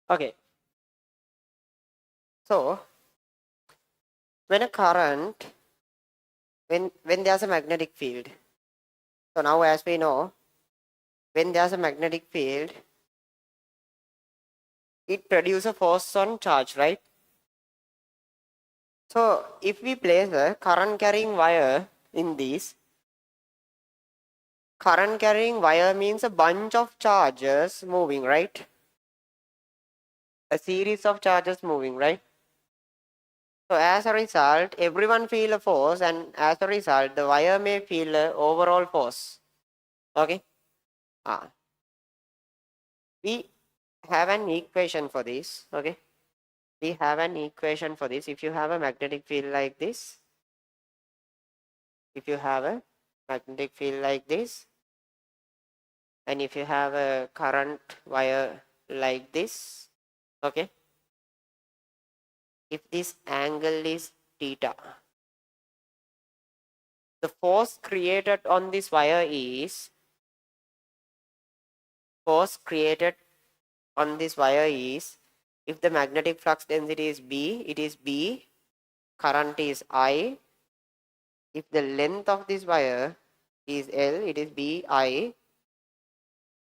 A: Okay, so when a current when there's a magnetic field. So now as we know, when there's a magnetic field, it produces a force on charge, right? So if we place a current carrying wire in this, current carrying wire means a bunch of charges moving, right? A series of charges moving, right? So as a result, everyone feel a force, and as a result, the wire may feel a overall force. Okay. We have an equation for this. Okay. We have an equation for this. If you have a magnetic field like this, if you have a magnetic field like this, and if you have a current wire like this, okay, if this angle is theta, the force created on this wire is if the magnetic flux density is B, it is B, current is I. If the length of this wire is L, it is BI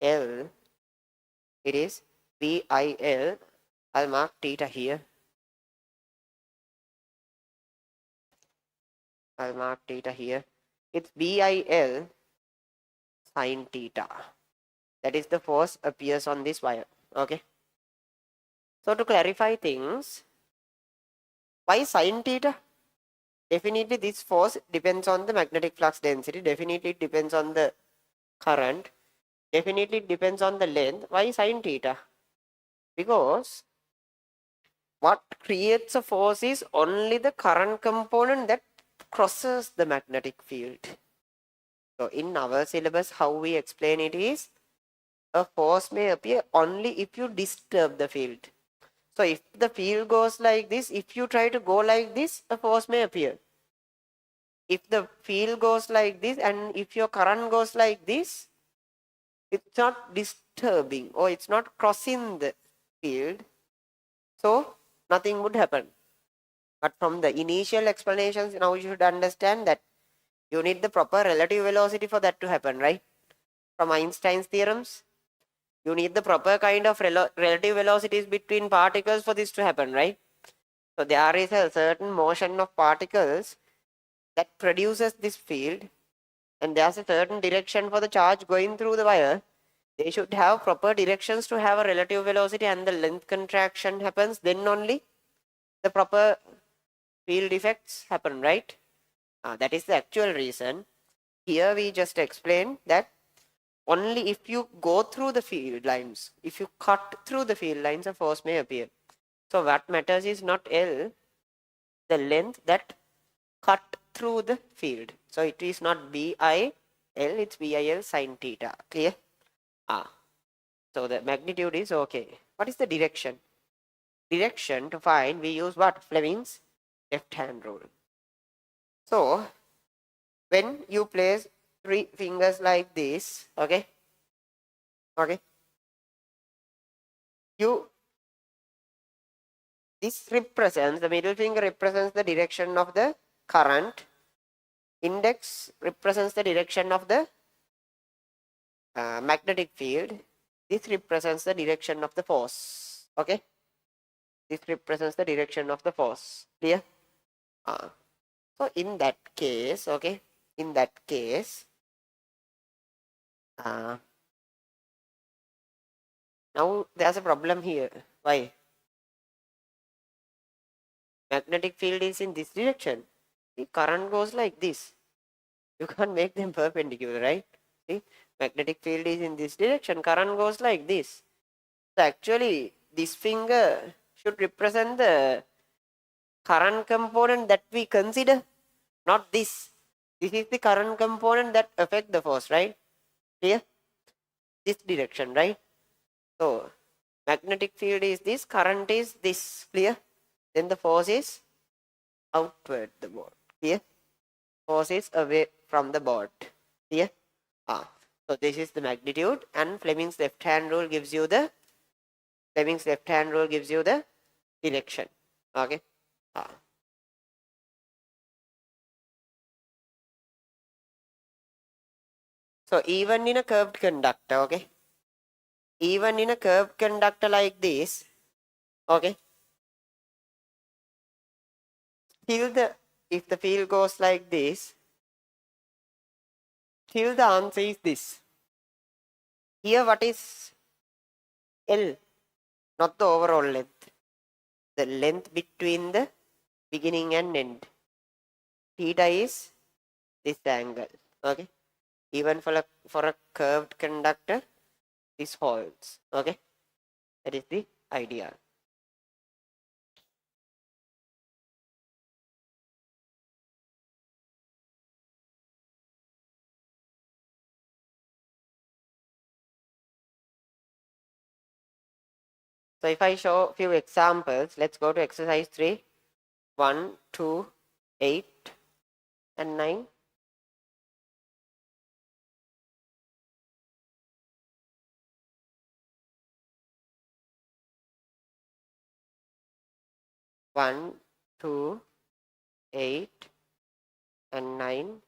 A: L, it is BIL. I'll mark theta here. I'll mark theta here. It's BIL sine theta. That is the force appears on this wire. Okay. So to clarify things, why sine theta? Definitely this force depends on the magnetic flux density. Definitely it depends on the current. Definitely it depends on the length. Why sine theta? Because what creates a force is only the current component that crosses the magnetic field. So in our syllabus, how we explain it is, a force may appear only if you disturb the field. So if the field goes like this, if you try to go like this, a force may appear. If the field goes like this and if your current goes like this, it's not disturbing or it's not crossing the field. So nothing would happen. But from the initial explanations, now you should understand that you need the proper relative velocity for that to happen, right? From Einstein's theorems, you need the proper kind of relative velocities between particles for this to happen, right? So there is a certain motion of particles that produces this field, and there's a certain direction for the charge going through the wire. They should have proper directions to have a relative velocity, and the length contraction happens, then only the proper field effects happen, right? That is the actual reason. Here we just explained that only if you go through the field lines, if you cut through the field lines, a force may appear. So what matters is not L, the length that cut through the field. So it is not BIL, it's BIL sine theta. Clear? So the magnitude is okay. What is the direction? Direction to find, we use what? Fleming's left hand rule. So when you place 3 fingers like this, okay, this represents, the middle finger represents the direction of the current, index represents the direction of the magnetic field, this represents the direction of the force. Okay, this represents the direction of the force. Clear? So in that case, okay, in that case, now there's a problem here. Why? Magnetic field is in this direction. The current goes like this. You can't make them perpendicular, right? See, magnetic field is in this direction, current goes like this. So actually, this finger should represent the current component that we consider, not this. This is the current component that affect the force, right? Clear? This direction, right? So magnetic field is this, current is this. Clear? Then the force is outward the board. Clear? Force is away from the board. Clear? So this is the magnitude, and Fleming's left hand rule gives you the direction. Okay. So even in a curved conductor, okay, even in a curved conductor like this, okay, till the, if the field goes like this, till the answer is this. Here what is L? Not the overall length. The length between the beginning and end. Theta is this angle. Okay. Even for a curved conductor, this holds. Okay. That is the idea. So if I show a few examples, let's go to exercise 3. 1, 2, 8, and 9. One, 2, 8, and 9.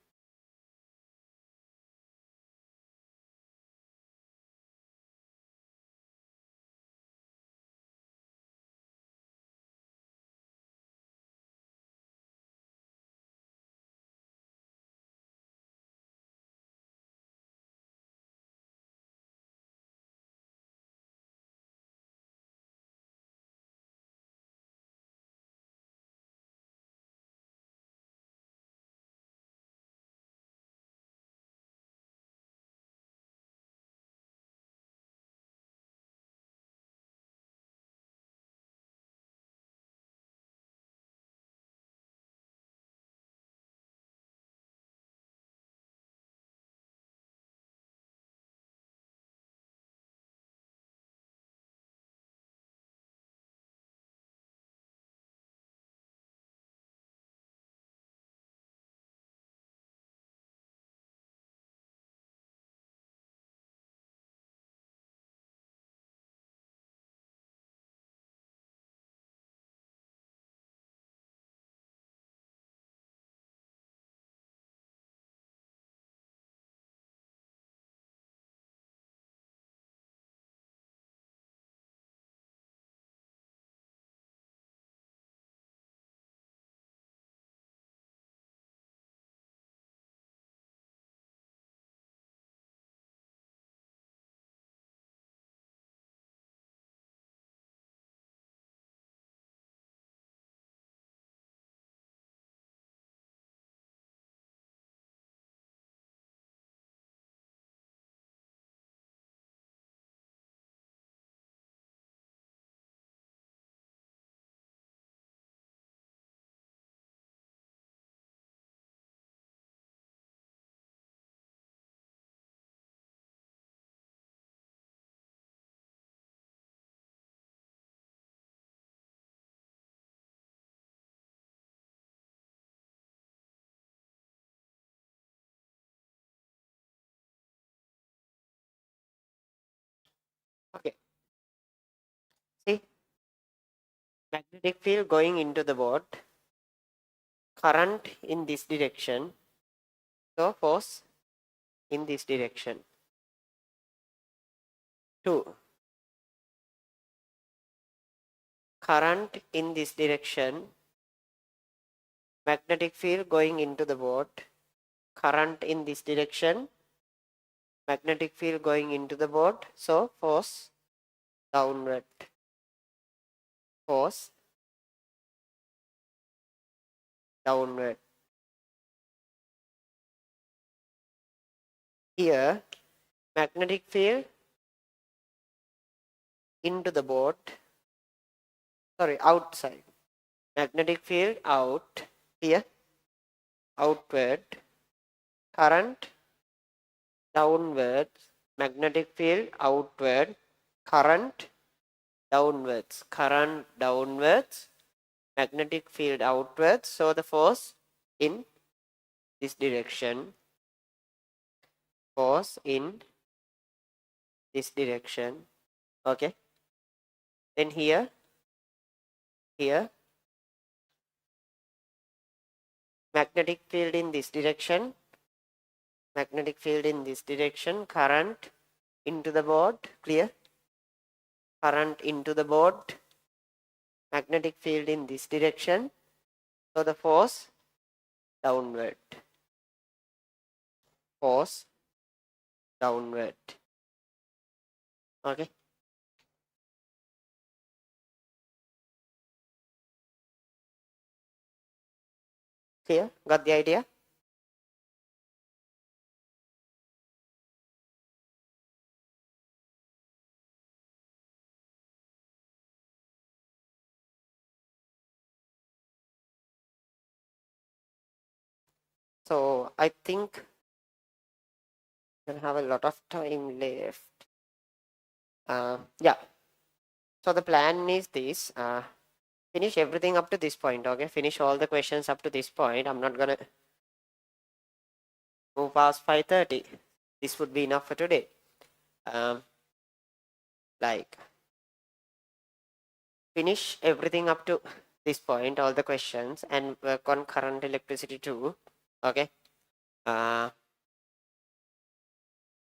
A: Okay. See, magnetic field going into the board, current in this direction, so force in this direction. 2. Current in this direction, magnetic field going into the board, current in this direction, magnetic field going into the board, so force downward. Force downward. Here, magnetic field into the board, sorry, outside. Magnetic field out, here, outward. Current downwards, magnetic field outward, current downwards, current downwards, magnetic field outwards. So the force in this direction, force in this direction. Okay. Then here, magnetic field in this direction, magnetic field in this direction, current into the board, clear? Current into the board, magnetic field in this direction, so the force downward, force downward. Okay. Clear? Got the idea? So I think we'll have a lot of time left. Yeah. So the plan is this. Finish everything up to this point. Okay. Finish all the questions up to this point. I'm not gonna go past 5:30. This would be enough for today. Like finish everything up to this point, all the questions, and work on current electricity too. Okay.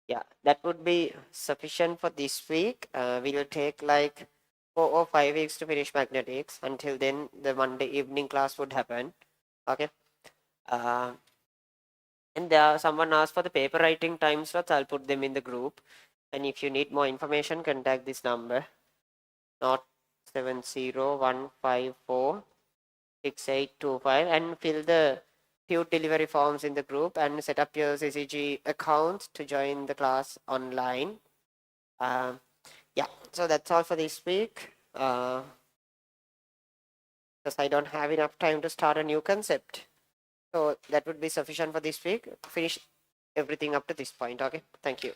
A: Yeah, that would be sufficient for this week. We'll take like 4 or 5 weeks to finish magnetics. Until then, the Monday evening class would happen. Okay. And there someone asked for the paper writing time slots. I'll put them in the group. And if you need more information, contact this number. Not 701546825 and fill the tube delivery forms in the group and set up your Syzygy account to join the class online. Yeah, so that's all for this week. Because I don't have enough time to start a new concept. So that would be sufficient for this week. Finish everything up to this point. Okay, thank you.